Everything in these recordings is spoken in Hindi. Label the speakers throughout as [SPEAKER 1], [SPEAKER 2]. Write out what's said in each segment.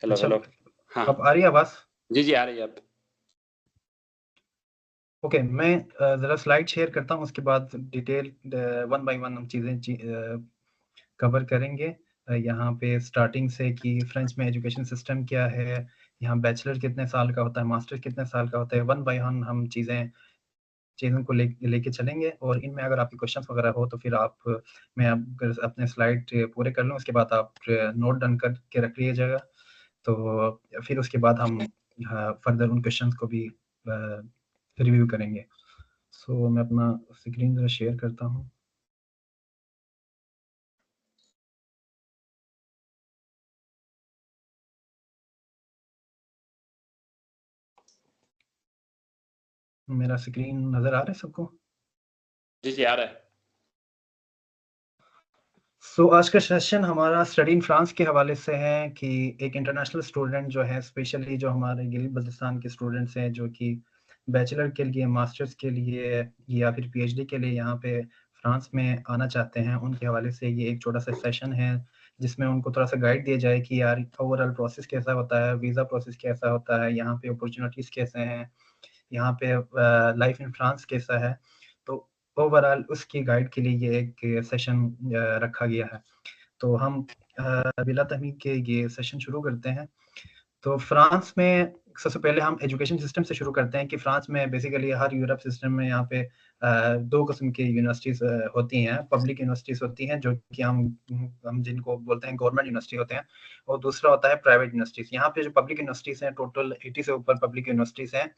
[SPEAKER 1] हेलो,
[SPEAKER 2] अच्छा,
[SPEAKER 1] हेलो। हाँ,
[SPEAKER 2] अब आ रही है आवाज़?
[SPEAKER 1] जी, आ रही है अब।
[SPEAKER 2] ओके, मैं ज़रा स्लाइड शेयर करता हूँ, उसके बाद डिटेल वन बाय वन हम चीज़ें कवर करेंगे। यहाँ पे स्टार्टिंग से कि फ्रेंच में एजुकेशन सिस्टम क्या है, यहाँ बैचलर कितने साल का होता है, मास्टर कितने साल का होता है, वन बाय वन हम चीज़ों को लेके चलेंगे और इनमें अगर आपके क्वेश्चंस वगैरह हो तो फिर मैं अगर अपने स्लाइड पूरे कर लूँ, उसके बाद आप नोट डाउन करके रख लीजिएगा। तो फिर उसके बाद हम फर्दर उन क्वेश्चंस को भी रिव्यू करेंगे। सो मैं अपना स्क्रीन ज़रा शेयर करता हूँ। मेरा स्क्रीन नज़र आ रहा है सबको?
[SPEAKER 1] जी, आ रहा है।
[SPEAKER 2] सो आज का सेशन हमारा स्टडी इन फ्रांस के हवाले से है कि एक इंटरनेशनल स्टूडेंट जो है, स्पेशली जो हमारे गिलगित-बल्तिस्तान के स्टूडेंट्स हैं, जो कि बैचलर के लिए, मास्टर्स के लिए या फिर पीएचडी के लिए यहाँ पे फ्रांस में आना चाहते हैं, उनके हवाले से ये एक छोटा-सा सेशन है, जिसमें उनको थोड़ा-सा गाइड दिया जाए कि यार ओवरऑल प्रोसेस कैसा होता है, वीज़ा प्रोसेस कैसा होता है, यहाँ पे अपॉर्च्युनिटीज़ कैसे हैं, यहाँ पे लाइफ इन फ्रांस कैसा है। तो ओवरऑल उसकी गाइड के लिए ये एक सेशन रखा गया है। तो हम बिला तहमीग के ये सेशन शुरू करते हैं। तो फ्रांस में सबसे पहले हम एजुकेशन सिस्टम से शुरू करते हैं कि फ्रांस में बेसिकली हर यूरोप सिस्टम में यहाँ पे 2 किस्म की यूनिवर्सिटीज़ होती हैं। पब्लिक यूनिवर्सिटीज़ होती हैं जो कि हम जिनको बोलते हैं गवर्नमेंट यूनिवर्सिटी होते हैं और दूसरा होता है प्राइवेट यूनिवर्सिटीज़। यहाँ पे जो पब्लिक यूनिवर्सिटीज़ हैं टोटल 80 से ऊपर पब्लिक यूनिवर्सिटीज़ हैं,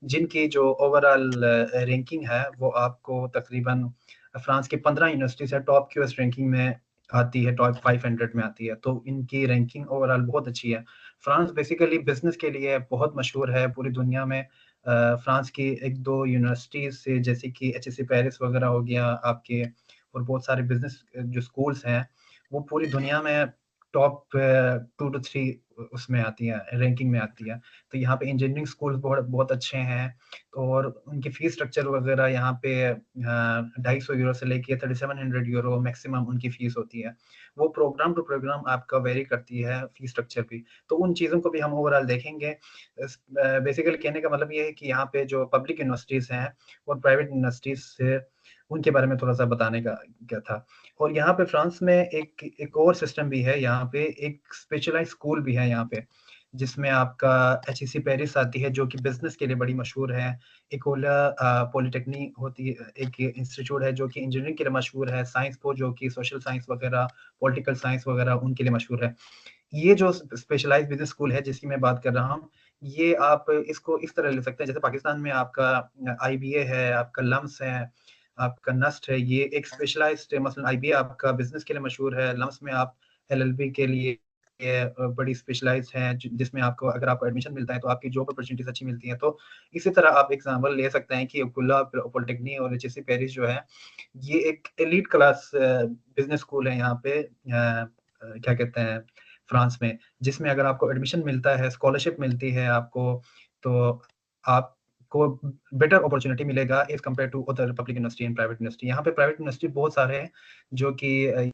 [SPEAKER 2] जिनकी जो ओवरऑल रैंकिंग है वो आपको तकरीबन फ्रांस की 15 यूनिवर्सिटी से टॉप क्यूएस रैंकिंग में आती है, टॉप 500 में आती है, तो इनकी रैंकिंग ओवरऑल बहुत अच्छी है। फ्रांस बेसिकली बिज़नेस के लिए बहुत मशहूर है पूरी दुनिया में। फ्रांस की 1-2 यूनिवर्सिटीज़ से जैसे कि एचएससी पेरिस वगैरह हो गया आपके और बहुत सारे बिज़नेस जो स्कूल्स हैं, वो पूरी दुनिया में टॉप 2 टू 3 उसमें आती है, रैंकिंग में आती है। तो यहाँ पे इंजीनियरिंग स्कूल्स बहुत बहुत अच्छे हैं और उनकी फ़ीस स्ट्रक्चर वगैरह यहाँ पे €250 से लेके 3700 यूरो मैक्सिमम उनकी फ़ीस होती है। वो प्रोग्राम टू प्रोग्राम आपका वेरी करती है फ़ीस स्ट्रक्चर भी। तो उन चीज़ों को भी हम ओवरऑल देखेंगे। बेसिकली कहने का मतलब ये है कि यहाँ पे जो पब्लिक यूनिवर्सिटीज़ हैं और प्राइवेट यूनिवर्सिटीज़ से उनके बारे में थोड़ा-सा बताने का क्या था। और यहाँ पे फ्रांस में एक और सिस्टम भी है, यहाँ पे एक स्पेशलाइज़्ड स्कूल भी है यहाँ पे, जिसमें आपका एचईसी पेरिस आती है जो कि बिज़नेस के लिए बड़ी मशहूर है। इकोला पॉलिटेक्निक होती है, एक इंस्टीट्यूट है जो कि इंजीनियरिंग के लिए मशहूर है, साइंस पो जो कि सोशल साइंस वगैरह, पॉलिटिकल साइंस वगैरह उनके लिए मशहूर है। ये जो स्पेशलाइज़्ड बिज़नेस स्कूल है जिसकी मैं बात कर रहा हूँ, ये आप इसको इस तरह ले सकते हैं जैसे पाकिस्तान में आपका आईबीए है, आपका लम्स है, आपका नस्ट है, ये एक स्पेशलाइज़्ड मसलन आईबीए आपका बिज़नेस के लिए मशहूर है, लम्स में आप एलएलबी के लिए ये बड़ी स्पेशलाइज़्ड है जिसमें आपको अगर आपको एडमिशन मिलता है तो आपकी जॉब अपॉर्च्युनिटीज़ अच्छी मिलती हैं। तो इसी तरह आप एग्ज़ाम्पल ले सकते हैं कि अब्दुल्ला पॉलिटेक्निक और एचएससी पेरिस जो है, ये एक एलीट क्लास बिज़नेस स्कूल है यहाँ पे क्या कहते हैं फ्रांस में, जिसमें अगर आपको एडमिशन मिलता है, स्कॉलरशिप मिलती है आपको, तो आपको बेटर अपॉर्च्युनिटी मिलेगा as compare to other public university and private university. यहाँ पे प्राइवेट यूनिवर्सिटी बहुत सारे हैं, जो कि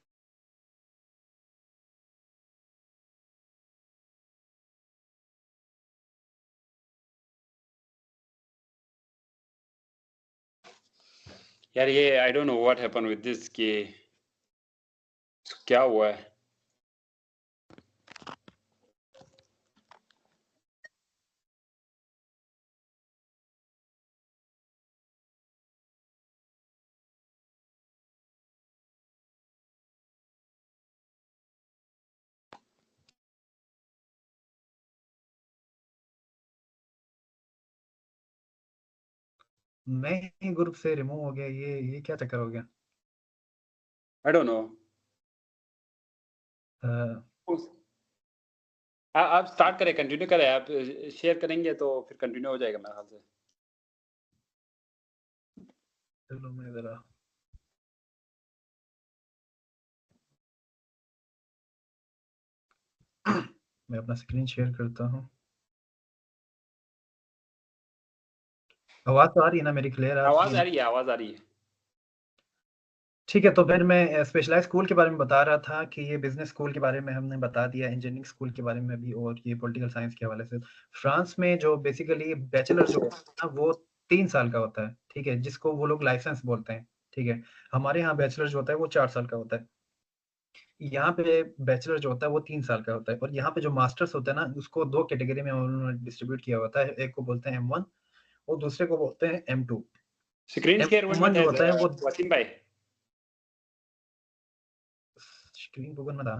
[SPEAKER 1] यार ये I don't know what happened with this कि क्या हुआ है?
[SPEAKER 2] मैं ही ग्रुप से रिमूव हो गया, ये क्या चक्कर हो गया?
[SPEAKER 1] I don't know.
[SPEAKER 2] अ,
[SPEAKER 1] आप स्टार्ट करें, कंटिन्यू करें, आप शेयर करेंगे तो फिर कंटिन्यू हो जाएगा मेरे ख्याल से।
[SPEAKER 2] चलो मैं ज़रा मैं अपना स्क्रीन शेयर करता हूँ। आवाज़ तो आ रही है ना मेरी, क्लियर आ रही
[SPEAKER 1] आवाज़
[SPEAKER 2] है
[SPEAKER 1] आ
[SPEAKER 2] ना?
[SPEAKER 1] रही है, आवाज़ आ रही है।
[SPEAKER 2] ठीक है, तो फिर मैं स्पेशलाइज़ स्कूल के बारे में बता रहा था कि ये बिज़नेस स्कूल के बारे में हमने बता दिया, इंजीनियरिंग स्कूल के बारे में भी और ये पॉलिटिकल साइंस के हवाले से। फ्रांस में जो बेसिकली बैचलर जो होता है ना, वो 3 साल का होता है, ठीक है? जिसको वो लोग लाइसेंस बोलते हैं, ठीक है? हमारे यहाँ बैचलर जो होता है वो 4 साल का होता है। यहाँ पे बैचलर जो होता है वो 3 साल का होता है और यहाँ पे जो मास्टर्स होता है ना, उसको 2 कैटेगरी में उन्होंने डिस्ट्रीब्यूट किया होता है। एक को बोलते हैं M1 और दूसरे को बोलते हैं M2।
[SPEAKER 1] Screen share went
[SPEAKER 2] M1
[SPEAKER 1] with
[SPEAKER 2] जो
[SPEAKER 1] that,
[SPEAKER 2] होता है वो
[SPEAKER 1] Wasim bhai.
[SPEAKER 2] स्क्रीन को बता।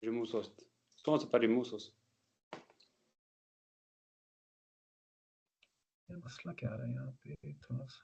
[SPEAKER 1] Remove source. Estão a remove source.
[SPEAKER 2] ये मसला क्या आ रहा है यहाँ पे थोड़ा-सा?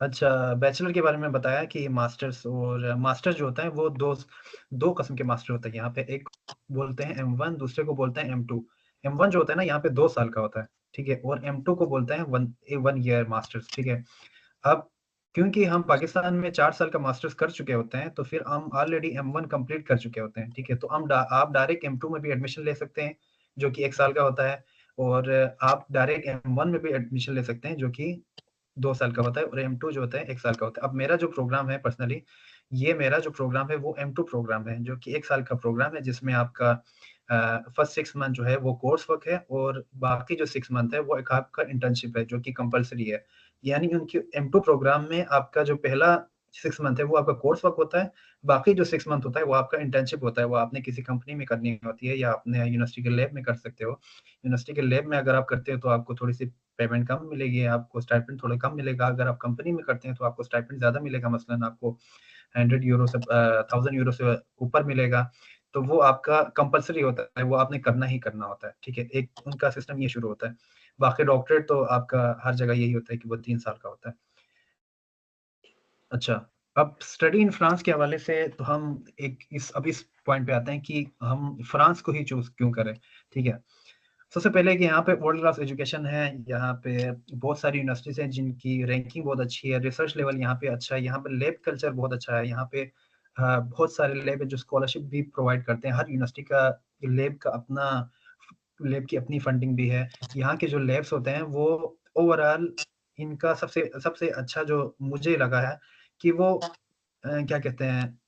[SPEAKER 2] अच्छा, बैचलर के बारे में बताया कि मास्टर्स और मास्टर जो होता है वो 2 किस्म के मास्टर होते हैं यहाँ पे। एक बोलते हैं M1, दूसरे को बोलते हैं M2। M1 जो होता है ना यहाँ पे 2 साल का होता है, ठीक है? और M2 को बोलते हैं 1 ईयर मास्टर्स, ठीक है? अब क्योंकि हम पाकिस्तान में 4 साल का मास्टर्स कर चुके होते हैं, तो फिर हम ऑलरेडी M1 कंप्लीट कर चुके होते हैं, ठीक है? तो आप डायरेक्ट M2 में भी एडमिशन ले सकते हैं, जो कि 1 साल का होता है और आप डायरेक्ट M1 में भी एडमिशन ले सकते हैं, जो कि 2 साल का होता है और M2 जो होता है 1 साल का होता है। अब मेरा जो प्रोग्राम है पर्सनली, ये मेरा जो प्रोग्राम है वो M2 प्रोग्राम है, जो कि 1 साल का प्रोग्राम है जिसमें आपका फर्स्ट 6 मंथ जो है वो कोर्स वर्क है और बाकी जो 6 मंथ है वो एक आपका इंटर्नशिप है जो कि कंपल्सरी है। यानी उनके M2 प्रोग्राम में आपका जो पहला 6 मंथ है वो आपका कोर्स वर्क होता है, बाकी जो 6 मंथ होता है वो आपका इंटर्नशिप होता है, वो आपने किसी कंपनी में करनी होती है या अपने यूनिवर्सिटी के लैब में कर सकते हो। यूनिवर्सिटी के लैब में अगर आप करते हो तो आपको थोड़ी-सी पेमेंट कम मिलेगी, आपको स्टाइपेंड थोड़ा कम मिलेगा। अगर आप कंपनी में करते हैं तो आपको स्टाइपेंड ज़्यादा मिलेगा, मसलन आपको 100 यूरो से 1000 यूरो से ऊपर मिलेगा। तो वो आपका कंपल्सरी होता है, वो आपने करना ही करना होता है, ठीक है? एक उनका सिस्टम ये शुरू होता है। बाकी डॉक्टरेट तो आपका हर जगह यही होता है कि वो 3 साल का होता है। अच्छा, अब स्टडी इन फ्रांस के हवाले से तो हम इस पॉइंट पे आते हैं कि हम फ्रांस को ही चूज़ क्यों करें, ठीक है? सबसे पहले कि यहाँ पे वर्ल्ड क्लास एजुकेशन है, यहाँ पे बहुत सारी यूनिवर्सिटीज़ हैं जिनकी रैंकिंग बहुत अच्छी है, रिसर्च लेवल यहाँ पे अच्छा है, यहाँ पे लैब कल्चर बहुत अच्छा है, यहाँ पे बहुत सारे लैब है जो स्कॉलरशिप भी प्रोवाइड करते हैं, हर यूनिवर्सिटी का लैब का अपना लैब की अपनी फंडिंग भी है। यहाँ के जो लैब्स होते हैं वो ओवरऑल इनका सबसे सबसे अच्छा जो मुझे लगा है कि वो क्या कहते हैं,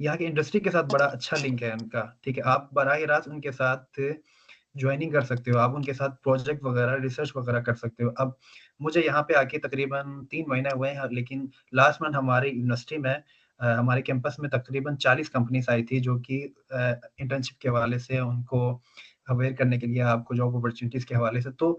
[SPEAKER 2] यहाँ की इंडस्ट्री के साथ बड़ा अच्छा लिंक है उनका, ठीक है? आप बराह रास्त उनके साथ जॉइनिंग कर सकते हो, आप उनके साथ प्रोजेक्ट वगैरह, रिसर्च वगैरह कर सकते हो। अब मुझे यहाँ पे आके तकरीबन 3 महीने हुए हैं, लेकिन लास्ट मंथ हमारी यूनिवर्सिटी में हमारे कैंपस में तकरीबन 40 कंपनीज़ आई थी, जो कि इंटर्नशिप के हवाले से उनको अवेयर करने के लिए आपको जॉब अपॉर्च्युनिटीज़ के हवाले से। तो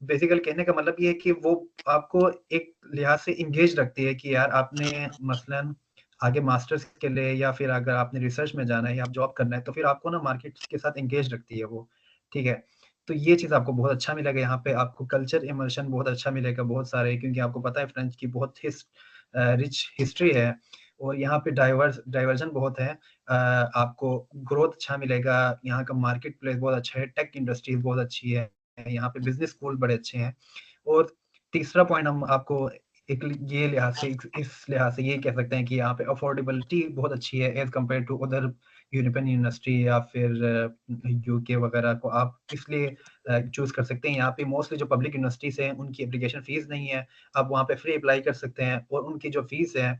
[SPEAKER 2] बेसिकली कहने का मतलब ये है कि वो आपको एक लिहाज से एंगेज रखती है कि यार आपने मसलन आगे मास्टर्स के लिए या फिर अगर आपने रिसर्च में जाना है या आप जॉब करना है, तो फिर आपको ना मार्केट के साथ एंगेज रखती है वो, ठीक है? तो ये चीज़ आपको बहुत अच्छा मिलेगा यहाँ पे, आपको कल्चर इमर्शन बहुत अच्छा मिलेगा, बहुत सारे क्योंकि आपको पता है फ्रेंच की बहुत रिच हिस्ट्री है और यहाँ पे डाइवर्जन बहुत है। आपको ग्रोथ अच्छा मिलेगा, यहाँ का मार्केट प्लेस बहुत अच्छा है, टेक इंडस्ट्रीज़ बहुत अच्छी है। यहाँ पे बिज़नेस स्कूल बड़े अच्छे हैं और तीसरा पॉइंट हम आपको एक ये लिहाज से इस लिहाज से ये कह सकते हैं कि यहाँ पे अफोर्डेबिलिटी बहुत अच्छी है as compare to other European university या फिर यूके वगैरह को आप इसलिए चूज़ कर सकते हैं। यहाँ पे मोस्टली जो पब्लिक यूनिवर्सिटीज़ हैं, उनकी एप्लीकेशन फ़ीस नहीं है। आप वहाँ पे फ्री अप्लाई कर सकते हैं और उनकी जो फ़ीस है,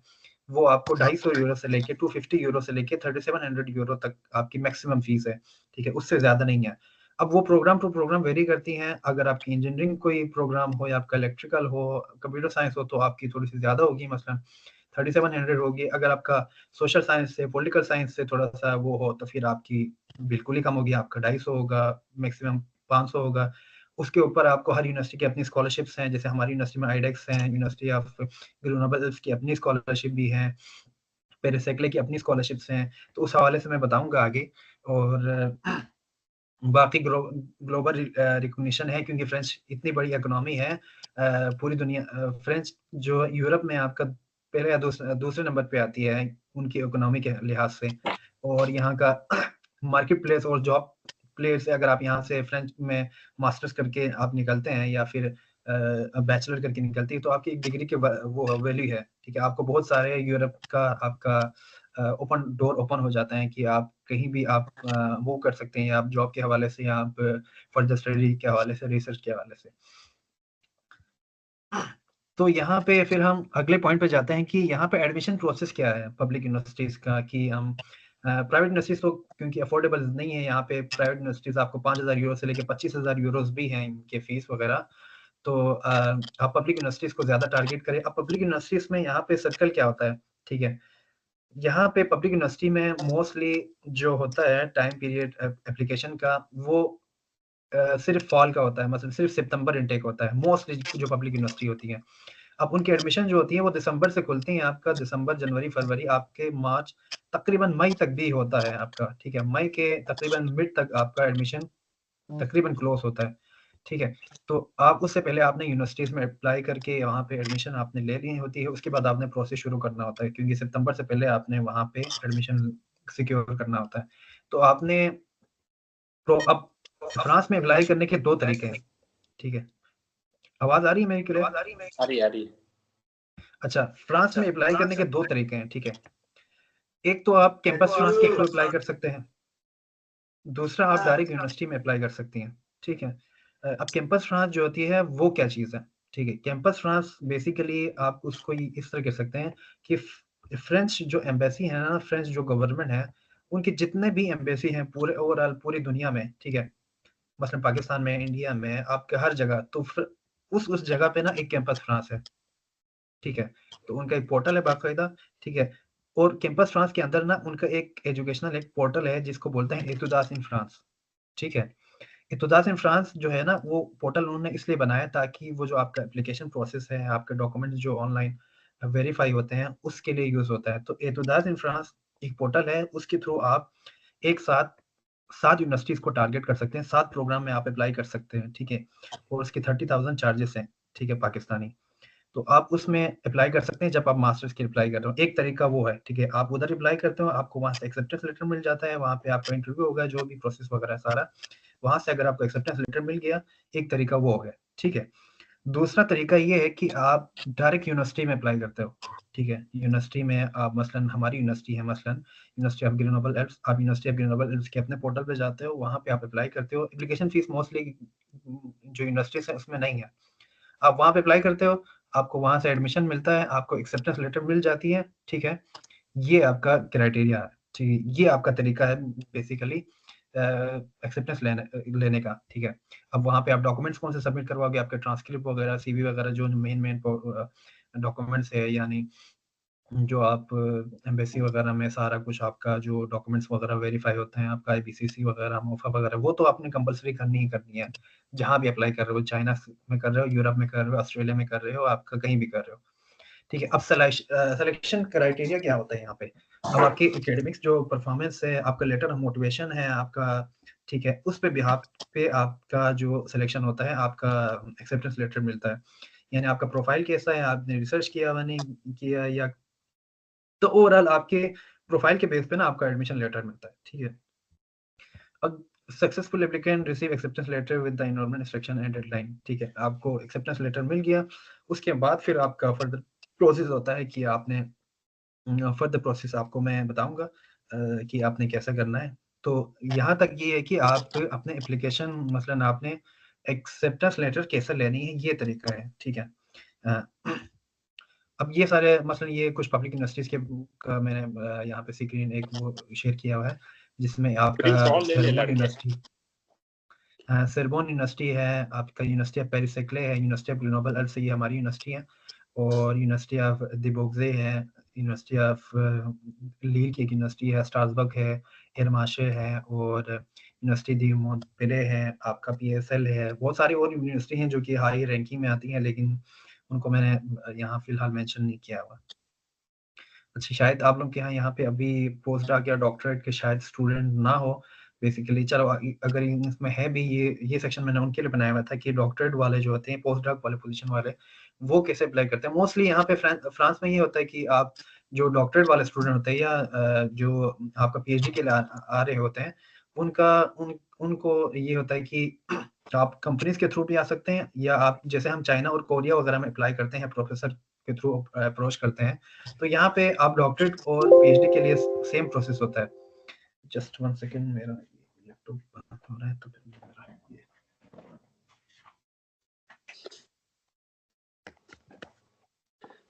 [SPEAKER 2] वो आपको 250 यूरो से लेके 250 यूरो से लेके 3700 यूरो तक आपकी मैक्सिमम फ़ीस है, ठीक है? उससे ज़्यादा नहीं है। अब वो प्रोग्राम टू प्रोग्राम वेरी करती हैं, अगर आपकी इंजीनियरिंग कोई प्रोग्राम हो या आपका इलेक्ट्रिकल हो, कंप्यूटर साइंस हो तो आपकी थोड़ी-सी ज़्यादा होगी मसलन 3700 होगी, अगर आपका सोशल साइंस से, पॉलिटिकल साइंस से थोड़ा-सा वो हो तो फिर आपकी बिल्कुल ही कम होगी, आपका 250 होगा, मैक्सिमम 500 होगा। उसके ऊपर आपको हर यूनिवर्सिटी की अपनी स्कॉलरशिप्स हैं, जैसे हमारी यूनिवर्सिटी में आईडेक्स हैं, यूनिवर्सिटी ऑफ ग्रेनोबल्स की अपनी स्कॉलरशिप भी है, पेरेसैक्ले की अपनी स्कॉलरशिप्स हैं, तो उस हवाले से मैं बताऊँगा आगे और बाकी ग्लोबल रिकॉग्निशन है क्योंकि फ्रेंच इतनी बड़ी इकोनॉमी है पूरी दुनिया फ्रेंच जो यूरोप में आपका पहले या दूसरे नंबर पे आती है उनकी इकोनॉमी के लिहाज से और यहाँ का मार्केट प्लेस और जॉब प्लेस से अगर आप यहाँ से फ्रेंच में मास्टर्स करके आप निकलते हैं या फिर बैचलर करके निकलती है, तो आपकी एक डिग्री की वो वैल्यू है, ठीक है। आपको बहुत सारे यूरोप का आपका ओपन डोर ओपन हो जाता है कि आप कहीं भी आप वो कर सकते हैं, आप जॉब के हवाले से या आप फर्दर स्टडी के हवाले से, रिसर्च के हवाले से। तो यहाँ पे फिर हम अगले पॉइंट पे जाते हैं कि यहाँ पे एडमिशन प्रोसेस क्या है पब्लिक यूनिवर्सिटीज़ का, कि हम प्राइवेट यूनिवर्सिटीज़ तो क्योंकि अफोर्डेबल नहीं है यहाँ पे, प्राइवेट यूनिवर्सिटीज़ आपको 5,000 यूरो से लेके 25,000 यूरोज़ भी हैं इनके फीस वगैरह। तो आप पब्लिक यूनिवर्सिटीज़ को ज़्यादा टारगेट करें। अब पब्लिक यूनिवर्सिटीज़ में यहाँ पे सर्कल क्या होता है, ठीक है? यहाँ पे पब्लिक यूनिवर्सिटी में मोस्टली जो होता है टाइम पीरियड एप्लीकेशन का, वो सिर्फ़ फॉल का होता है, मतलब सिर्फ़ सितंबर इनटेक होता है, मोस्टली जो पब्लिक यूनिवर्सिटी होती है। अब उनकी एडमिशन जो होती है वो दिसंबर से खुलती हैं, आपका दिसंबर, जनवरी, फरवरी, आपके मार्च, तकरीबन मई तक भी होता है आपका, ठीक है? मई के तकरीबन मिड तक आपका एडमिशन तकरीबन क्लोज़ होता है, ठीक है? तो आप उससे पहले आपने यूनिवर्सिटीज़ में अप्लाई करके वहाँ पे एडमिशन आपने ले ली होती है, उसके बाद आपने प्रोसेस शुरू करना होता है, क्योंकि सितंबर से पहले आपने वहाँ पे एडमिशन सिक्योर करना होता है। तो आपने तो अब फ्रांस में अप्लाई करने के 2 तरीके हैं, ठीक है? आवाज़ आ रही है मेरी क्लियर?
[SPEAKER 1] आ रही है।
[SPEAKER 2] अच्छा, फ्रांस में अप्लाई करने के 2 तरीके हैं, ठीक है? एक तो आप कैंपस फ्रांस के थ्रू अप्लाई कर सकते हैं, दूसरा आप डायरेक्ट यूनिवर्सिटी में अप्लाई कर सकती हैं, ठीक है? अब कैंपस फ्रांस जो होती है वो क्या चीज़ है, ठीक है? कैंपस फ्रांस बेसिकली आप उसको इस तरह कह सकते हैं कि फ्रेंच जो एम्बेसी है ना, फ्रेंच जो गवर्नमेंट है, उनके जितने भी एम्बेसी हैं पूरे ओवरऑल पूरी दुनिया में, ठीक है? मसलन पाकिस्तान में, इंडिया में, आपके हर जगह, तो उस जगह पे ना एक कैंपस फ्रांस है, ठीक है? तो उनका एक पोर्टल है बाकायदा, ठीक है? और कैंपस फ्रांस के अंदर ना उनका एक एजुकेशनल एक पोर्टल है जिसको बोलते हैं एतुदास इन फ्रांस, ठीक है? एतुदास इन फ्रांस जो है ना, वो पोर्टल उन्होंने इसलिए बनाया ताकि वो जो आपका एप्लीकेशन प्रोसेस है, आपके डॉक्यूमेंट्स जो ऑनलाइन वेरीफाई होते हैं, उसके लिए यूज़ होता है। तो एतुदास इन फ्रांस एक पोर्टल है, उसके थ्रू आप एक साथ 7 यूनिवर्सिटीज़ को टारगेट कर सकते हैं, 7 प्रोग्राम में आप अप्लाई कर सकते हैं, ठीक है? और उसके 30,000 चार्जेस हैं, ठीक है, पाकिस्तानी। तो आप उसमें अप्लाई कर सकते हैं जब आप मास्टर्स के लिए अप्लाई कर रहे हो। एक तरीका वो है, ठीक है? आप उधर अप्लाई करते हो, आपको वहाँ से एक्सेप्टेंस लेटर मिल जाता है, वहाँ पे आपका इंटरव्यू होगा, जो भी प्रोसेस वगैरह है सारा। वहाँ से अगर आपको एक्सेप्टेंस लेटर मिल गया, एक तरीका वो हो गया, ठीक है? दूसरा तरीका ये है कि आप डायरेक्ट यूनिवर्सिटी में अप्लाई करते हो, ठीक है? यूनिवर्सिटी में आप मसलन हमारी यूनिवर्सिटी है मसलन यूनिवर्सिटी ऑफ ग्रेनोबल एल्प्स, आप यूनिवर्सिटी ऑफ ग्रेनोबल एल्प्स के अपने पोर्टल पे जाते हो, वहाँ पे आप अप्लाई करते हो। एप्लीकेशन फीस मोस्टली जो यूनिवर्सिटीज़ है उसमें नहीं है। आप वहाँ पे अप्लाई करते हो, आपको वहाँ से एडमिशन मिलता है, आपको एक्सेप्टेंस लेटर मिल जाती है, ठीक है? ये आपका क्राइटेरिया है, ठीक है? ये आपका तरीका है बेसिकली एक्सेप्टेंस लेने का, ठीक है? अब वहाँ पे आप डॉक्यूमेंट्स कौन से सबमिट करवाओगे, आपके ट्रांसक्रिप्ट वगैरह, सीवी वगैरह जो मेन डॉक्यूमेंट्स है, यानी जो आप एम्बेसी वगैरह में सारा कुछ आपका जो डॉक्यूमेंट्स वगैरह वेरीफाई होते हैं, आपका आईबीसीसी वगैरह, मोफा वगैरह, वो तो आपने कंपल्सरी करनी ही करनी है। जहाँ भी अप्लाई कर रहे हो, चाइना में कर रहे हो, यूरोप में कर रहे हो, ऑस्ट्रेलिया में कर रहे हो, आपका कहीं भी कर रहे हो। ठीक है, अब सिलेक्शन क्राइटेरिया क्या होता है यहाँ पे? अब आपकी एकेडमिक्स जो परफॉर्मेंस है, आपका लेटर ऑफ मोटिवेशन है आपका, ठीक है, उस पे बिहाफ पे आपका जो सिलेक्शन होता है, आपका एक्सेप्टेंस लेटर मिलता है। यानी आपका प्रोफाइल कैसा है, आपने रिसर्च किया हुआ नहीं किया, या तो ओवरऑल आपके प्रोफाइल के बेस पे ना आपका एडमिशन लेटर मिलता है, ठीक है? अब successful applicant receive acceptance letter with the enrolment instruction and deadline, ठीक है? आपको एक्सेप्टेंस लेटर मिल गया, उसके बाद फिर आपका फर्दर प्रोसेस होता है कि आपने फर्दर प्रोसेस आपको मैं बताऊँगा कि आपने कैसा करना है। तो यहाँ तक ये है कि आप अपने एप्लीकेशन मसलन आपने एक्सेप्टेंस लेटर कैसे लेनी है, ये तरीका है, ठीक है? अ, अब ये सारे मसलन ये कुछ पब्लिक यूनिवर्सिटीज़ के का मैंने यहाँ पे स्क्रीन एक वो शेयर किया हुआ है, जिसमें आपका
[SPEAKER 1] प्रिंस कॉल ले ले
[SPEAKER 2] सोरबोन
[SPEAKER 1] लड़के।
[SPEAKER 2] यूनिवर्सिटी सोरबोन यूनिवर्सिटी है, आपका यूनिवर्सिटी ऑफ पेरिस सैक्ले है, यूनिवर्सिटी ऑफ ग्रेनोबल एल्से ये हमारी यूनिवर्सिटी है, और यूनिवर्सिटी ऑफ द बोगजे है, यूनिवर्सिटी ऑफ लील की एक यूनिवर्सिटी है, स्ट्रासबर्ग है, एरमाशे है, और यूनिवर्सिटी दी मोंटपेले है, आपका पीएसएल है, बहुत सारी और यूनिवर्सिटी हैं जो कि हाई रैंकिंग में आती हैं, लेकिन उनको मैंने यहाँ फिलहाल मेंशन नहीं किया हुआ। अच्छा, शायद आप लोग के यहाँ पे अभी पोस्ट डॉक या डॉक्टरेट के शायद स्टूडेंट ना हो बेसिकली। चलो अगर इसमें है भी, ये सेक्शन मैंने उनके लिए बनाया हुआ था कि डॉक्टरेट वाले जो होते हैं, पोस्ट डॉक वाले पोजीशन वाले, वो कैसे अप्लाई करते हैं। मोस्टली यहाँ पे फ्रांस में ये होता है कि आप जो डॉक्टरेट वाले स्टूडेंट होते हैं या जो आपका पीएचडी के लिए आ रहे होते हैं, उनको ये होता है कि आप कंपनीज़ के थ्रू भी आ सकते हैं या आप जैसे हम चाइना और कोरिया वगैरह में अप्लाई करते हैं, प्रोफ़ेसर के थ्रू अप्रोच करते हैं, तो यहाँ पे आप डॉक्टरेट और पीएचडी के लिए सेम प्रोसेस होता है। जस्ट 1 सेकंड, मेरा लैपटॉप बंद हो रहा है तो फिर मेरा ये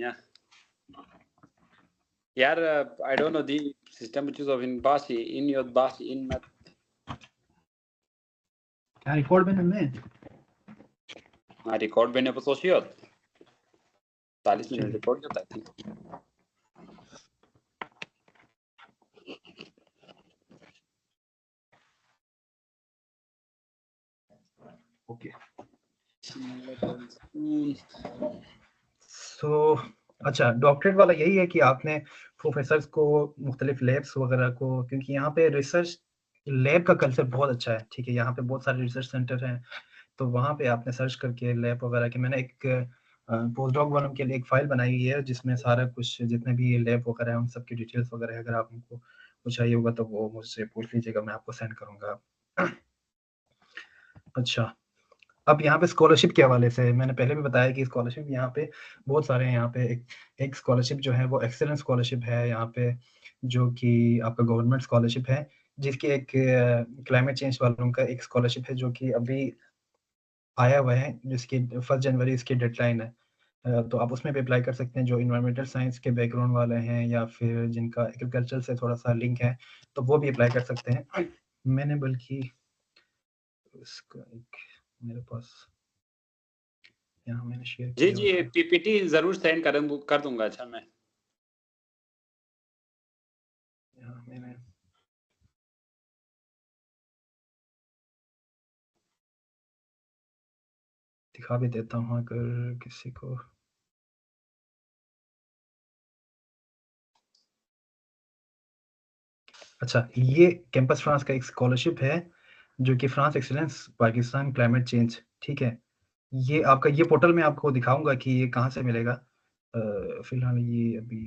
[SPEAKER 1] है यार I don't know the system which is of in Bashi in your Bashi in math
[SPEAKER 2] क्या रिकॉर्ड में हमने
[SPEAKER 1] रिकॉर्ड मैंने पर सोचियो 40 मिनट रिकॉर्ड होता है
[SPEAKER 2] ओके। सो अच्छा, डॉक्टरेट वाला यही है कि आपने प्रोफेसर्स को मुख्तलिफ लैब्स वगैरह को, क्योंकि यहाँ पे रिसर्च लैब का कल्चर बहुत अच्छा है, ठीक है? यहाँ पे बहुत सारे रिसर्च सेंटर हैं, तो वहाँ पे आपने सर्च करके लैब वगैरह की, मैंने एक पोस्ट डॉक वालों के लिए एक फ़ाइल बनाई हुई है, जिसमें सारा कुछ जितने भी लैब वगैरह हैं, उन सब की डिटेल्स वगैरह है। अगर आपको कुछ चाहिए होगा तो वो मुझसे पूछ लीजिएगा, मैं आपको सेंड करूँगा। अच्छा, अब यहाँ पे स्कॉलरशिप के हवाले से मैंने पहले भी बताया कि स्कॉलरशिप यहाँ पे बहुत सारे हैं। यहाँ पे एक स्कॉलरशिप जो है वो एक्सीलेंस स्कॉलरशिप है यहाँ पे, जो कि आपका गवर्नमेंट स्कॉलरशिप है, जिसकी एक क्लाइमेट चेंज वालों का एक स्कॉलरशिप है जो कि अभी आया हुआ है, जिसकी 1 जनवरी इसकी डेडलाइन है। तो आप उसमें भी अप्लाई कर सकते हैं, जो एनवायरमेंटल साइंस के बैकग्राउंड वाले हैं या फिर जिनका एग्रीकल्चर से थोड़ा-सा लिंक है, तो वो भी अप्लाई कर सकते हैं। मैंने बल्कि इसका एक मेरे पास यहाँ मैंने शेयर
[SPEAKER 1] जी
[SPEAKER 2] किया हुआ
[SPEAKER 1] जी
[SPEAKER 2] था।
[SPEAKER 1] पीपीटी जरूर सेंड कर दूंगा अच्छा मैं
[SPEAKER 2] यहाँ मैंने दिखा भी देता हूँ अगर किसी को। अच्छा, ये कैंपस फ्रांस का एक स्कॉलरशिप है, जो कि France excellence Pakistan climate change, ठीक है? ये आपका ये पोर्टल मैं आपको दिखाऊँगा कि ये कहाँ से मिलेगा। फिलहाल ये अभी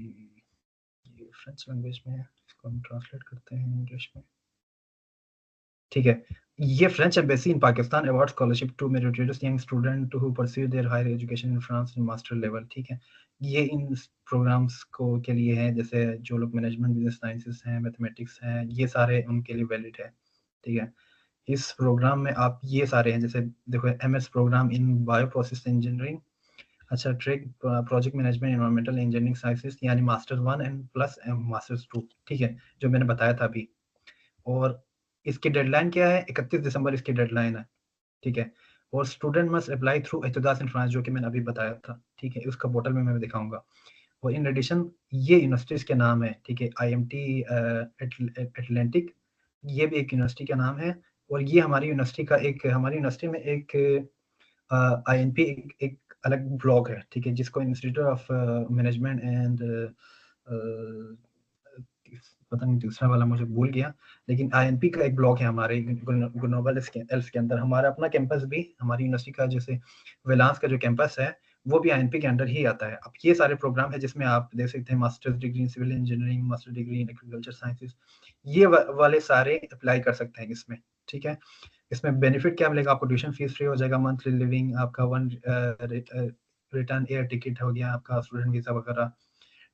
[SPEAKER 2] ये फ्रेंच लैंग्वेज में है, इसको हम ट्रांसलेट करते हैं इंग्लिश में। ठीक है। ये French embassy in Pakistan award scholarship to meritorious young student who pursue their higher education in France in master level, ठीक है। ये इन प्रोग्राम्स को के लिए है, जैसे जो लोग मैनेजमेंट बिजनेस साइंसेस हैं, मैथमेटिक्स हैं, ये सारे उनके लिए वैलिड है, ठीक है। इस प्रोग्राम में आप ये सारे हैं, जैसे देखो MS programme in bio process engineering, अच्छा track project management environmental engineering sciences, यानी मास्टर 1 एंड प्लस मास्टर्स 2, ठीक है, जो मैंने बताया था अभी। और इसकी डेडलाइन क्या है? 31 दिसंबर इसकी डेडलाइन है, ठीक है? और student must apply through Etudes in France, जो कि मैंने अभी बताया था, ठीक है? उसका पोर्टल में मैं दिखाऊँगा। और इन एडिशन ये यूनिवर्सिटीज़ के नाम है, ठीक है? आईएमटी एटलांटिक, ये भी एक यूनिवर्सिटी का नाम है। और ये हमारी यूनिवर्सिटी में एक आईएनपी एक अलग ब्लॉक है, ठीक है? जिसको इंस्टीट्यूट ऑफ मैनेजमेंट एंड पता नहीं दूसरा वाला मुझे भूल गया, लेकिन आईएनपी का एक ब्लॉक है हमारे ग्लोबल एल्स के अंदर। हमारा अपना कैंपस भी हमारी यूनिवर्सिटी का, जैसे वेलांस का जो कैंपस है, वो भी आईएनपी के अंडर ही आता है। अब ये सारे प्रोग्राम है जिसमें आप देख सकते हैं masters degree in civil engineering, master degree in agriculture sciences, ये वाले सारे अप्लाई कर सकते हैं इसमें, ठीक है। इसमें बेनिफिट क्या मिलेगा आपको? ट्यूशन फीस फ्री हो जाएगा, मंथली लिविंग आपका, वन रिटर्न एयर टिकट हो गया आपका, स्टूडेंट वीजा वगैरह।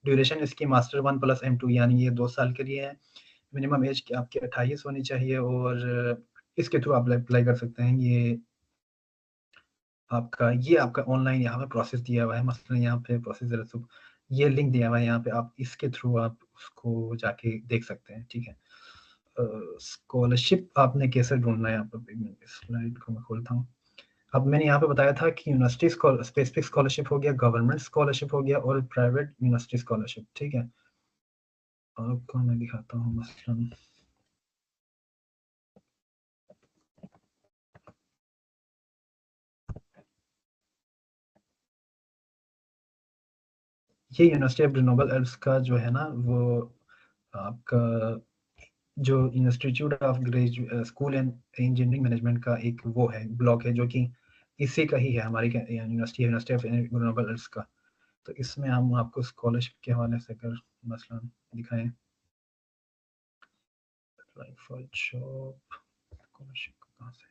[SPEAKER 2] ड्यूरेशन इसकी मास्टर 1 प्लस M2, यानी ये 2 साल के लिए है। मिनिमम एज की आपकी 28 होनी चाहिए और इसके थ्रू आप अप्लाई कर सकते हैं। ये आपका ऑनलाइन यहाँ पे प्रोसेस दिया हुआ है, मसलन यहाँ पे प्रोसेस रसूख, ये लिंक दिया हुआ है यहाँ पे, आप इसके थ्रू आप उसको जाके देख सकते हैं, ठीक है। स्कॉलरशिप आपने कैसे ढूँढना है? यहाँ पे इस स्लाइड को मैं खोलता हूँ। अब मैंने यहाँ पे बताया था कि यूनिवर्सिटी स्पेसिफिक स्कॉलरशिप हो गया, गवर्नमेंट स्कॉलरशिप हो गया और प्राइवेट यूनिवर्सिटी स्कॉलरशिप, ठीक है। आपको मैं दिखाता हूँ मसलन ये यूनिवर्सिटी ऑफ ग्रेनोबल एल्प्स का जो है ना, वो आपका जो institute of school and engineering management का एक वो है, ब्लॉक है, जो कि इसी का ही है, हमारी यूनिवर्सिटी ऑफ ग्रेनोबल एल्प्स का। तो इसमें हम आपको स्कॉलरशिप के हवाले से अगर मसलन दिखाएं, अप्लाई फॉर जॉब स्कॉलरशिप कहाँ से?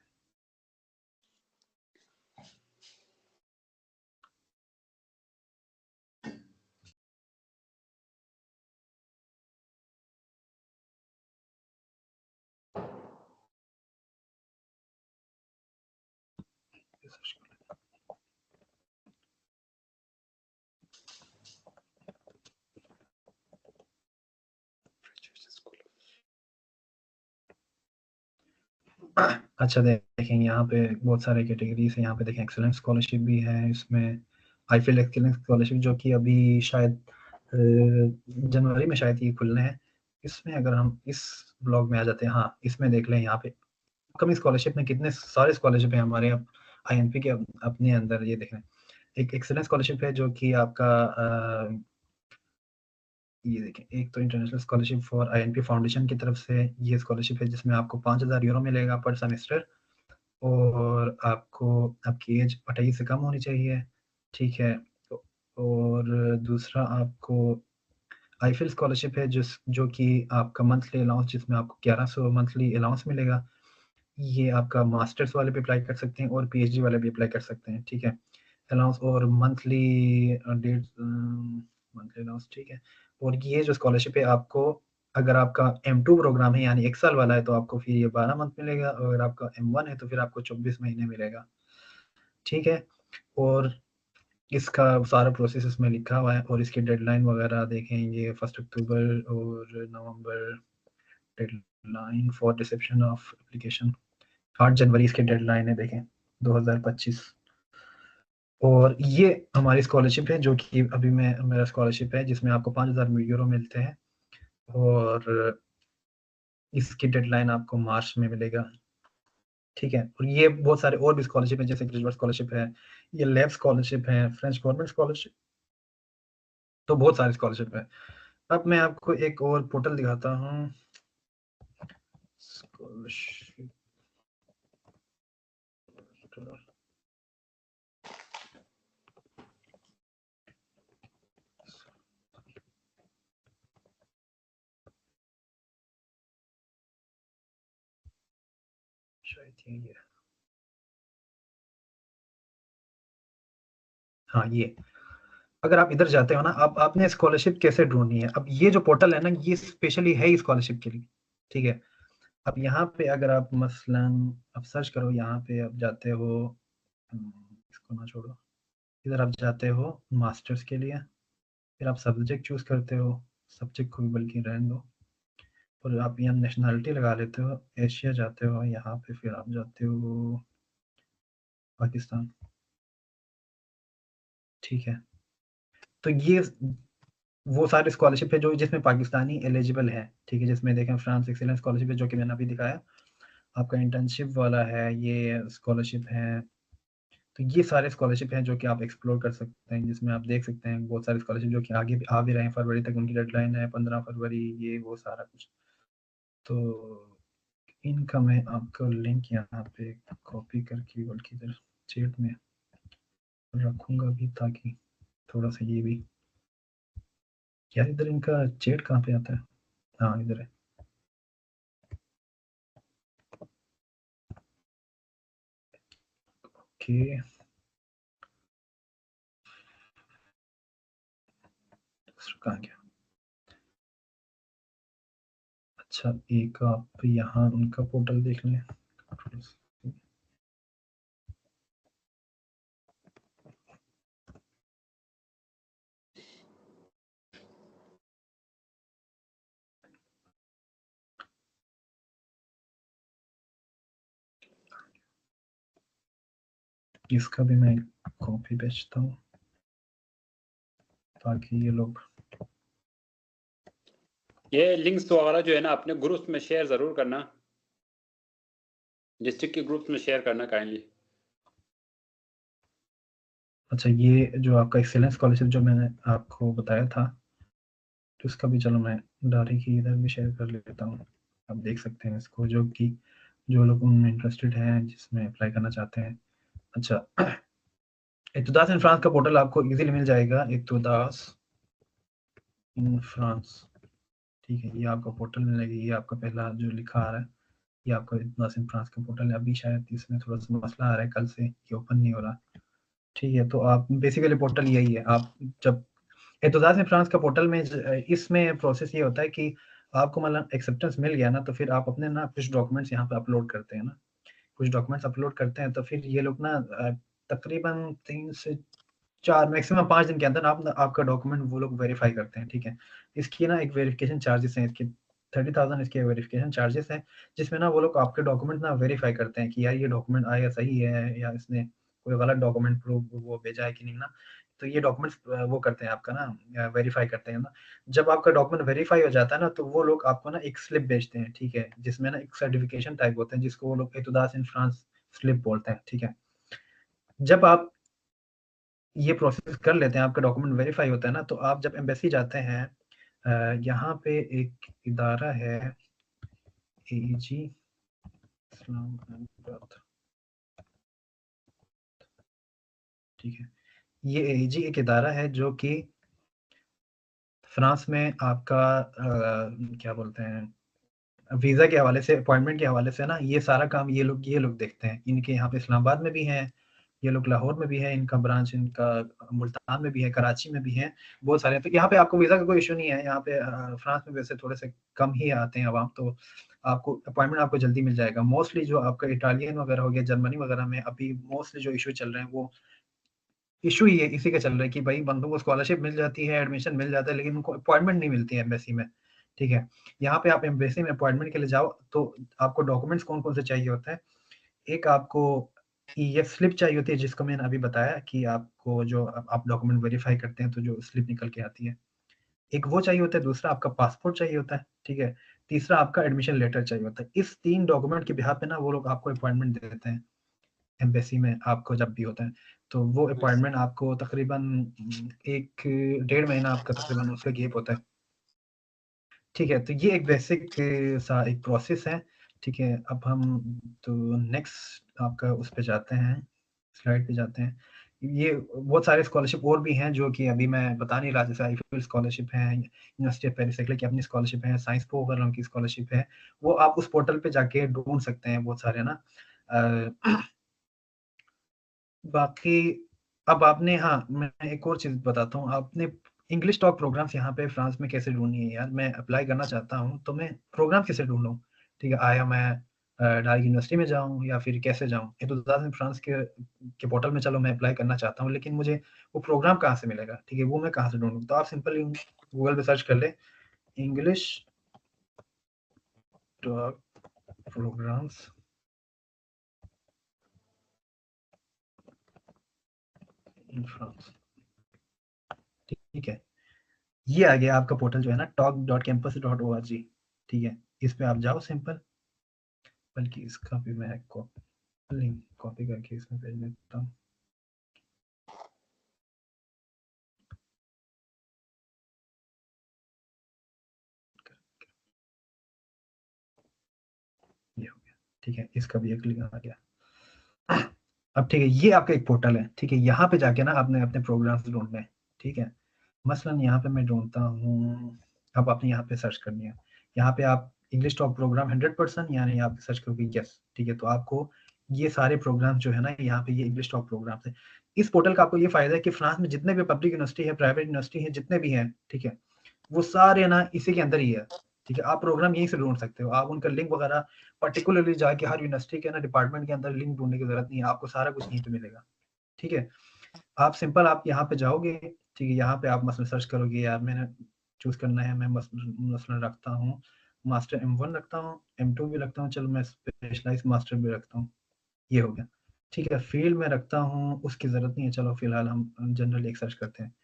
[SPEAKER 2] अच्छा देखें यहाँ पे बहुत सारे कैटेगरीज हैं। यहाँ पे देखें एक्सेलेंस स्कॉलरशिप भी है, इसमें आईफिल एक्सेलेंस स्कॉलरशिप जो कि अभी शायद जनवरी में शायद ये खुलने हैं। इसमें अगर हम इस ब्लॉग में आ जाते हैं, हाँ इसमें देख लें यहाँ पे अपकमिंग स्कॉलरशिप में कितने सारे स्कॉलरशिप है हमारे आईएनपी के अपने अंदर। ये देखें एक एक्सेलेंस स्कॉलरशिप है जो कि आपका ये देखें, एक तो international scholarship for INP foundation की तरफ से ये स्कॉलरशिप है जिसमें आपको 5,000 यूरो मिलेगा पर सेमेस्टर, और आपको आपकी एज 28 से कम होनी चाहिए, ठीक है। और दूसरा आपको आईफिल स्कॉलरशिप है जो कि आपका मंथली अलाउंस, जिसमें आपको 1100 मंथली अलाउंस मिलेगा। ये आपका मास्टर्स वाले भी अप्लाई कर सकते हैं और पीएचडी वाले भी अप्लाई कर सकते हैं, ठीक है। अलाउंस और मंथली डेट मंथली अलाउंस, ठीक है। और ये जो स्कॉलरशिप है आपको, अगर आपका M2 प्रोग्राम है यानी 1 साल वाला है तो आपको फिर ये 12 मंथ मिलेगा, और अगर आपका M1 है तो फिर आपको 24 महीने मिलेगा, ठीक है। और इसका सारा प्रोसेस इसमें लिखा हुआ है, और इसकी डेडलाइन वगैरह देखेंगे 1 अक्टूबर और नवंबर deadline for reception of application. 8 जनवरी इसकी डेडलाइन है, देखें 2025। और ये हमारी स्कॉलरशिप है जो कि अभी मेरा स्कॉलरशिप है जिसमें आपको 5,000 यूरो मिलते हैं, और इसकी डेडलाइन आपको मार्च में मिलेगा, ठीक है। और ये बहुत सारे और भी स्कॉलरशिप है, जैसे ग्रेजुएट स्कॉलरशिप है, ये लैब स्कॉलरशिप है, फ्रेंच गवर्नमेंट स्कॉलरशिप, तो बहुत सारे स्कॉलरशिप है। अब मैं आपको एक और पोर्टल दिखाता हूँ, स्कॉलरशिप शायद ये है, हाँ ये। अगर आप इधर जाते हो ना, अब आपने स्कॉलरशिप कैसे ढूंढनी है, अब ये जो पोर्टल है ना ये स्पेशली है स्कॉलरशिप के लिए, ठीक है। अब यहाँ पे अगर आप मसलन आप सर्च करो, यहाँ पे आप जाते हो, इसको ना छोड़ो, इधर आप जाते हो मास्टर्स के लिए, फिर आप सब्जेक्ट चूज करते हो, सब्जेक्ट को भी बल्कि रहने दो, और आप यहाँ नेशनलिटी लगा लेते हो, एशिया जाते हो, यहाँ पे फिर आप जाते हो पाकिस्तान, ठीक है। तो ये वो सारे स्कॉलरशिप है जो जिसमें पाकिस्तानी एलिजिबल है, ठीक है। जिसमें देखें फ्रांस एक्सीलेंस स्कॉलरशिप है जो कि मैंने अभी दिखाया, आपका इंटर्नशिप वाला है, ये स्कॉलरशिप है। तो ये सारे स्कॉलरशिप हैं जो कि आप एक्सप्लोर कर सकते हैं, जिसमें आप देख सकते हैं बहुत सारे स्कॉलरशिप जो कि आगे भी आ भी रहे हैं, फरवरी तक उनकी डेडलाइन है, 15 फरवरी, ये वो सारा कुछ। तो इनका मैं आपको लिंक यहाँ पे कॉपी करके बल्कि इधर चैट में रखूंगा भी, ताकि थोड़ा सा ये भी, यार इधर इनका चैट कहाँ पे आता है, हाँ इधर है। ओके, कहाँ गया? अच्छा, एक आप यहाँ उनका पोर्टल देख लें, इसका भी मैं कॉपी भेजता हूँ ताकि ये लोग,
[SPEAKER 1] ये लिंक्स वगैरह जो है ना अपने ग्रुप्स में शेयर जरूर करना, डिस्ट्रिक्ट के ग्रुप्स में शेयर करना काइंडली।
[SPEAKER 2] अच्छा ये जो आपका एक्सेलेंस स्कॉलरशिप जो मैंने आपको बताया था, तो इसका भी चलो मैं डायरेक्ट ही इधर भी शेयर कर लेता हूँ, आप देख सकते हैं इसको, जो लोग उनमें इंटरेस्टेड हैं, जिसमें अप्लाई करना चाहते हैं। अच्छा, इक्तदास इन फ्रांस का पोर्टल आपको इजीली मिल जाएगा, इक्तदास इन फ्रांस, ठीक है, ये आपका पोर्टल मिलेगा, ये आपका पहला जो लिखा आ रहा है, ये आपका इतुदास इन फ्रांस का पोर्टल है। अभी शायद इसमें थोड़ा-सा मसला आ रहा है, कल से ये ओपन नहीं हो रहा। ठीक है, तो आप बेसिकली पोर्टल यही है। आप जब इतुदास इन फ्रांस का पोर्टल में इसमें प्रोसेस ये होता है कि आपको मतलब एक्सेप्टेंस मिल गया ना, तो फिर आप अपने ना कुछ डॉक्यूमेंट्स यहाँ पे अपलोड करते हैं ना, कुछ डॉक्यूमेंट्स अपलोड करते हैं, तो फिर ये लोग ना तकरीबन 3 से 4 मैक्सिमम 5 दिन के अंदर आप आपका डॉक्यूमेंट वो लोग वेरीफाई करते हैं, ठीक है। इसकी ना एक वेरिफिकेशन चार्जेस हैं, इसके 30,000 इसके वेरिफिकेशन चार्जेस हैं, जिसमें ना वो लोग आपके डॉक्यूमेंट ना वेरीफाई करते हैं कि यार ये डॉक्यूमेंट आया सही है या इसने कोई गलत डॉक्यूमेंट प्रूफ वो भेजा है कि नहीं ना। तो ये डॉक्यूमेंट्स वो करते हैं आपका ना वेरीफाई करते हैं ना। जब आपका डॉक्यूमेंट वेरीफाई हो जाता है ना, तो वो लोग आपको ना एक स्लिप भेजते हैं, ठीक है, जिसमें ना एक सर्टिफिकेशन टाइप होते हैं, जिसको वो लोग इतुदास इन फ्रांस स्लिप बोलते हैं, ठीक है। जब आप ये प्रोसेस कर लेते हैं, आपका डॉक्यूमेंट वेरीफाई होता है ना, तो आप जब एम्बेसी जाते हैं यहाँ पे एक इदारा है एईजी इस्लामाबाद, ठीक है। ये एईजी एक इदारा है जो कि फ्रांस में आपका क्या बोलते हैं वीज़ा के हवाले से, अपॉइंटमेंट के हवाले से ना ये सारा काम ये लोग देखते हैं। इनके यहाँ पे इस्लामाबाद में भी हैं, ये लोग लाहौर में भी है, इनका ब्रांच इनका मुल्तान में भी है, कराची में भी है, बहुत सारे हैं। तो यहाँ पे आपको वीज़ा का कोई इश्यू नहीं है। यहाँ पे फ्रांस में वैसे थोड़े से कम ही आते हैं अवाम, तो आपको अपॉइंटमेंट आपको जल्दी मिल जाएगा। मोस्टली जो आपका इटालियन वगैरह हो गया, जर्मनी वगैरह में अभी मोस्टली जो इश्यू चल रहे हैं, वो इश्यू ही है, इसी का चल रहा है कि भाई बंदों को स्कॉलरशिप मिल जाती है, एडमिशन मिल जाता है, लेकिन उनको अपॉइंटमेंट नहीं मिलती है एम्बेसी में, ठीक है। यहाँ पे आप एम्बेसी में अपॉइंटमेंट के लिए जाओ, तो आपको डॉक्यूमेंट्स कौन-कौन से चाहिए होते हैं। एक आपको ये स्लिप चाहिए होती है, जिसको मैंने अभी बताया कि आपको जो आप डॉक्यूमेंट वेरीफाई करते हैं, तो जो स्लिप निकल के आती है। एक वो चाहिए होता है, दूसरा आपका पासपोर्ट चाहिए होता है, ठीक है। तीसरा आपका एडमिशन लेटर चाहिए होता है। इस 3 डॉक्यूमेंट के बिहाफ़ पे ना वो लोग आपको अपॉइंटमेंट देते हैं, एम्बेसी में आपको जब भी होता है। तो वो
[SPEAKER 1] यस।
[SPEAKER 2] अपॉइंटमेंट आपको तकरीबन 1 डेढ़ महीना आपका तकरीबन उसका गैप होता है। ठीक है, तो ये एक बेसिक सा एक प्रोसेस है, ठीक है। अब हम तो नेक्स्ट आपका उस पे जाते हैं, स्लाइड पे जाते हैं। ये बहुत सारे स्कॉलरशिप और भी हैं जो कि अभी मैं बता नहीं रहा, जैसे आईफिल स्कॉलरशिप है, यूनिवर्सिटी ऑफ पेरिस की अपनी स्कॉलरशिप है, साइंस पो वालों की स्कॉलरशिप है, वो आप उस पोर्टल पे जाके ढूँढ सकते हैं बहुत सारे ना। अ, बाकी अब आपने हाँ, मैं एक और चीज़ बताता हूँ, आपने इंग्लिश टॉक प्रोग्राम्स यहाँ पे फ्रांस में कैसे ढूँढनी है यार? मैं अप्लाई करना चाहता हूँ, तो मैं प्रोग्राम कैसे ढूँढूँ? ठीक है, आया मैं डायरेक्ट यूनिवर्सिटी में जाऊँ या फिर कैसे जाऊँ? ये तो ज़्यादा इन फ्रांस के पोर्टल में चलो मैं अप्लाई करना चाहता हूँ, लेकिन मुझे वो प्रोग्राम कहाँ से मिलेगा? ठीक है, वो मैं कहाँ से ढूँढूँ? तो आप सिंपली गूगल पे सर्च कर लें, English taught programs in France, ठीक है। ये आ गया आपका पोर्टल जो है ना talk.campus.org, ठीक है। इस पे आप जाओ सिंपल, बल्कि इसका भी मैं लिंक कॉपी करके इसमें भेज देता हूँ। ये हो गया, ठीक है। इसका भी एक लिंक आ गया। अब ठीक है, ये आपका एक पोर्टल है, ठीक है। यहाँ पे जाके ना आपने अपने प्रोग्राम्स ढूँढने हैं, ठीक है। मसलन यहाँ पे मैं ढूँढता हूँ, अब आपने यहाँ पे सर्च करनी है। यहाँ पे आप इंग्लिश टॉक प्रोग्राम 100% यानी आप सर्च करोगे यस, ठीक है। तो आपको ये सारे प्रोग्राम जो है ना, यहाँ पे ये इंग्लिश टॉक प्रोग्राम्स है। इस पोर्टल का आपको ये फ़ायदा है कि फ्रांस में जितने भी पब्लिक यूनिवर्सिटी है, प्राइवेट यूनिवर्सिटी है, जितने भी हैं, ठीक है, वो सारे ना इसी के अंदर ही है, ठीक है। आप प्रोग्राम यहीं से ढूँढ सकते हो। आप उनका लिंक वगैरह पर्टिकुलरली जाके हर यूनिवर्सिटी के ना डिपार्टमेंट के अंदर लिंक ढूँढने की ज़रूरत नहीं है, आपको सारा कुछ यहीं पे मिलेगा, ठीक है। आप सिंपल आप यहाँ पे जाओगे, ठीक है, यहाँ पे आप मसलन सर्च करोगे यार मैंने चूज़ करना है, मैं मसलन रखता हूँ मास्टर M1 रखता हूँ, M2 भी रखता हूँ, चलो मैं स्पेशलाइज़्ड मास्टर भी रखता हूँ, ये हो गया, ठीक है। फ़ील्ड में रखता हूँ, उसकी ज़रूरत नहीं है, चलो फिलहाल हम जनरल एक सर्च करते हैं।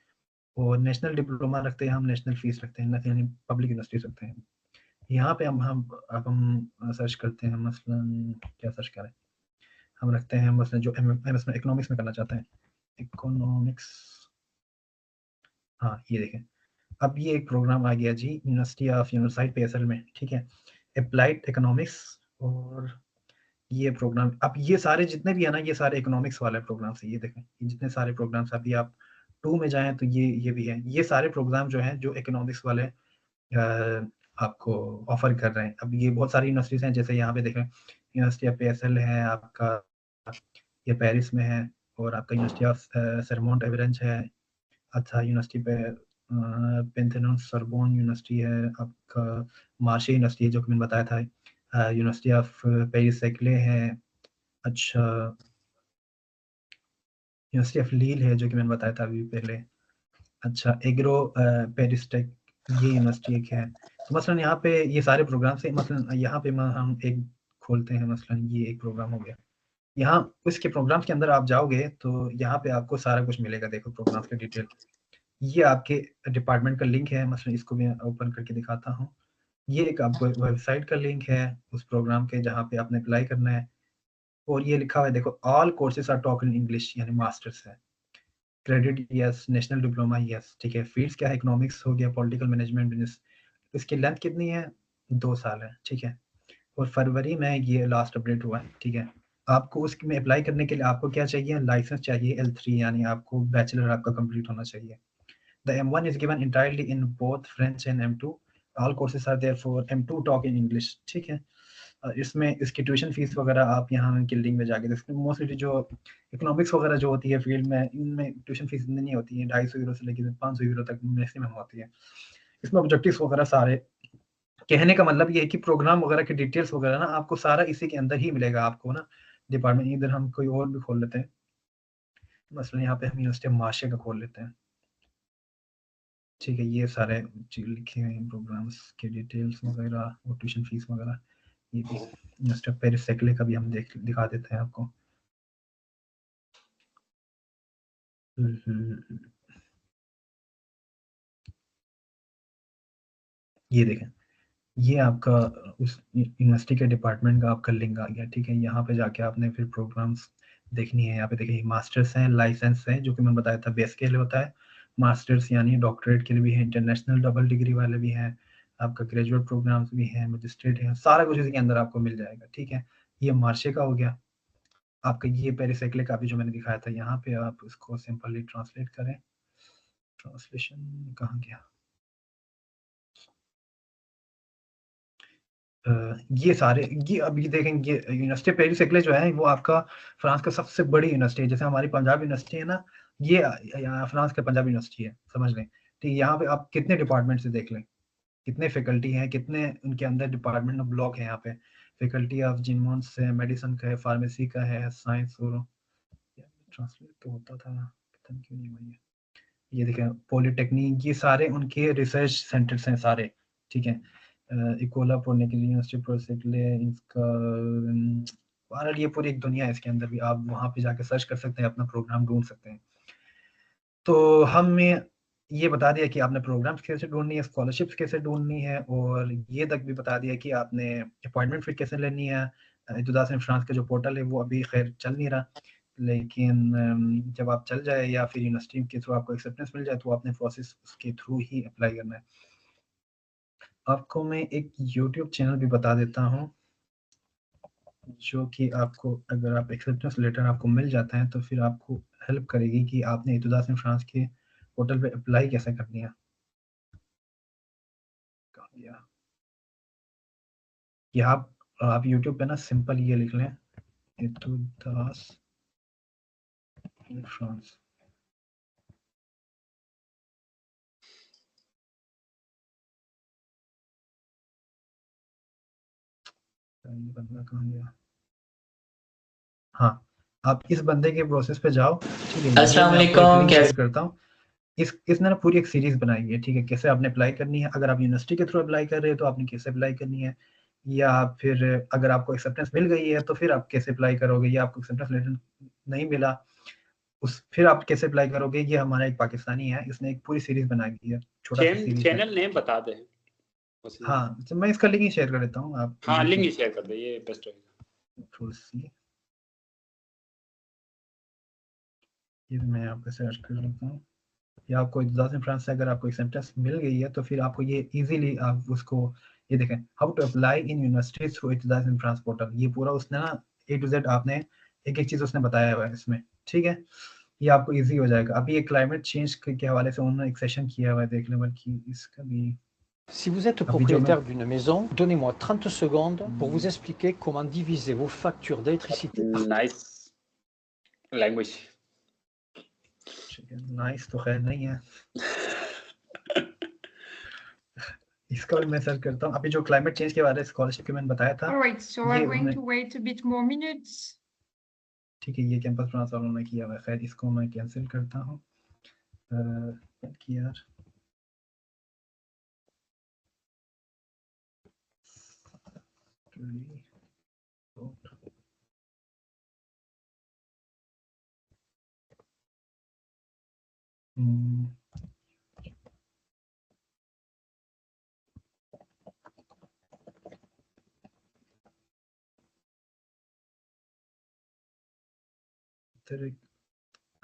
[SPEAKER 2] और नेशनल डिप्लोमा रखते हैं हम, नेशनल फीस रखते हैं, यानी पब्लिक यूनिवर्सिटीज़ रखते हैं। यहाँ पे हम सर्च करते हैं मसलन क्या सर्च करें? हम रखते हैं मसलन जो एमएस में इकोनॉमिक्स में करना चाहते हैं, इकोनॉमिक्स, हाँ, ये देखें। अब ये एक प्रोग्राम आ गया जी यूनिवर्सिटी ऑफ यूनिवर्साइट पेएसएल में, ठीक है? एप्लाइड इकोनॉमिक्स, और ये प्रोग्राम अब ये सारे जितने भी है ना, ये सारे इकोनॉमिक्स वाले प्रोग्राम्स हैं, ये देखें। ये जितने सारे प्रोग्राम्स अभी आप 2 में जाएँ तो ये भी है। ये सारे प्रोग्राम जो हैं, जो इकोनॉमिक्स वाले आपको ऑफर कर रहे हैं। अब ये बहुत सारी यूनिवर्सिटीज़ हैं, जैसे यहाँ पे देखें यूनिवर्सिटी ऑफ PSL है आपका, ये पेरिस में है, और आपका यूनिवर्सिटी ऑफ सरमोंट एवरेंज है। अच्छा, यूनिवर्सिटी पे पेंथेनोन सोरबोन यूनिवर्सिटी है आपका, मार्शे यूनिवर्सिटी है जो कि मैंने बताया था, यूनिवर्सिटी ऑफ पेरिस सेक्ले है। अच्छा, यूनिवर्सिटी ऑफ लील है जो कि मैंने बताया था अभी पहले। अच्छा, एग्रो पेरिस टेक, ये यूनिवर्सिटी एक है। तो मसलन यहाँ पे ये सारे प्रोग्राम से, मसलन यहाँ पे हम एक खोलते हैं, मसलन ये एक प्रोग्राम हो गया। यहाँ उसके प्रोग्राम्स के अंदर आप जाओगे तो यहाँ पे आपको सारा कुछ मिलेगा। देखो प्रोग्राम्स की डिटेल, ये आपके डिपार्टमेंट का लिंक है। मसलन इसको मैं ओपन करके दिखाता हूँ। ये एक आपको वेबसाइट का लिंक है उस प्रोग्राम के जहाँ पे आपने अप्लाई करना है, और ये लिखा हुआ है देखो, all courses are taught in English, यानी मास्टर्स है। Credit yes, national diploma yes, ठीक है। फील्ड्स क्या है, इकोनॉमिक्स हो गया, पॉलिटिकल मैनेजमेंट, बिजनेस। इसकी लेंथ कितनी है, 2 साल है, ठीक है। और फरवरी में ये लास्ट अपडेट हुआ है, ठीक है। आपको उसमें अप्लाई करने के लिए आपको क्या चाहिए, लाइसेंस चाहिए L3, यानी आपको बैचलर आपका कंप्लीट होना चाहिए। The M1 is given entirely in both French and M2, all courses are there for M2 taught in English, ठीक है। इसमें इसकी ट्यूशन फीस वगैरह आप यहाँ की लिंक में जाके देखते हैं। मोस्टली जो इकोनॉमिक्स वगैरह जो होती है फील्ड में, इनमें ट्यूशन फीस इतनी नहीं होती है, 250 यूरो से लेकर 500 यूरो तक मैक्सिमम होती है। इसमें ऑब्जेक्टिव्स वगैरह सारे, कहने का मतलब ये है कि प्रोग्राम वगैरह की डिटेल्स वगैरह ना आपको सारा इसी के अंदर ही मिलेगा आपको ना, डिपार्टमेंट। इधर हम कोई और भी खोल लेते हैं, मसलन यहाँ पे हम यूनिवर्सिटी ऑफ मार्शे का खोल लेते हैं, ठीक है। ये सारे लिखे हुए हैं प्रोग्राम्स के डिटेल्स वगैरह और ट्यूशन फीस वगैरह। ये भी यूनिवर्सिटी ऑफ पेरिस सेक्ले का भी हम दिखा देते हैं आपको। ये देखें, ये आपका उस यूनिवर्सिटी के डिपार्टमेंट का आपका लिंक आ गया, ठीक है। यहाँ पे जाके आपने फिर प्रोग्राम्स देखनी है। यहाँ पे देखिए मास्टर्स हैं, लाइसेंस है जो कि मैंने बताया था बेस के लिए होता है। मास्टर्स यानी डॉक्टरेट के लिए भी है, इंटरनेशनल डबल डिग्री वाले भी हैं, आपका ग्रेजुएट प्रोग्राम्स भी हैं, मजिस्ट्रेट है, सारा कुछ इसके अंदर आपको मिल जाएगा, ठीक है। ये मार्शे का हो गया आपका। ये पेरिसैक्ले का भी जो मैंने दिखाया था, यहाँ पे आप इसको सिंपली ट्रांसलेट करें। ट्रांसलेशन कहाँ गया, ये सारे, ये अभी देखेंगे यूनिवर्सिटी पेरिस सेक्ले जो है वो आपका फ्रांस का सबसे बड़ी यूनिवर्सिटी है। जैसे हमारी पंजाब यूनिवर्सिटी है ना, ये यहाँ फ्रांस का पंजाब यूनिवर्सिटी है, समझ लें। ठीक है, यहाँ पे आप कितने डिपार्टमेंट से देख लें, कितने फैकल्टी हैं, कितने उनके अंदर डिपार्टमेंट ऑफ ब्लॉक है। यहाँ पे फैकल्टी ऑफ जिनमोन्स है, मेडिसिन का है, फार्मेसी का है, साइंस, और ट्रांसलेट तो होता था, पता नहीं क्यों नहीं हुआ ये देखें पॉलिटेक्निक, ये सारे उनके रिसर्च सेंटर्स हैं सारे, ठीक है। इकोला पॉलिटेक्निक यूनिवर्सिटी प्रोजेक्ट ले इसका, बहरहाल ये पूरी एक दुनिया है इसके अंदर भी, आप वहाँ पे जाके सर्च कर सकते हैं, अपना प्रोग्राम ढूंढ सकते हैं। तो हमें ये बता दिया कि आपने प्रोग्राम्स कैसे ढूंढनी है, स्कॉलरशिप्स कैसे ढूंढनी है, और ये तक भी बता दिया कि आपने अपॉइंटमेंट फिर कैसे लेनी है। इतुदास इन फ्रांस का जो पोर्टल है वो अभी खैर चल नहीं रहा, लेकिन जब आप चल जाए या फिर यूनिवर्सिटी के थ्रू आपको एक्सेप्टेंस मिल जाए तो आपने प्रोसेस उसके थ्रू ही अप्लाई करना है। आपको मैं एक यूट्यूब चैनल भी बता देता हूँ, जो कि आपको, अगर आप एक्सेप्टेंस लेटर आपको मिल जाता है तो फिर आपको हेल्प करेगी कि आपने इतुदास इन फ्रांस के पोर्टल पे अप्लाई कैसे करनी है। कि आप यूट्यूब पे ना सिंपल ये लिख लें, इतुदास इन फ्रांस, ये बंदा कहाँ गया, हाँ, आप इस बंदे के प्रोसेस पे जाओ, ठीक है। ये
[SPEAKER 3] अस्सलाम
[SPEAKER 2] मैं आपको एक
[SPEAKER 3] वालेकुम,
[SPEAKER 2] लिंक
[SPEAKER 3] कैसे?
[SPEAKER 2] शेयर करता हूँ। इसने ना पूरी एक सीरीज बनाई है, ठीक है, कैसे आपने अप्लाई करनी है। अगर आप यूनिवर्सिटी के थ्रू अप्लाई कर रहे हो तो आपने कैसे अप्लाई करनी है, या फिर अगर आपको एक्सेप्टेंस मिल गई है तो फिर आप कैसे अप्लाई करोगे, या आपको एक्सेप्टेंस लेटर नहीं मिला उस फिर आप कैसे अप्लाई करोगे। ये हमारा एक पाकिस्तानी है, इसने एक पूरी सीरीज बना दी है, छोटा सा सीरीज है।
[SPEAKER 1] चैनल नेम बता दें।
[SPEAKER 2] हाँ, तो मैं इसका लिंक ही शेयर कर देता हूँ, आप
[SPEAKER 1] हाँ, लिंक ही शेयर कर दे, ये बेस्ट रहेगा। ये मैं आपको शेयर कर देता हूँ। या आपको इतुदास इन फ्रांस से अगर आपको एक्सेप्टेंस मिल गई है तो फिर आपको ये इजीली आप उसको, ये देखें, how to apply in university through Etudes in France portal. ये पूरा उसने ना A to Z आपने एक एक चीज उसने बताया हुआ है इसमें, ठीक है। ये आपको इजी हो जाएगा। अभी ये क्लाइमेट चेंज के हवाले से उन्होंने एक सेशन किया हुआ है, देख लें, बल्कि इसका भी
[SPEAKER 3] Si vous êtes propriétaire d'une maison, donnez-moi 30 secondes pour vous expliquer comment diviser vos factures d'électricité.
[SPEAKER 4] Nice language.
[SPEAKER 1] Nice तो खैर नहीं है इसका भी मैं सर्च करता हूँ। अभी जो क्लाइमेट चेंज के बारे में स्कॉलरशिप के मैंने बताया था।
[SPEAKER 5] All right, so I'm going to wait a bit more minutes.
[SPEAKER 1] ठीक है, ये कैंपस फ्रांस वालों ने किया हुआ है। खैर इसको मैं कैंसिल करता हूँ यार।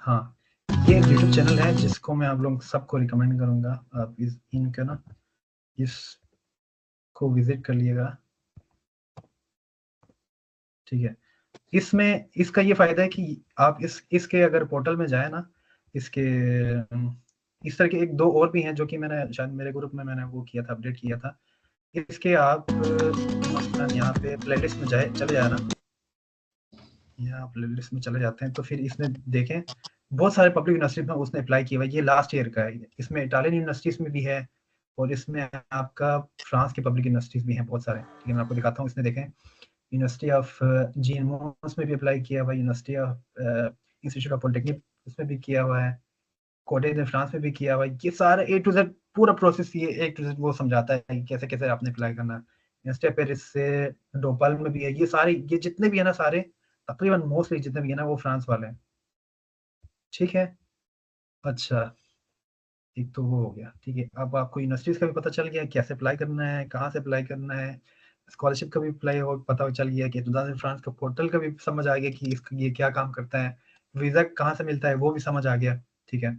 [SPEAKER 1] हाँ, ये YouTube चैनल है जिसको मैं आप लोग सबको रिकमेंड करूंगा। आप इनका ना इसको विजिट कर लिएगा, ठीक है। इसमें इसका ये फायदा है कि आप इसके अगर पोर्टल में जाए ना, इसके इस तरह के एक दो और भी हैं जो कि मैंने शायद मेरे ग्रुप में मैंने वो किया था, अपडेट किया था। इसके आप यहाँ पे प्लेलिस्ट में चले जाए ना, यहाँ प्लेलिस्ट में चले जाते हैं तो फिर इसमें देखें बहुत सारे पब्लिक यूनिवर्सिटी में उसने अप्लाई किया हुआ है। ये लास्ट ईयर का है। इसमें इटालियन यूनिवर्सिटीज में भी है और इसमें आपका फ्रांस के पब्लिक यूनिवर्सिटीज भी हैं बहुत सारे, ठीक है। मैं आपको दिखाता हूँ। इसमें देखें यूनिवर्सिटी ऑफ जीएनमोस में भी अप्लाई किया हुआ है, university of institute of polytechnic उसमें भी किया हुआ है, कोटे दे फ्रांस में भी किया हुआ है। ये सारे A to Z पूरा प्रोसेस ये A to Z वो समझाता है कि कैसे कैसे आपने अप्लाई करना है। यूनिवर्सिटी ऑफ पेरिस से डोपाल में भी है। ये सारे ये जितने भी है ना, सारे तकरीबन मोस्टली जितने भी है ना वो फ्रांस वाले हैं, ठीक है। अच्छा, एक तो वो हो गया, ठीक है। अब आपको यूनिवर्सिटीज का भी पता चल गया कैसे अप्लाई करना है, कहाँ से अप्लाई करना है। स्कॉलरशिप का भी अप्लाई हो पता चल गया कि एतुज़ाज़ फ्रांस का पोर्टल का भी समझ आ गया कि इसका ये क्या काम करता है। वीज़ा कहाँ से मिलता है वो भी समझ आ गया, ठीक है।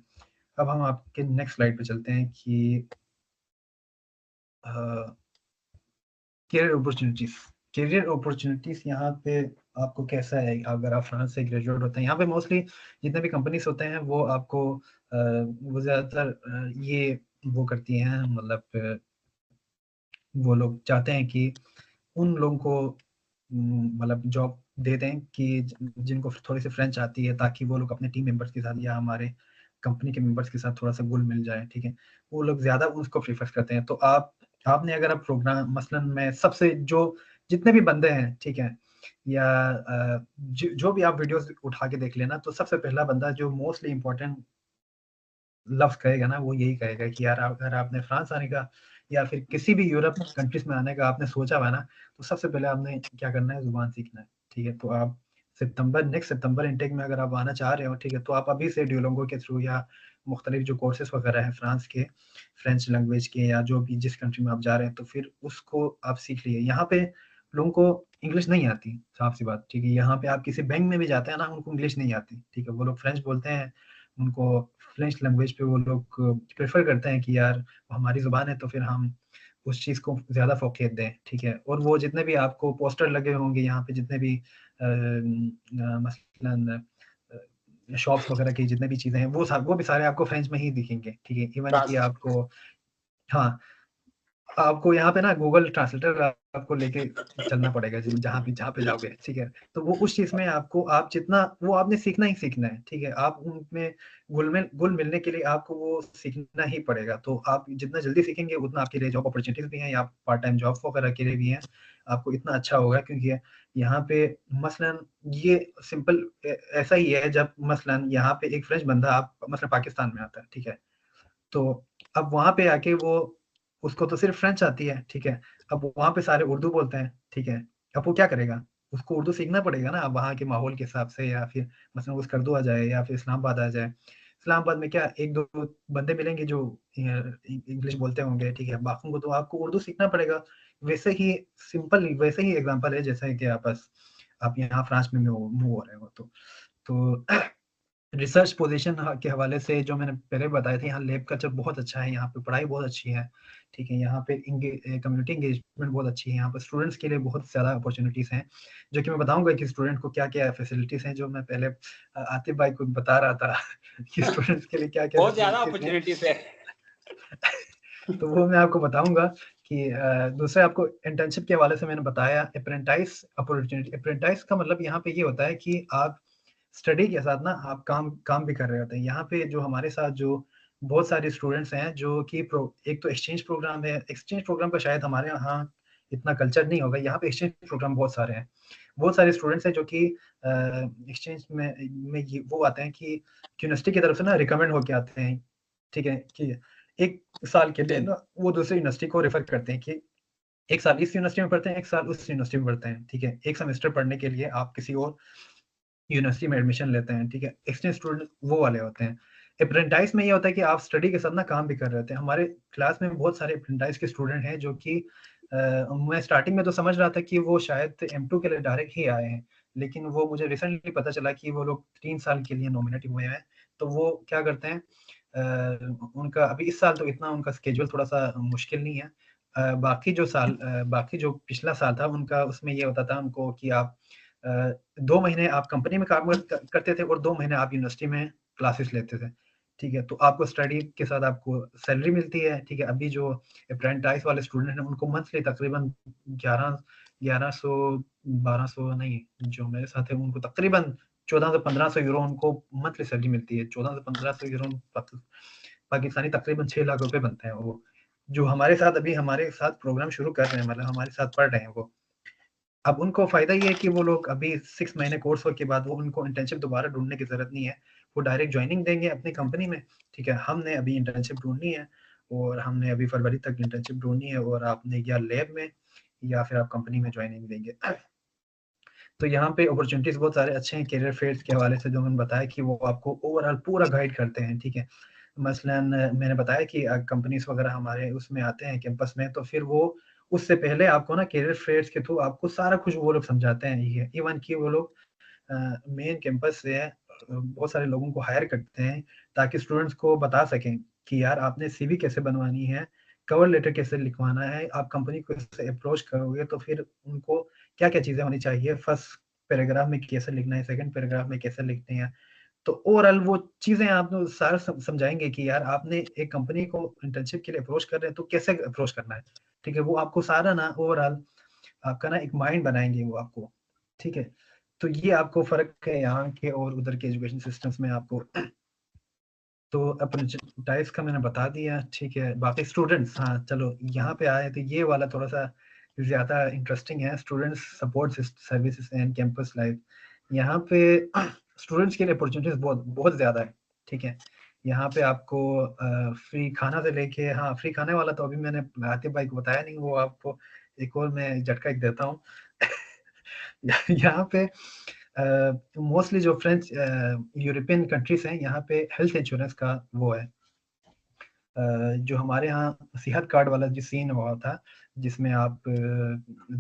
[SPEAKER 1] अब हम आपके नेक्स्ट स्लाइड पे चलते हैं कि करियर अपॉर्चुनिटीज यहाँ पे आपको कैसा है अगर आप फ्रांस से ग्रेजुएट होते हैं। यहाँ पे मोस्टली जितने भी कंपनीज होते हैं वो आपको वो ज़्यादातर ये वो करती हैं, मतलब वो लोग चाहते हैं कि उन लोगों को मतलब जॉब दे दें कि जिनको थोड़ी सी फ्रेंच आती है, ताकि वो लोग अपने टीम मेंबर्स के साथ या हमारे कंपनी के मेंबर्स के साथ थोड़ा सा घुल मिल जाए, ठीक है। वो लोग ज़्यादा उसको प्रेफर करते हैं। तो आपने अगर आप प्रोग्राम मसलन में सबसे जो जितने भी बंदे हैं, ठीक है, या जो भी आप वीडियोस उठा के देख लेना, तो सबसे पहला बंदा जो मोस्टली इम्पोर्टेंट लफ्ज़ कहेगा ना, वो यही कहेगा कि यार अगर आपने फ्रांस आने का या फिर किसी भी यूरोप कंट्रीज में आने का आपने सोचा हुआ ना, तो सबसे पहले आपने क्या करना है, ज़ुबान सीखना है, ठीक है। तो आप नेक्स्ट सितंबर इनटेक में अगर आप आना चाह रहे हो, ठीक है, तो आप अभी से ड्यूओलिंगो के थ्रू या मुख्तलिफ जो कोर्सेज वगैरह हैं फ्रांस के, फ्रेंच लैंग्वेज के, या जो भी जिस कंट्री में आप जा रहे हैं, तो फिर उसको आप सीख लिए। यहाँ पे लोगों को इंग्लिश नहीं आती, साफ सी बात, ठीक है। यहाँ पे आप किसी बैंक में भी जाते हैं ना, उनको इंग्लिश नहीं आती, ठीक है। वो लोग फ्रेंच बोलते हैं, उनको फ्रेंच लैंग्वेज पे वो लोग प्रेफर करते हैं कि यार हमारी ज़ुबान है तो फिर हम उस चीज़ को ज़्यादा फ़ोक़ियत दें, ठीक है। और वो जितने भी आपको पोस्टर लगे होंगे यहाँ पे, जितने भी मसलन शॉप्स वगैरह की जितने भी चीज़ें हैं, वो भी सारे आपको फ्रेंच में ही दिखेंगे, ठीक है। इवन कि आपको हाँ, आपको यहाँ पे ना गूगल ट्रांसलेटर आपको लेके चलना पड़ेगा जहाँ पे जाओगे, ठीक है। तो वो उस चीज़ में आपको आप जितना वो आपने सीखना ही सीखना है, ठीक है। आप उनमें घुल मिलने के लिए आपको वो सीखना ही पड़ेगा। तो आप जितना जल्दी सीखेंगे उतना आपके लिए जॉब अपॉर्चुनिटीज़ भी हैं, या पार्ट टाइम जॉब वगैरह के लिए भी हैं, आपको इतना अच्छा होगा। क्योंकि यहाँ पे मसलन ये सिंपल ऐसा ही है, जब मसलन यहाँ पे एक फ्रेंच बंदा आप मसलन पाकिस्तान में आता है, ठीक है। तो अब वहाँ पे आके उसको तो सिर्फ फ्रेंच आती है, ठीक है। अब वहाँ पे सारे उर्दू बोलते हैं, ठीक है। अब वो क्या करेगा, उसको उर्दू सीखना पड़ेगा ना अब वहाँ के माहौल के हिसाब से, या फिर मसलन वो स्कर्दू आ जाए या फिर इस्लामाबाद आ जाए। इस्लामाबाद में क्या एक दो बंदे मिलेंगे जो इंग्लिश बोलते होंगे, ठीक है। बाकी को तो आपको उर्दू सीखना पड़ेगा। वैसे ही एग्जाम्पल है जैसे कि आप यहाँ फ्रांस में मूव हो रहे हो। तो रिसर्च पोजीशन के हवाले से जो मैंने पहले बताया था, यहाँ लैब कल्चर बहुत अच्छा है, यहाँ पे पढ़ाई बहुत अच्छी है, ठीक है। यहाँ पे कम्युनिटी इंगेजमेंट बहुत अच्छी है। यहाँ पे स्टूडेंट्स के लिए बहुत ज़्यादा अपॉर्चुनिटीज़ हैं, जो कि मैं बताऊंगा कि स्टूडेंट को क्या क्या फैसिलिटीज़ हैं, जो मैं पहले आतिफ भाई को बता रहा था कि स्टूडेंट्स के लिए क्या क्या
[SPEAKER 4] बहुत ज़्यादा अपॉर्चुनिटीज़ है।
[SPEAKER 2] तो वो मैं आपको बताऊंगा कि दूसरे आपको इंटर्नशिप के हवाले से मैंने बताया अप्रेंटाइज अपॉर्चुनिटी। अप्रेंटाइज का मतलब यहाँ पे ये होता है कि आप स्टडी के साथ ना आप काम भी कर रहे होते हैं। यहाँ पे जो हमारे साथ जो बहुत सारे स्टूडेंट्स हैं जो कि एक तो एक्सचेंज प्रोग्राम है। एक्सचेंज प्रोग्राम का शायद हमारे यहाँ इतना कल्चर नहीं होगा, यहाँ पे एक्सचेंज प्रोग्राम बहुत सारे हैं। बहुत सारे स्टूडेंट्स हैं जो कि एक्सचेंज में ये वो आते हैं कि यूनिवर्सिटी की तरफ से ना रिकमेंड होके आते हैं, ठीक है, कि एक साल के लिए ना वो दूसरी यूनिवर्सिटी को रेफर करते हैं कि एक साल इस यूनिवर्सिटी में पढ़ते हैं, एक साल उस यूनिवर्सिटी में पढ़ते हैं, ठीक है। एक सेमेस्टर पढ़ने के लिए आप किसी और यूनिवर्सिटी में एडमिशन लेते हैं, ठीक है। एक्सचेंज स्टूडेंट वो वाले होते हैं। अप्रेंटाइज में ये होता है कि आप स्टडी के साथ ना काम भी कर रहे होते हैं। हमारे क्लास में बहुत सारे अप्रेंटाइज के स्टूडेंट हैं जो कि मैं स्टार्टिंग में तो समझ रहा था कि वो शायद M2 के लिए डायरेक्ट ही आए हैं, लेकिन वो मुझे रिसेंटली पता चला कि वो लोग 3 साल के लिए नॉमिनेट हुए हैं। तो वो क्या करते हैं, उनका अभी इस साल तो इतना उनका स्केड्यूल थोड़ा-सा मुश्किल नहीं है। बाकी जो पिछला साल था उनका, उसमें ये होता था उनको कि आप 2 महीने आप कंपनी में काम करते थे और 2 महीने आप यूनिवर्सिटी में क्लासेस लेते थे, ठीक है। तो आपको स्टडी के साथ आपको सैलरी मिलती है, ठीक है। अभी जो अप्रेंटाइज वाले स्टूडेंट हैं उनको मंथली तकरीबन 1100 नहीं, जो मेरे साथ है उनको तकरीबन 1400 1500 यूरो उनको मंथली सैलरी मिलती है। 1400 1500 यूरो पाकिस्तानी तकरीबन 6 लाख रुपए बनते हैं वो, जो हमारे साथ प्रोग्राम शुरू कर रहे हैं, मतलब हमारे साथ पढ़ रहे हैं वो। अब उनको फ़ायदा ये है कि वो लोग अभी 6 महीने कोर्स के बाद वो उनको इंटर्नशिप दोबारा ढूँढने की ज़रूरत नहीं है। वो डायरेक्ट जॉइनिंग देंगे अपनी कंपनी में, ठीक है। हमने अभी इंटर्नशिप ढूँढनी है और हमने अभी फरवरी तक इंटर्नशिप ढूँढनी है और आपने या लैब में या फिर आप कंपनी में जॉइनिंग देंगे। तो यहाँ पे अपॉर्च्युनिटीज़ बहुत सारे अच्छे हैं करियर फेयर्स के हवाले से, जो मैंने बताया कि वो आपको ओवरऑल पूरा गाइड करते हैं, ठीक है। मसलन मैंने बताया कि कंपनीज़ वगैरह हमारे उसमें आते हैं कैंपस में, तो फिर वो उससे पहले आपको ना करियर फेयर्स के थ्रू आपको सारा कुछ वो लोग समझाते हैं। ये इवन कि वो लोग मेन कैंपस से बहुत सारे लोगों को हायर करते हैं ताकि स्टूडेंट्स को बता सकें कि यार आपने सीवी कैसे बनवानी है, कवर लेटर कैसे लिखवाना है, आप कंपनी को कैसे अप्रोच करोगे, तो फिर उनको क्या-क्या चीज़ें होनी चाहिए, फर्स्ट पैराग्राफ में कैसे लिखना है, सेकंड पैराग्राफ में कैसे लिखनी है। तो ओवरऑल वो चीज़ें आपको सारा समझाएँगे कि यार आपने एक कंपनी को इंटर्नशिप के लिए अप्रोच कर रहे हैं तो कैसे अप्रोच करना है, ठीक है। वो आपको सारा ना ओवरऑल आपका ना एक माइंड बनाएँगे वो आपको, ठीक है। तो ये आपको फ़र्क है यहाँ के और उधर के एजुकेशन सिस्टम्स में आपको। तो अप्रेंटिस का मैंने बता दिया, ठीक है। बाकी स्टूडेंट्स, हाँ, चलो यहाँ पे आए तो ये वाला थोड़ा-सा ज़्यादा इंटरेस्टिंग है। Students support services and campus life. यहाँ पे स्टूडेंट्स के लिए अपॉर्च्युनिटीज़ बहुत ज़्यादा है, ठीक है। यहाँ पे आपको फ्री खाना से लेके, हाँ, फ्री खाने वाला तो अभी मैंने आतिफ भाई को बताया नहीं, वो आपको एक और मैं झटका एक देता हूँ। यहाँ पे मोस्टली जो फ्रेंच यूरोपियन कंट्रीज़ हैं, यहाँ पे हेल्थ इंश्योरेंस का वो है। जो हमारे यहाँ सेहत कार्ड वाला जो सीन हुआ था, जिसमें आप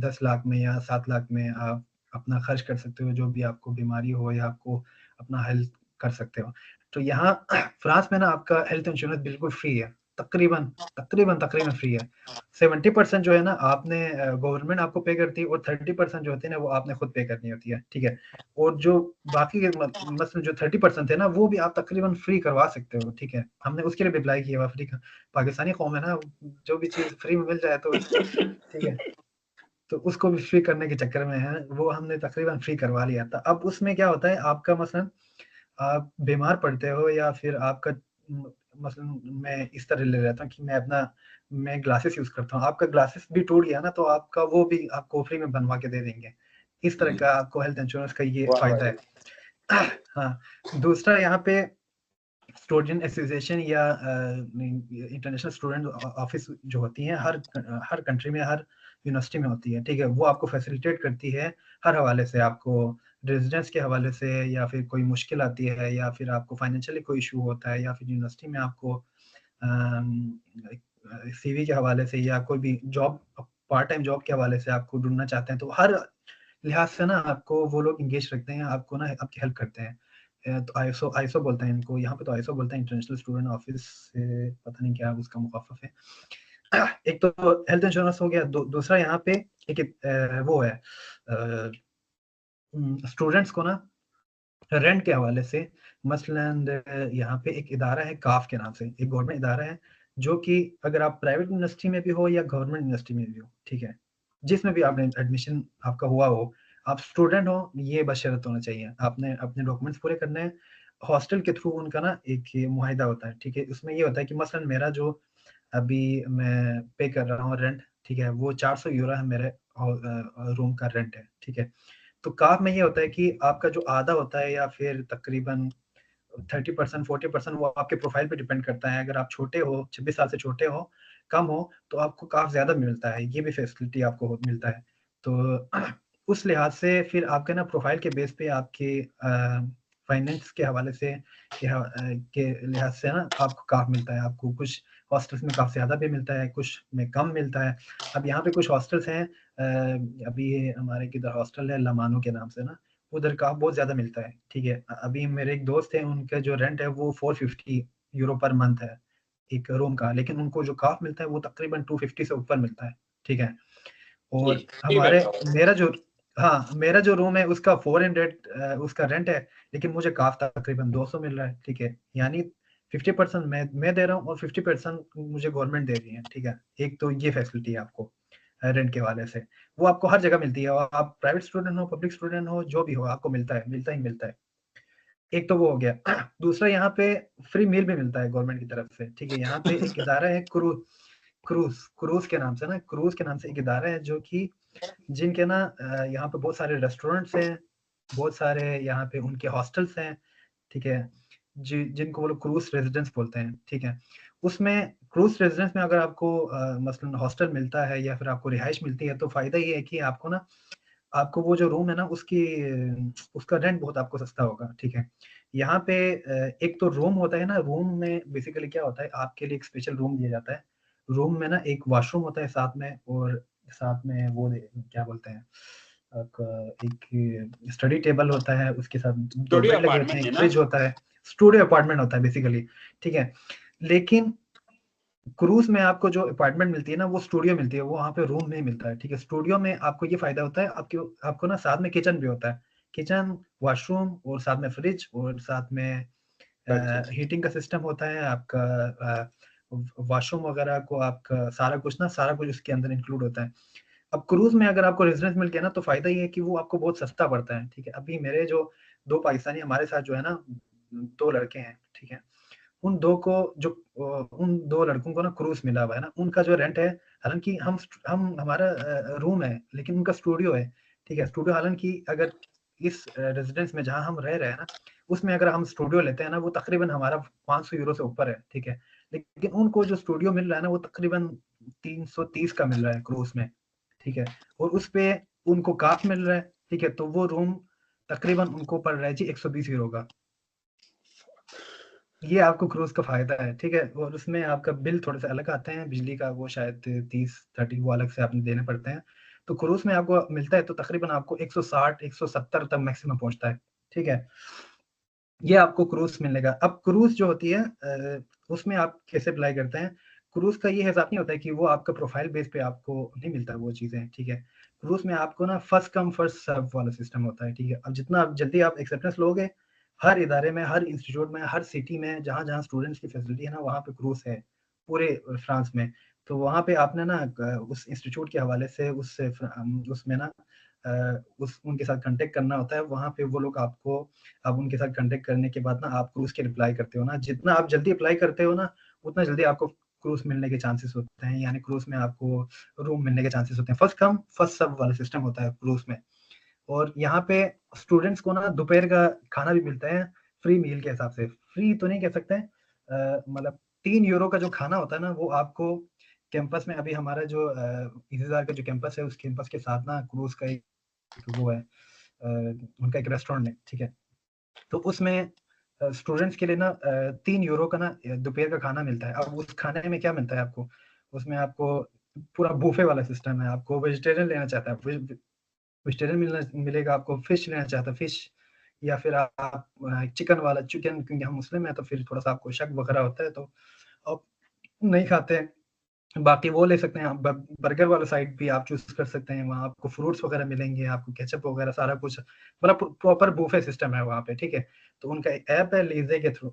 [SPEAKER 2] 10 लाख में या 7 लाख में आप अपना खर्च कर सकते हो, जो भी आपको बीमारी हो या आपको अपना हेल्थ कर सकते हो। तो यहाँ फ्रांस में ना आपका हेल्थ इंश्योरेंस बिल्कुल फ्री है, तकरीबन फ्री है। 70% जो है ना आपने गवर्नमेंट आपको पे करती है और 30% जो होती है ना वो आपने खुद पे करनी होती है, ठीक है। और जो बाकी के मतलब जो 30% है ना वो भी आप तकरीबन फ्री करवा सकते हो, ठीक है। हमने उसके लिए भी अप्लाई किया हुआ फ्री का। पाकिस्तानी कौम है ना, जो भी चीज़ फ्री में मिल जाए तो ठीक है। तो उसको भी फ्री करने के चक्कर में है, वो हमने तकरीबन फ्री करवा लिया था। अब उसमें क्या होता है, आपका मसलन आप बीमार पड़ते हो या फिर आपका मसलन मैं इस तरह ले लेता हूँ कि मैं ग्लासेस यूज़ करता हूँ। आपका ग्लासेस भी टूट गया ना तो आपका वो भी आपको फ्री में बनवा के दे देंगे। इस तरह का आपको हेल्थ इंश्योरेंस का ये फ़ायदा है। हाँ, दूसरा यहाँ पे स्टूडेंट एसोसिएशन या इंटरनेशनल स्टूडेंट ऑफिस जो होती हैं हर कंट्री में, हर यूनिवर्सिटी में होती है, ठीक है। वो आपको फैसिलिटेट करती है हर हवाले से, आपको रेजिडेंस के हवाले से, या फिर कोई मुश्किल आती है, या फिर आपको फाइनेंशियली कोई इशू होता है, या फिर यूनिवर्सिटी में आपको सीवी के हवाले से या कोई भी जॉब पार्ट टाइम जॉब के हवाले से आपको ढूँढना चाहते हैं, तो हर लिहाज से ना आपको वो लोग एंगेज रखते हैं, आपको ना आपकी हेल्प करते हैं। तो आईएसओ बोलते हैं इनको, यहाँ पे तो आईएसओ बोलते हैं, इंटरनेशनल स्टूडेंट ऑफिस से पता नहीं क्या उसका मुखफ़्फ़फ़ है। एक तो हेल्थ इंश्योरेंस हो गया, दूसरा यहाँ पे एक वो है स्टूडेंट्स को ना रेंट के हवाले से, मसलन यहाँ पे एक इदारा है काफ के नाम से, एक गवर्नमेंट इदारा है
[SPEAKER 1] जो कि अगर आप प्राइवेट यूनिवर्सिटी में भी हो या गवर्नमेंट यूनिवर्सिटी में भी हो, ठीक है, जिसमें भी आपने एडमिशन आपका हुआ हो, आप स्टूडेंट हो, ये बशर्त होना चाहिए। आपने अपने डॉक्यूमेंट्स पूरे करने हैं। हॉस्टल के थ्रू उनका ना एक ये मुआहिदा होता है, ठीक है? उसमें ये होता है कि मसलन मेरा जो अभी मैं पे कर रहा हूँ रेंट, ठीक है, वो 400 यूरो है मेरे रूम का रेंट है, ठीक है? तो काफ में ये होता है कि आपका जो आधा होता है या फिर तकरीबन 30% 40% वो आपके प्रोफाइल पे डिपेंड करता है। अगर आप छोटे हो, 26 साल से छोटे हो, कम हो, तो आपको काफ़ी ज़्यादा मिलता है, ये भी फैसिलिटी आपको मिलता है। तो उस लिहाज से फिर आपके ना प्रोफाइल के बेस पे आपके फाइनेंस के हवाले से के लिहाज से ना आपको काफ़ी मिलता है। आपको कुछ हॉस्टल्स में काफ़ी ज़्यादा भी मिलता है, कुछ में कम मिलता है। अब यहाँ पे कुछ हॉस्टल्स हैं, अभी ये हमारे किधर हॉस्टल है लमानो के नाम से ना, उधर का बहुत ज़्यादा मिलता है, ठीक है? अभी मेरे एक दोस्त हैं, उनका जो रेंट है वो 450 यूरो पर मंथ है, एक रूम का, लेकिन उनको जो काफ़ मिलता है वो तकरीबन 250 से ऊपर मिलता है, ठीक है? और
[SPEAKER 4] ठीक
[SPEAKER 1] हमारे
[SPEAKER 4] है।
[SPEAKER 1] मेरा जो हाँ, मेरा जो रूम है उसका 400 उसका रेंट है, लेकिन मुझे काफ़ तकरीबन 200 मिल रहा है, ठीक है? यानी 50% मैं दे रहा हूँ और 50% मुझे गवर्नमेंट दे रही है, ठीक है? एक तो ये फैसिलिटी है आपको रेंट के हवाले से। वो आपको हर जगह मिलती है और आप प्राइवेट स्टूडेंट हो, पब्लिक स्टूडेंट हो, जो भी हो, आपको मिलता है, मिलता ही मिलता है। एक तो वो हो गया। दूसरा यहाँ पे फ्री मील भी मिलता है गवर्नमेंट की तरफ से, ठीक है? यहाँ पे एक इदारा है क्रूज़ के नाम से ना, क्रूज़ के नाम से एक इदारा है जो कि जिनके ना यहाँ पे बहुत सारे रेस्टोरेंट्स हैं, बहुत सारे यहाँ पे उनके हॉस्टल्स हैं, ठीक है? जिनको वो लोग क्रूज़ रेज़िडेंस बोलते हैं, ठीक है? उसमें क्रूज़ रेज़िडेंस में अगर आपको मसलन हॉस्टल मिलता है या फिर आपको रिहाइश मिलती है, तो फ़ायदा ये है कि आपको ना आपको वो जो रूम है ना उसका रेंट बहुत आपको सस्ता होगा, ठीक है? यहाँ पे एक तो रूम होता है ना, रूम में बेसिकली क्या होता है, आपके लिए एक स्पेशल रूम दिया जाता है। रूम में ना एक वॉशरूम होता है साथ में और साथ में क्या बोलते हैं, आपका एक स्टडी टेबल होता है, उसके साथ 2
[SPEAKER 4] स्टूडियो
[SPEAKER 1] बेड लगे होते हैं,
[SPEAKER 4] अपार्टमेंट है
[SPEAKER 1] एक
[SPEAKER 4] ना?
[SPEAKER 1] फ्रिज होता है, स्टूडियो अपार्टमेंट होता है बेसिकली, ठीक है? लेकिन क्रूज़ में आपको जो अपार्टमेंट मिलती है ना, वो स्टूडियो मिलती है, वो वहाँ पे रूम नहीं मिलता है, ठीक है? स्टूडियो में आपको ये फ़ायदा होता है, आपको ना साथ में किचन भी होता है। किचन, वॉशरूम और साथ में फ्रिज और साथ में
[SPEAKER 4] अच्छा अच्छा।
[SPEAKER 1] हीटिंग का सिस्टम होता है आपका, वॉशरूम वगैरह को आपका सारा कुछ उसके अंदर इंक्लूड होता है। अब क्रूज़ में अगर आपको रेज़िडेंस मिल गया ना, तो फ़ायदा ये है कि वो आपको बहुत सस्ता पड़ता है, ठीक है? अभी मेरे जो 2 पाकिस्तानी हमारे साथ जो है ना, 2 लड़के हैं, ठीक है? उन 2 लड़कों को ना क्रूज़ मिला हुआ है ना, उनका जो रेंट है, हालाँकि हम हमारा रूम है, लेकिन उनका स्टूडियो है, ठीक है? स्टूडियो हालाँकि अगर इस रेज़िडेंस में जहाँ हम रह रहे हैं ना, उसमें अगर हम स्टूडियो लेते हैं ना, वो तकरीबन हमारा 500 यूरो से ऊपर है, ठीक है? लेकिन उनको जो स्टूडियो मिल रहा है ना, वो तकरीबन 330 का मिल रहा है क्रूज़ में, ठीक है? और उसपे उनको काफ़ मिल रहा है, ठीक है? तो वो रूम तकरीबन उनको पड़ रहा है जी 120 यूरो का। ये आपको क्रूज़ का फ़ायदा है, ठीक है? और उसमें आपका बिल थोड़े-से अलग आते हैं, बिजली का वो शायद 30-30 वो अलग से आपने देने पड़ते हैं। तो क्रूज़ में आपको मिलता है तो तकरीबन आपको 160-170 तक मैक्सिमम पहुँचता है, ठीक है? ये आपको क्रूज़ मिलने का। अब क्रूज़ जो होती है उसमें आप कैसे अप्लाई करते हैं? क्रूज़ का ये हिसाब नहीं होता है कि वो आपका प्रोफ़ाइल बेस पे आपको नहीं मिलता वो चीज़ें, ठीक है? क्रूज़ में आपको ना फर्स्ट कम फर्स्ट सर्व वाला सिस्टम होता है, ठीक है? अब जितना आप जल्दी आप एक्सेप्टेंस लोगे, हर इदारे में, हर इंस्टीट्यूट में, हर सिटी में जहाँ-जहाँ स्टूडेंट्स की फैसिलिटी है ना, वहाँ पे क्रूज़ है, पूरे फ्रांस में। तो वहाँ पे आपने ना उस इंस्टीट्यूट के हवाले से उसमें ना उस उनके साथ कॉन्टैक्ट करना होता है, वहाँ पे वो लोग आपको अब उनके साथ कॉन्टैक्ट करने के बाद ना आप क्रूज़ के लिए अप्लाई करते हो ना, जितना आप जल्दी अप्लाई करते हो ना, उतना जल्दी आपको क्रूज़ मिलने के चांसेस होते हैं, यानी क्रूज़ में आपको रूम मिलने के चांसेस होते हैं। फर्स्ट कम फर्स्ट सर्व वाला सिस्टम होता है क्रूज़ में। और यहाँ पे स्टूडेंट्स को ना दोपहर का खाना भी मिलता है फ्री मील के हिसाब से। फ्री तो नहीं कह सकते हैं, मतलब 3 यूरो का जो खाना होता है ना, वो आपको कैंपस में अभी हमारा जो इंतज़ार का जो कैंपस है, उस कैंपस के साथ ना क्रूज़ का एक वो है, उनका एक रेस्टोरेंट है, ठीक है? तो उसमें स्टूडेंट्स के लिए ना 3 यूरो का ना दोपहर का खाना मिलता है। अब उस खाने में क्या मिलता है आपको? उसमें आपको पूरा बुफे वाला सिस्टम है। आपको वेजिटेरियन लेना चाहता है वेजिटेरियन मिलेगा, आपको फिश लेना चाहता है फिश, या फिर आप चिकन वाला चिकन, क्योंकि हम मुस्लिम हैं तो फिर थोड़ा-सा आपको शक वगैरह होता है तो आप नहीं खाते हैं।
[SPEAKER 2] बाकी वो ले सकते हैं आप, बर्गर वाला साइड भी आप चूज कर सकते हैं, वहाँ आपको फ्रूट्स वगैरह मिलेंगे, आपको केचप वगैरह सारा कुछ, मतलब प्रॉपर बुफे सिस्टम है वहाँ पे, ठीक है। तो उनका ऐप है लीजे के थ्रू,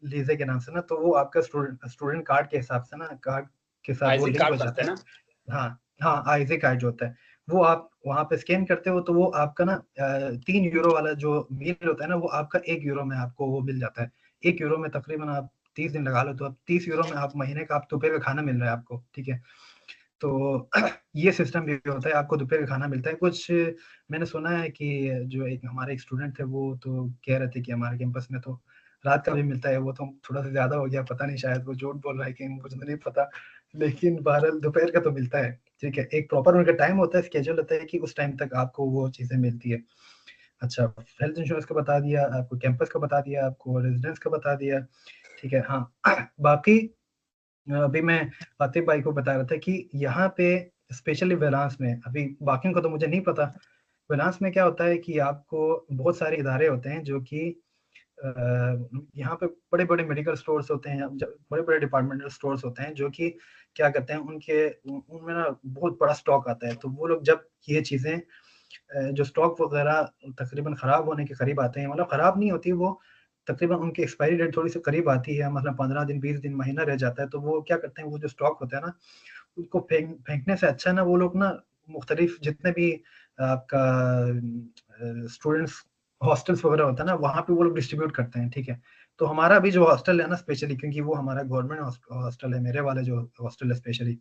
[SPEAKER 2] लीजे के नाम से ना, तो वो आपका स्टूडेंट कार्ड के हिसाब से ना, कार्ड के साथ वो
[SPEAKER 4] आईजी
[SPEAKER 2] लिंक हो
[SPEAKER 4] कार्ड
[SPEAKER 2] जाता
[SPEAKER 4] करते
[SPEAKER 2] है।
[SPEAKER 4] हैं ना।
[SPEAKER 2] हाँ हाँ, आईजे कार्ड जो होता है वो आप वहाँ पे स्कैन करते हो, तो वो आपका ना 3 यूरो वाला जो मील होता है ना, वो आपका 1 यूरो में आपको वो मिल जाता है। 1 यूरो में तकरीबन आप 30 दिन लगा लो, तो अब 30 यूरो में आप महीने का आप दोपहर का खाना मिल रहा है आपको, ठीक है। तो ये सिस्टम भी होता है, आपको दोपहर का खाना मिलता है। कुछ मैंने सुना है कि जो एक हमारे एक स्टूडेंट थे, वो तो कह रहे थे कि हमारे कैंपस में तो रात का भी मिलता है। वो तो थोड़ा सा ज़्यादा हो गया, पता नहीं, शायद वो झूठ बोल रहा है कि मुझे नहीं पता, लेकिन बहरहाल दोपहर का तो मिलता है, ठीक है। एक प्रॉपर उनका टाइम होता है, स्केड्यूल होता है कि उस टाइम तक आपको वो चीज़ें मिलती है। अच्छा, हेल्थ इंश्योरेंस का बता दिया आपको, कैंपस का बता दिया आपको, रेजिडेंस का बता दिया, ठीक है। हाँ बाकी अभी मैं आतिफ भाई को बता रहा था कि यहाँ पे स्पेशली वेलांस में, अभी बाकियों का तो मुझे नहीं पता, वेलांस में क्या होता है कि आपको बहुत सारे इदारे होते हैं जो कि यहाँ पे बड़े बड़े मेडिकल स्टोर्स होते हैं, बड़े बड़े डिपार्टमेंटल स्टोर्स होते हैं, जो कि क्या करते हैं, उनमें ना बहुत बड़ा स्टॉक आता है। तो वो लोग जब ये चीज़ें जो स्टॉक वगैरह तकरीबन ख़राब होने के करीब आते हैं, मतलब ख़राब नहीं होती वो, तकरीबन उनकी एक्सपायरी डेट थोड़ी सी करीब आती है, मतलब 15 दिन 20 दिन महीना रह जाता है, तो वो क्या करते हैं, वो जो स्टॉक होता है ना, उसको फेंकने से अच्छा ना वो लोग ना मुख्तलिफ जितने भी आपका स्टूडेंट्स हॉस्टल्स वगैरह होता है ना, वहाँ पे वो लोग डिस्ट्रीब्यूट करते हैं, ठीक है। तो हमारा भी जो हॉस्टल है ना स्पेशली, क्योंकि वो हमारा गवर्नमेंट हॉस्टल है, मेरे वाले जो हॉस्टल है स्पेशली,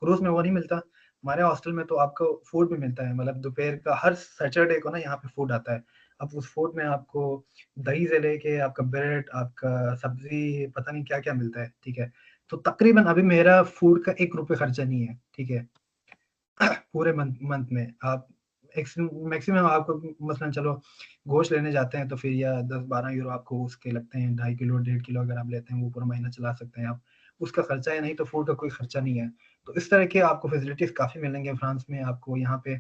[SPEAKER 2] क्रूज में वो नहीं मिलता। हमारे हॉस्टल में तो आपको फूड भी मिलता है, मतलब दोपहर का हर सैटरडे को ना यहाँ पे फूड आता है। अब उस फूड में आपको दही से लेके आपका ब्रेड, आपका सब्जी, पता नहीं क्या क्या मिलता है, ठीक है। तो तकरीबन अभी मेरा फूड का 1 रुपये खर्चा नहीं है, ठीक है। पूरे मंथ में आप मैक्सिमम आपको मसलन चलो गोश्त लेने जाते हैं तो फिर या 10-12 यूरो आपको उसके लगते हैं, 2.5 किलो 1.5 किलो अगर आप लेते हैं, वो पूरा महीना चला सकते हैं आप, उसका खर्चा है, नहीं तो फूड का कोई खर्चा नहीं है। तो इस तरह के आपको फैसिलिटीज काफ़ी मिलेंगे फ्रांस में आपको यहाँ पे।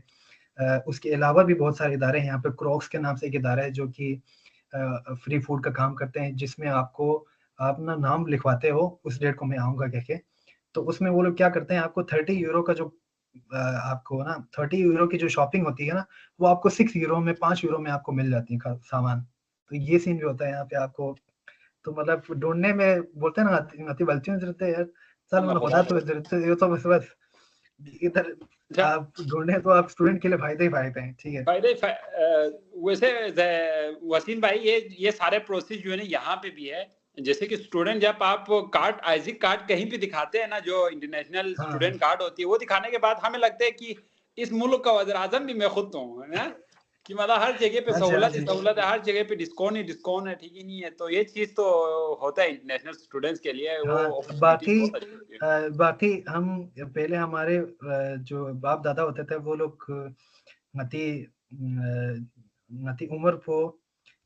[SPEAKER 2] उसके अलावा भी बहुत सारे इदारे हैं यहाँ पे, क्रॉक्स के नाम से एक इदारा है जो कि फ्री फूड का काम करते हैं, जिसमें आपको आप अपना नाम लिखवाते हो, उस डेट को मैं आऊँगा कह के। तो उसमें वो लोग क्या करते हैं, आपको 30 यूरो का जो आपको ना 30 यूरो की जो शॉपिंग होती है ना, वो आपको 6 यूरो में, 5 यूरो में आपको मिल जाती है सामान। तो ये सीन भी होता है यहाँ पे आपको। तो मतलब ढूंढने में बोलते हैं ना, अति बलती रहते हैं यार, चल
[SPEAKER 4] Allah
[SPEAKER 2] मैंने खुदा
[SPEAKER 4] खुदा।
[SPEAKER 2] तो ये तो बस इधर
[SPEAKER 4] अच्छा,
[SPEAKER 2] आप ढूंढे तो आप स्टूडेंट के लिए फायदे ही फायदे हैं, ठीक है।
[SPEAKER 4] वैसे वसीम भाई, ये सारे प्रोसेस जो है ना यहाँ पे भी है। जैसे कि स्टूडेंट जब आप कार्ड, आईजी कार्ड कहीं भी दिखाते हैं ना, जो इंटरनेशनल
[SPEAKER 2] हाँ
[SPEAKER 4] स्टूडेंट कार्ड होती है, वो दिखाने के बाद हमें लगता है कि इस मुल्क का वज़ीर आज़म भी मैं खुद तो हूँ, है ना, कि मतलब हर जगह पे
[SPEAKER 2] हाँ जी, हाँ
[SPEAKER 4] सहूलत ही
[SPEAKER 2] जी।
[SPEAKER 4] सहूलत है, हर जगह पे डिस्काउंट ही डिस्काउंट है, ठीक ही नहीं है। तो ये चीज़ तो होता है इंटरनेशनल स्टूडेंट्स के लिए, वो
[SPEAKER 2] हाँ
[SPEAKER 4] अपॉर्चुनिटीज बहुत अच्छी होती है।
[SPEAKER 2] बाकी हम पहले हमारे जो बाप दादा होते थे वो लोग नती नती उम्र को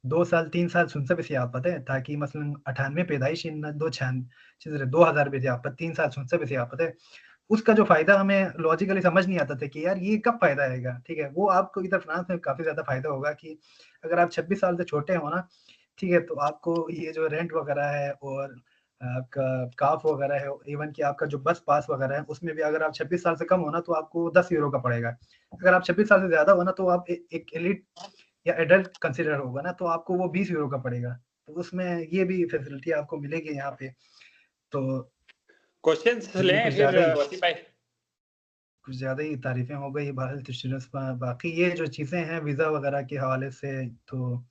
[SPEAKER 2] 2 साल 3 साल सुनसे भी आप पता है, ताकि मसलन 98 पैदाइश इन 2000 भी आप 3 साल सुनसे भी आप पता है। उसका जो फायदा हमें लॉजिकली समझ नहीं आता था कि यार ये कब फायदा आएगा, ठीक है। वो आपको इधर फ्रांस में काफी ज्यादा फायदा होगा कि अगर आप 26 साल से छोटे हो ना, ठीक है, तो आपको ये जो रेंट वगैरह है और आपका काफ वगैरह है, इवन कि आपका जो बस पास वगैरह है, उसमें भी अगर आप 26 साल से कम हो ना तो आपको 10 यूरो का पड़ेगा। अगर आप 26 साल से ज्यादा हो ना तो आप एक एलिट या एडल्ट कंसिडर होगा ना, तो आपको वो 20 यूरो का पड़ेगा। तो उसमें ये भी फैसिलिटी आपको मिलेगी यहाँ पे। तो
[SPEAKER 4] क्वेश्चंस
[SPEAKER 2] ये
[SPEAKER 4] लें फिर वसीम भाई।
[SPEAKER 2] कुछ ज़्यादा ही तारीफ़ें हो गई भारत स्टूडेंट्स में। बाकी ये जो चीज़ें हैं वीज़ा वगैरह के हवाले से, तो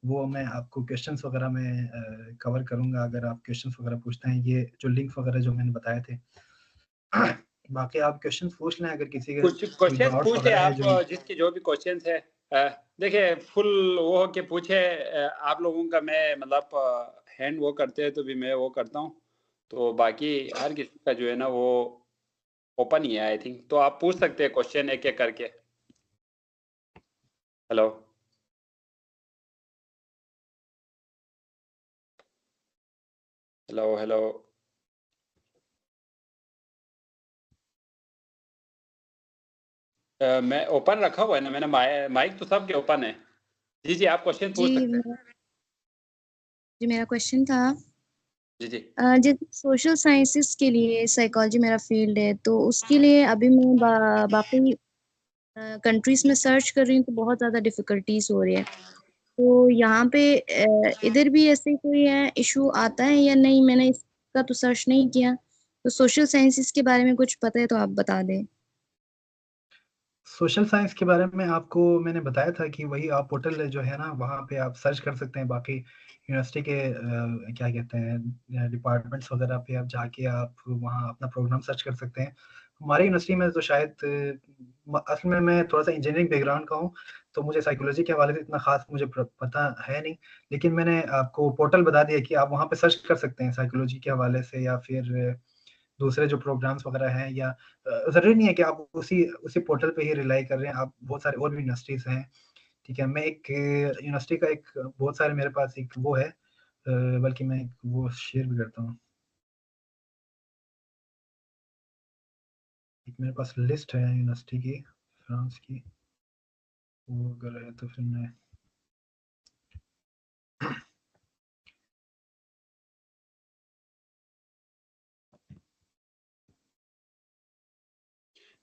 [SPEAKER 2] वो मैं आपको क्वेश्चंस वगैरह में कवर करूँगा, अगर आप क्वेश्चंस वगैरह पूछते हैं, ये जो लिंक्स वगैरह जो मैंने बताए थे। बाकी आप क्वेश्चंस पूछ लें अगर किसी के
[SPEAKER 4] कुछ
[SPEAKER 2] कोई
[SPEAKER 4] क्वेश्चन
[SPEAKER 2] डाउट्स
[SPEAKER 4] पूछे
[SPEAKER 2] वगैरह है
[SPEAKER 4] आप,
[SPEAKER 2] जो।
[SPEAKER 4] जिसके जो भी क्वेश्चंस है, देखिए फुल वो हो के पूछे, आप लोगों का मैं मतलब हैंड वो करते हैं तो भी मैं वो करता हूँ। तो बाकी हर किसी का जो है ना वो ओपन ही है आई थिंक, तो आप पूछ सकते हैं क्वेश्चन एक एक करके। Hello hello hello. मैं ओपन रखा हुआ है ना, मैंने माइक तो सबके ओपन है। जी जी, आप क्वेश्चन पूछ सकते हैं।
[SPEAKER 6] जी मेरा क्वेश्चन था
[SPEAKER 4] जी जी
[SPEAKER 6] जैसे सोशल साइंसेस के लिए साइकोलॉजी मेरा फील्ड है, तो उसके लिए अभी मैं बाकी कंट्रीज में सर्च कर रही हूँ तो बहुत ज़्यादा डिफिकल्टीज हो रही है। तो यहाँ पे इधर भी ऐसे कोई है इशू आता है या नहीं? मैंने इसका तो सर्च नहीं किया, तो सोशल साइंसेस के बारे में कुछ पता है तो आप बता दें।
[SPEAKER 2] सोशल साइंस के बारे में आपको मैंने बताया था कि वही आप पोर्टल जो है ना, वहाँ पे आप सर्च कर सकते हैं। बाकी यूनिवर्सिटी के क्या कहते हैं डिपार्टमेंट्स वगैरह पे आप जाके आप वहाँ अपना प्रोग्राम सर्च कर सकते हैं। हमारी यूनिवर्सिटी में तो शायद असल में मैं थोड़ा सा इंजीनियरिंग बैकग्राउंड का हूँ, तो मुझे साइकोलॉजी के हवाले से इतना खास मुझे पता है नहीं, लेकिन मैंने आपको पोर्टल बता दिया कि आप वहाँ पे सर्च कर सकते हैं साइकोलॉजी के हवाले से, या फिर दूसरे जो प्रोग्राम्स वगैरह हैं, या ज़रूरी नहीं है कि आप उसी पोर्टल पे ही रिलाई कर रहे हैं, आप बहुत सारे और भी यूनिवर्सिटीज़ हैं, ठीक है? मैं एक यूनिवर्सिटी का एक बहुत सारे मेरे पास एक वो है, बल्कि मैं एक वो शेयर भी करता हूँ। एक मेरे पास लिस्ट है यूनिवर्सिटी की, फ्रांस की, वो अगर है तो फिर मैं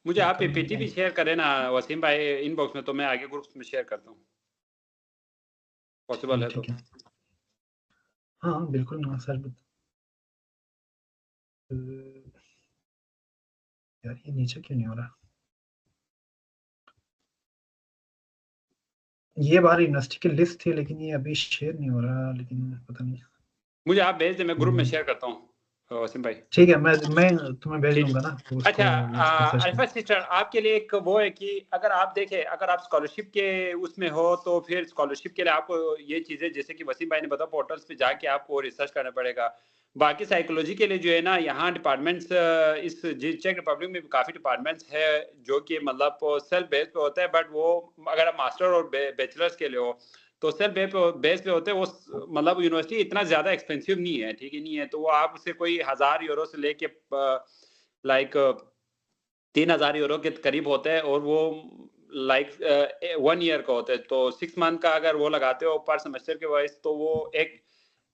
[SPEAKER 4] मुझे आप
[SPEAKER 2] निकल
[SPEAKER 4] पीपीटी भी शेयर करें ना वसीम भाई इनबॉक्स में, तो मैं आगे ग्रुप्स में शेयर करता हूँ, पॉसिबल है तो।
[SPEAKER 2] ठीक है। हाँ, बिल्कुल ना सर। यार ये नीचे क्यों नहीं हो रहा? ये बाहर यूनिवर्सिटी की लिस्ट थी, लेकिन ये अभी शेयर नहीं हो रहा, लेकिन पता नहीं।
[SPEAKER 4] मुझे आप भेज दें, मैं ग्रुप में शेयर करता हूँ वसीम भाई।
[SPEAKER 2] ठीक है, मैं तुम्हें भेज
[SPEAKER 4] ठीक
[SPEAKER 2] दूंगा
[SPEAKER 4] है।
[SPEAKER 2] ना उसको,
[SPEAKER 4] अच्छा
[SPEAKER 2] लिस्ट को सर्च
[SPEAKER 4] अल्फा सिस्टर, आपके लिए एक वो है कि अगर आप देखें, अगर आप स्कॉलरशिप के उसमें हो तो फिर स्कॉलरशिप के लिए आपको ये चीज़ें जैसे कि वसीम भाई ने बताया पोर्टल्स पे जाके आपको रिसर्च करना पड़ेगा। बाकी साइकोलॉजी के लिए जो है ना, यहाँ डिपार्टमेंट्स इस चेक रिपब्लिक में भी काफ़ी डिपार्टमेंट्स है जो कि मतलब सेल्फ बेस पे होता है, बट वो अगर आप मास्टर और बैचलर्स के लिए हो तो सेल्फ बेस पे होते हैं वो, मतलब यूनिवर्सिटी इतना ज़्यादा एक्सपेंसिव नहीं है, ठीक है, नहीं है, तो वो आप उसे कोई 1000 यूरो से लेके लाइक 3000 यूरो के करीब होते हैं, और वो लाइक 1 ईयर का होता है, तो 6 मंथ का अगर वो लगाते हो पर सेमेस्टर के वाइज, तो वो एक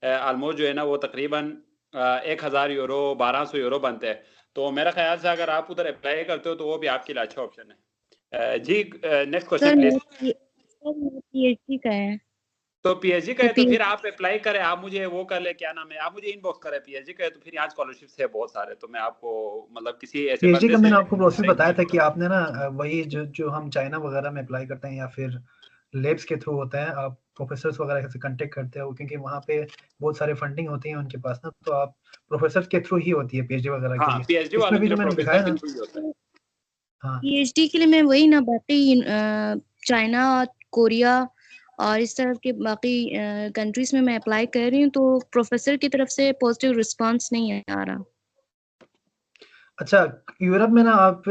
[SPEAKER 4] ऑलमोस्ट जो है ना वो तकरीबन 1000 यूरो 1200 यूरो बनते हैं। तो मेरा ख्याल से अगर आप उधर अप्लाई करते हो तो वो भी आपके लिए अच्छा ऑप्शन है। जी नेक्स्ट क्वेश्चन
[SPEAKER 6] सर
[SPEAKER 4] प्लीज।
[SPEAKER 6] मेरा पीएचडी का है।
[SPEAKER 4] तो पीएचडी का
[SPEAKER 6] तो
[SPEAKER 4] है तो फिर आप अप्लाई करें, आप मुझे वो कर ले, क्या नाम है, आप मुझे इनबॉक्स करें। पीएचडी का है तो फिर यहाँ स्कॉलरशिप है बहुत सारे, तो मैं आपको मतलब किसी ऐसे
[SPEAKER 2] पीएचडी
[SPEAKER 4] बंदे
[SPEAKER 2] का
[SPEAKER 4] से
[SPEAKER 2] मैंने आपको प्रोसेस
[SPEAKER 4] लिंक
[SPEAKER 2] बताया था कि
[SPEAKER 4] करूंगा।
[SPEAKER 2] आपने ना वही जो हम चाइना वगैरह में अप्लाई करते हैं, या फिर लेब्स के थ्रू होता है, आप प्रोफेसर्स वगैरह से कांटेक्ट करते हो, क्योंकि वहाँ पे बहुत सारे फंडिंग होती है उनके पास ना, तो आप प्रोफेसर के थ्रू ही होती है पीएचडी वगैरह के
[SPEAKER 4] हाँ
[SPEAKER 2] लिए।
[SPEAKER 4] पीएचडी
[SPEAKER 2] इसमें
[SPEAKER 4] वालों
[SPEAKER 2] भी
[SPEAKER 4] के
[SPEAKER 2] जो
[SPEAKER 4] लिए
[SPEAKER 2] मैंने
[SPEAKER 4] प्रोफेसर
[SPEAKER 2] दिखाया
[SPEAKER 4] के
[SPEAKER 2] ना,
[SPEAKER 4] थ्रू ही होता है।
[SPEAKER 2] हाँ
[SPEAKER 6] पीएचडी के लिए मैं वही ना बाकी चाइना, कोरिया और इस तरह के बाकी कंट्रीज में मैं अप्लाई कर रही हूँ, तो प्रोफेसर की तरफ से पॉजिटिव रिस्पांस नहीं आ रहा।
[SPEAKER 2] अच्छा, यूरोप में ना आप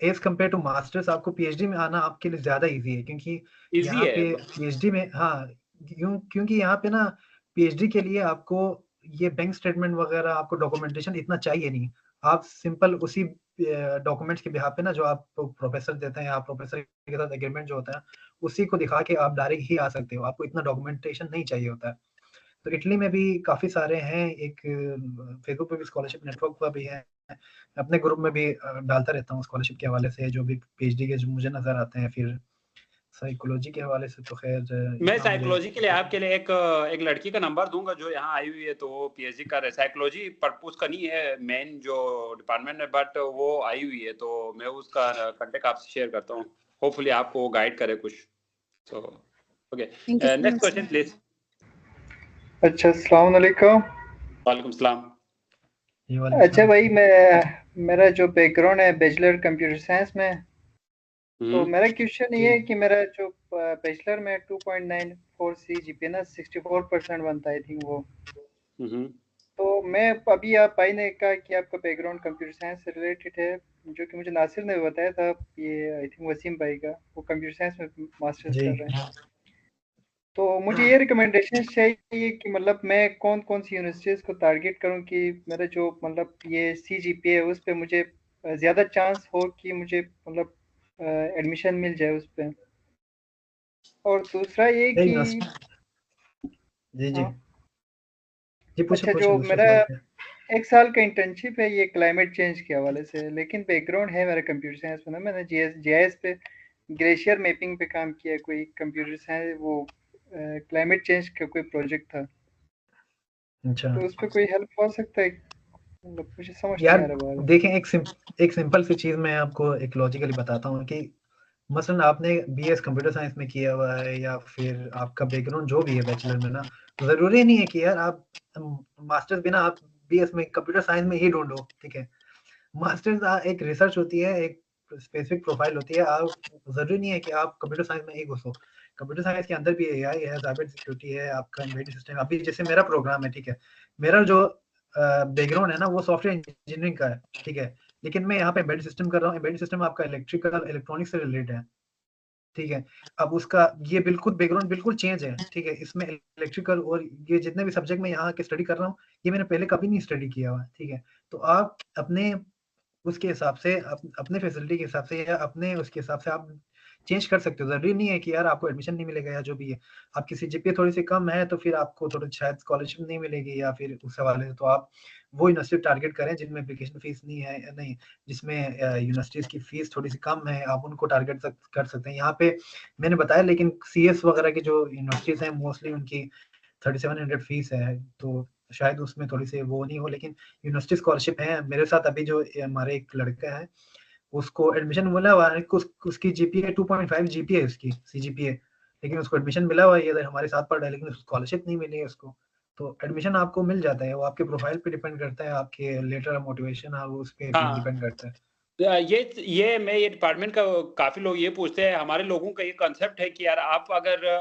[SPEAKER 2] एज कम्पेयर टू मास्टर्स आपको पीएचडी में आना आपके लिए ज्यादा इजी है, क्योंकि
[SPEAKER 4] इजी
[SPEAKER 2] यहाँ
[SPEAKER 4] है
[SPEAKER 2] पे पीएचडी में, हाँ, क्योंकि यहाँ पे ना पीएचडी के लिए आपको ये बैंक स्टेटमेंट वगैरह, आपको डॉक्यूमेंटेशन इतना चाहिए नहीं। आप सिंपल उसी डॉक्यूमेंट्स के बिहाफ पे ना, जो आप प्रोफेसर देते हैं, आप प्रोफेसर के साथ एग्रीमेंट जो होता है, उसी को दिखा के आप डायरेक्ट ही आ सकते हो, आपको इतना डॉक्यूमेंटेशन नहीं चाहिए होता है। तो इटली में भी काफ़ी सारे हैं, एक फेसबुक पे भी स्कॉलरशिप नेटवर्क पर भी है, अपने ग्रुप में भी डालता रहता हूँ स्कॉलरशिप के हवाले से जो भी पीएचडी के जो मुझे नज़र आते हैं। फिर साइकोलॉजी के हवाले से तो खैर
[SPEAKER 4] मैं
[SPEAKER 2] इतना मुझे
[SPEAKER 4] साइकोलॉजी के लिए आपके लिए एक लड़की का नंबर दूंगा जो यहाँ आई हुई है, तो वो पीएचडी कर रहे, साइकोलॉजी पर्पस का नहीं है मेन जो डिपार्टमेंट है, बट वो आई हुई है, तो मैं उसका कांटेक्ट आपसे शेयर करता हूँ, होपफुली आपको गाइड करे कुछ। तो okay,
[SPEAKER 6] thank you so
[SPEAKER 4] next
[SPEAKER 6] much
[SPEAKER 4] question
[SPEAKER 6] sir.
[SPEAKER 4] Please.
[SPEAKER 7] अच्छा, अस्सलाम वालेकुम।
[SPEAKER 4] वालेकुम सलाम।
[SPEAKER 2] ये वाले
[SPEAKER 7] अच्छा भाई, मेरा जो बैकग्राउंड है बैचलर कंप्यूटर साइंस में, तो मेरा क्वेश्चन ये है कि मेरा जो बैचलर में 2.94 CGPA ना 64% बनता है, आई थिंक वो। तो मैं अभी, आप भाई ने कहा कि आपका बैकग्राउंड कंप्यूटर साइंस से रिलेटेड है, जो कि मुझे नासिर ने बताया था, ये आई थिंक वसीम भाई का, वो कंप्यूटर साइंस में मास्टर्स
[SPEAKER 2] जी।
[SPEAKER 7] कर रहे हैं। तो मुझे ये रिकमेंडेशन चाहिए कि मतलब मैं कौन कौन सी यूनिवर्सिटीज़ को टारगेट करूं कि मेरा जो मतलब ये CGPA है उस पे मुझे ज़्यादा चांस हो कि मुझे मतलब एडमिशन मिल जाए उस पे। और दूसरा ये
[SPEAKER 2] यही
[SPEAKER 7] कि
[SPEAKER 2] ना, जी जी
[SPEAKER 7] हाँ, अच्छा, जो मेरा 1 साल का इंटर्नशिप है ये क्लाइमेट चेंज के हवाले से है, लेकिन बैकग्राउंड है मेरा कंप्यूटर साइंस में ना। मैंने जीआईएस पे ग्लेशियर मैपिंग पे काम किया, कोई कंप्यूटर साइंस वो क्लाइमेट चेंज का कोई प्रोजेक्ट था।
[SPEAKER 1] अच्छा,
[SPEAKER 7] तो उस पे कोई हेल्प हो सकता है? मतलब मुझे समझ नहीं
[SPEAKER 1] यार
[SPEAKER 7] आ रहा बात।
[SPEAKER 1] देखें, एक सिंपल सी चीज मैं आपको एक लॉजिकली बताता हूँ कि मसलन आपने बीएस कंप्यूटर साइंस में किया हुआ है या फिर आपका बैकग्राउंड जो भी है बैचलर में ना, जरूरी नहीं है कि यार आप मास्टर्स बिना आप बीएस में कंप्यूटर साइंस में ही ढूंढो, ठीक है। मास्टर्स एक रिसर्च होती है, एक स्पेसिफिक प्रोफाइल होती है। आप जरूरी नहीं है कि आप कंप्यूटर साइंस में ही घुसो। कंप्यूटर साइंस के अंदर भी एआई है, साइबर सिक्योरिटी है, आपका एम्बेडेड सिस्टम। अभी जैसे मेरा प्रोग्राम है, ठीक है, मेरा जो बैकग्राउंड है ना वो सॉफ्टवेयर इंजीनियरिंग का है, ठीक है, लेकिन मैं यहाँ पे एम्बेडेड सिस्टम कर रहा हूँ। एम्बेडेड सिस्टम आपका इलेक्ट्रिकल इलेक्ट्रॉनिक्स से रिलेटेड है, ठीक है। अब उसका ये बिल्कुल बैकग्राउंड बिल्कुल चेंज है, ठीक है। इसमें इलेक्ट्रिकल और ये जितने भी सब्जेक्ट मैं यहाँ के स्टडी कर रहा हूँ, ये मैंने पहले कभी नहीं स्टडी किया हुआ, ठीक है। तो आप अपने उसके हिसाब से अपने फैसिलिटी के हिसाब से या अपने उसके हिसाब से आप चेंज कर सकते हो। जरूरी नहीं है कि यार आपको एडमिशन नहीं मिलेगा या जो भी है। आपकी सीजीपीए थोड़ी सी कम है तो फिर आपको थोड़ी शायद स्कॉलरशिप नहीं मिलेगी, या फिर उस हवाले से तो आप वो यूनिवर्सिटी टारगेट करें जिनमें एप्लीकेशन फीस नहीं है, नहीं जिसमें यूनिवर्सिटीज की फीस थोड़ी सी कम है, आप उनको टारगेट कर सकते हैं। यहाँ पे मैंने बताया, लेकिन सीएस वगैरह की जो यूनिवर्सिटीज हैं मोस्टली उनकी 3700 फीस है, तो शायद उसमें थोड़ी सी वो नहीं हो। लेकिन यूनिवर्सिटी स्कॉलरशिप है। मेरे साथ अभी जो हमारे एक लड़का है उसको एडमिशन मिला हुआ है, उसकी जीपीए 2.5 जीपीए उसकी सीजीपीए, लेकिन उसको एडमिशन मिला हुआ है, ये हमारे साथ पढ़ रहा है, लेकिन स्कॉलरशिप नहीं मिली है उसको। तो एडमिशन आपको मिल जाता है, वो आपके प्रोफाइल पे डिपेंड करता है, आपके लेटर ऑफ मोटिवेशन है वो उस पे डिपेंड करता है।
[SPEAKER 4] ये मैं ये डिपार्टमेंट का काफी लोग ये पूछते हैं, हमारे लोगों का ये कंसेप्ट है कि यार आप अगर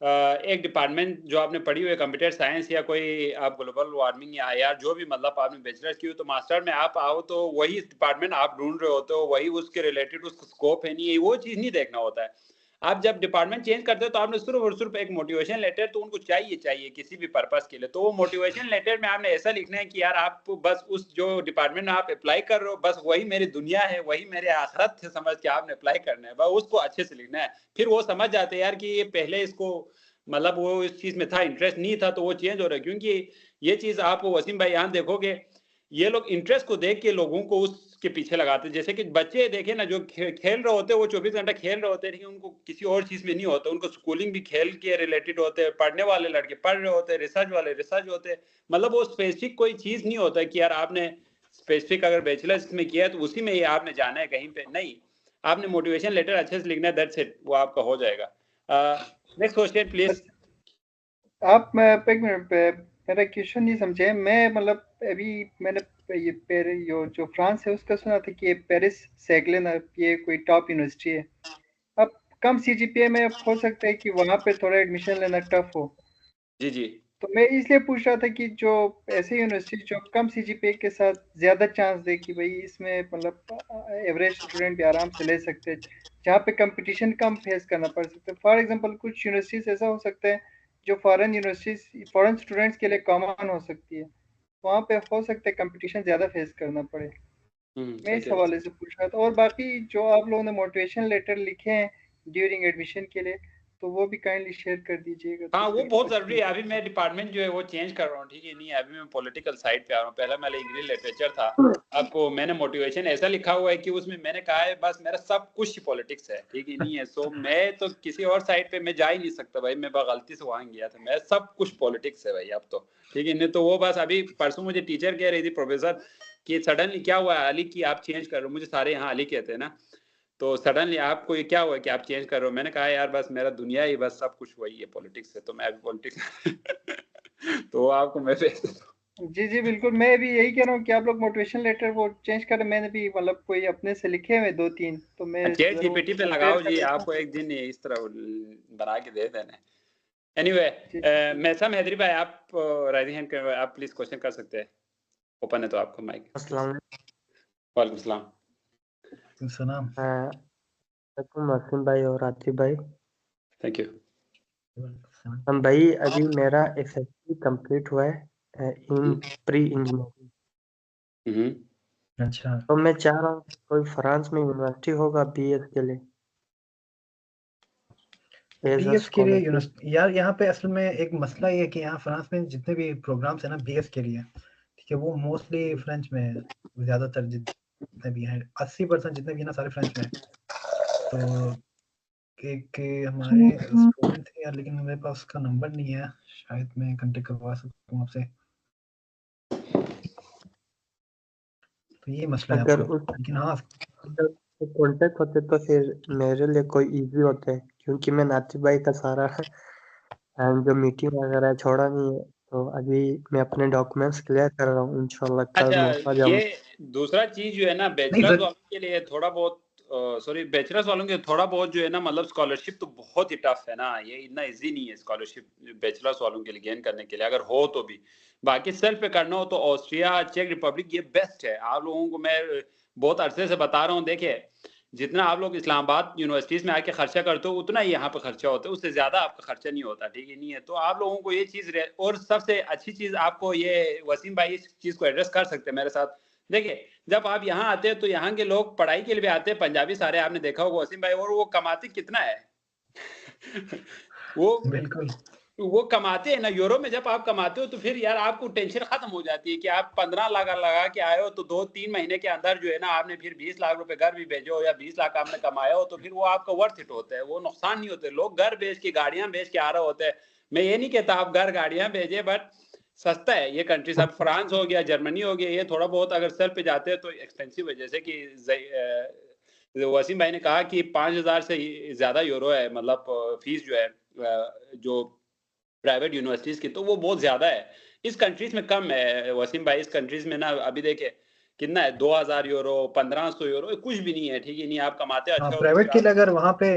[SPEAKER 4] एक डिपार्टमेंट जो आपने पढ़ी हुई है कंप्यूटर साइंस या कोई आप ग्लोबल वार्मिंग या आईआर जो भी मतलब आपने बैचलर्स की हो, तो मास्टर में आप आओ तो वही डिपार्टमेंट आप ढूंढ रहे होते हो, वही उसके रिलेटेड उसका स्कोप है, नहीं वो चीज नहीं देखना होता है। आप जब डिपार्टमेंट चेंज करते हो तो आपने सिर्फ और सिर्फ एक मोटिवेशन लेटर तो उनको चाहिए किसी भी पर्पस के लिए। तो वो मोटिवेशन लेटर में आपने ऐसा लिखना है कि यार आप बस उस जो डिपार्टमेंट में आप अप्लाई कर रहे हो बस वही मेरी दुनिया है, वही मेरे आखिरत से समझ के आपने अप्लाई करना है, बस उसको अच्छे से लिखना है। फिर वो समझ जाते हैं यार कि ये पहले इसको मतलब वो इस चीज में था, इंटरेस्ट नहीं था, तो वो चेंज हो रहा है। क्योंकि ये चीज आप वसीम भाई यहाँ देखोगे, ये लोग इंटरेस्ट को देख के लोगों को उसके पीछे लगाते हैं। जैसे कि बच्चे देखे ना जो खेल रहे होते हैं, वो 24 घंटा खेल रहे होते हैं, लेकिन उनको किसी और चीज में नहीं होता, उनको स्कूलिंग भी खेल के रिलेटेड होते हैं, पढ़ने वाले लड़के पढ़ रहे होते हैं, रिसर्च वाले रिसर्च होते हैं। मतलब वो स्पेसिफिक कोई चीज नहीं होता कि यार आपने स्पेसिफिक अगर बैचलर्स में किया तो उसी में ही आपने जाना है, कहीं पे नहीं। आपने मोटिवेशन लेटर अच्छे से लिखना है, दैट्स इट, वो आपका हो जाएगा। Next question please.
[SPEAKER 7] आप मैं एक मिनट पे मेरा क्वेश्चन नहीं समझे। मैं मतलब अभी मैंने ये जो फ्रांस है उसका सुना था कि ये पेरिस सैगलेन ये कोई टॉप यूनिवर्सिटी है। अब कम सीजीपीए में हो सकता है कि वहाँ पे थोड़ा एडमिशन लेना टफ हो।
[SPEAKER 4] जी जी।
[SPEAKER 7] तो मैं इसलिए पूछ रहा था कि जो ऐसे यूनिवर्सिटी जो कम सीजीपीए के साथ ज़्यादा चांस दे कि भाई इसमें मतलब एवरेज स्टूडेंट भी आराम से ले सकते हैं, जहाँ पे कंपटीशन कम फेस करना पड़ सकता है। फॉर एग्जांपल कुछ यूनिवर्सिटीज ऐसा हो सकता है जो फॉरेन स्टूडेंट्स के लिए कॉमन हो सकती है, वहाँ पे हो सकता है कंपटीशन ज़्यादा फेस करना पड़े। मैं इस हवाले से पूछ रहा था। और बाकी जो आप लोगों ने मोटिवेशन लेटर लिखे हैं ड्यूरिंग एडमिशन के लिए, तो वो भी काइंडली शेयर कर दीजिएगा।
[SPEAKER 4] हाँ,
[SPEAKER 7] तो
[SPEAKER 4] वो
[SPEAKER 7] फिर
[SPEAKER 4] बहुत जरूरी है। अभी मैं डिपार्टमेंट जो है वो चेंज कर रहा हूँ, ठीक है, नहीं अभी मैं पॉलिटिकल साइड पे आ रहा हूँ। पहले मेरा इंग्लिश लिटरेचर था, आपको मैंने मोटिवेशन ऐसा लिखा हुआ है कि उसमें मैंने कहा है बस मेरा सब कुछ ही पॉलिटिक्स है, ठीक है, नहीं है। सो मैं तो किसी और साइड पे मैं जा ही नहीं सकता भाई, मैं गलती से वहां गया था, मैं सब कुछ पॉलिटिक्स है भाई अब तो, ठीक है। नहीं तो वो बस अभी परसों मुझे टीचर कह रही थी प्रोफेसर कि सडनली क्या हुआ अली की आप चेंज कर रहे हो, मुझे सारे यहाँ अली कहते हैं ना, तो सडनली आपको ये क्या हुआ कि आप चेंज कर रहे हो। मैंने कहा यार बस मेरा दुनिया ही बस सब कुछ वही है, पॉलिटिक्स है, तो मैं अभी पॉलिटिक्स तो आपको मैं
[SPEAKER 7] जी जी बिल्कुल, मैं भी यही कह रहा हूँ कि आप लोग मोटिवेशन लेटर वो चेंज करें। मैंने भी मतलब कोई अपने से लिखे हुए 2-3, तो मैं
[SPEAKER 4] चैट
[SPEAKER 7] जरूर
[SPEAKER 4] जीपीटी पे
[SPEAKER 7] कंपेयर
[SPEAKER 4] लगाओ
[SPEAKER 7] कर
[SPEAKER 4] जी,
[SPEAKER 7] लेता
[SPEAKER 4] आपको
[SPEAKER 7] हूँ।
[SPEAKER 4] एक दिन इस तरह बना के दे देना। एनीवे मैसम हैदरी भाई आप राइजिंग हैंड कर, आप प्लीज क्वेश्चन कर सकते हैं, ओपन है तो आपको माइक।
[SPEAKER 8] अस्सलाम
[SPEAKER 4] वालेकुम सलाम।
[SPEAKER 1] सलाम।
[SPEAKER 8] वसीम भाई और आतिफ भाई।
[SPEAKER 4] Thank you.
[SPEAKER 8] हम भाई अभी मेरा एक्सएससी कंप्लीट हुआ है इन प्री इंजीनियरिंग।
[SPEAKER 1] अच्छा,
[SPEAKER 8] तो मैं चाह रहा हूँ कोई फ्रांस में यूनिवर्सिटी होगा बीएस के लिए।
[SPEAKER 1] बीएस के लिए यार यहाँ पे असल में एक मसला ये है कि यहाँ फ्रांस में जितने भी प्रोग्राम्स है ना बीएस के लिए, ठीक है, वो मोस्टली फ्रेंच में है, ज्यादातर जितने भी हैं 80% जितने भी हैं ना सारे फ्रेंच में है। तो एक हमारे स्टूडेंट थे यार, लेकिन मेरे पास उसका नंबर नहीं है, शायद मैं कांटेक्ट करवा सकता हूँ आपसे। तो ये मसला है
[SPEAKER 8] अगर
[SPEAKER 1] आपको,
[SPEAKER 8] उस
[SPEAKER 1] लेकिन हाँ
[SPEAKER 8] कॉन्टेक्ट होते तो फिर मेरे लिए कोई इजी होते है, क्योंकि मैं नातिब भाई का सारा जो मीटिंग वगैरह छोड़ा नहीं है, तो अभी मैं अपने डॉक्यूमेंट्स क्लियर कर रहा हूँ, इंशाल्लाह कल मौका
[SPEAKER 4] अच्छा,
[SPEAKER 8] जब
[SPEAKER 4] ये दूसरा चीज जो है ना बैचलर्स वालों के लिए थोड़ा बहुत बैचलर्स वालों के थोड़ा बहुत जो है ना मतलब स्कॉलरशिप तो बहुत ही टफ है ना, ये इतना इजी नहीं है स्कॉलरशिप बैचलर्स वालों के लिए गेन करने के लिए, अगर हो तो भी। बाकी सेल्फ पे करना हो तो ऑस्ट्रिया, चेक रिपब्लिक ये बेस्ट है। आप लोगों को मैं बहुत अरसे से बता रहा हूँ, देखिए जितना आप लोग इस्लामाबाद यूनिवर्सिटीज में आके खर्चा करते हो उतना ही यहाँ पे खर्चा होता है, उससे ज्यादा आपका खर्चा नहीं होता, ठीक है नहीं है। तो आप लोगों को ये चीज, और सबसे अच्छी चीज आपको ये वसीम भाई इस चीज को एड्रेस कर सकते हैं मेरे साथ। देखिए जब आप यहाँ आते हैं तो यहाँ के लोग पढ़ाई के लिए भी आते हैं, पंजाबी सारे आपने देखा होगा वसीम भाई, और वो कमाते कितना है वो
[SPEAKER 1] बिल्कुल
[SPEAKER 4] वो कमाते हैं ना यूरो में। जब आप कमाते हो तो फिर यार आपको टेंशन खत्म हो जाती है कि आप 15 लाख लगा के आए हो, तो 2-3 महीने के अंदर जो है ना आपने फिर 20 लाख रुपए घर भी भेजो या 20 लाख आपने कमाया हो, तो फिर वो आपका वर्थ इट होता है, वो नुकसान नहीं होते। लोग घर बेच के गाड़ियां बेच के आ रहे होते हैं। मैं ये नहीं कहता आप घर गाड़ियां भेजे, बट सस्ता है ये कंट्री। सब फ्रांस हो गया, जर्मनी हो गया, ये थोड़ा बहुत अगर सेल पे जाते हैं तो एक्सपेंसिव है। जैसे कि वसीम भाई ने कहा कि 5,000 से ज्यादा यूरो है मतलब फीस जो है जो प्राइवेट यूनिवर्सिटीज की, तो वो बहुत ज्यादा है। इस कंट्रीज में कम है वसीम भाई, इस कंट्रीज में ना अभी देखे कितना है, 2,000 यूरो, 1,500 यूरो, कुछ भी नहीं है, ठीक है नहीं। आप कमाते अच्छा हो
[SPEAKER 1] प्राइवेट
[SPEAKER 4] तो
[SPEAKER 1] के लिए अगर वहाँ पे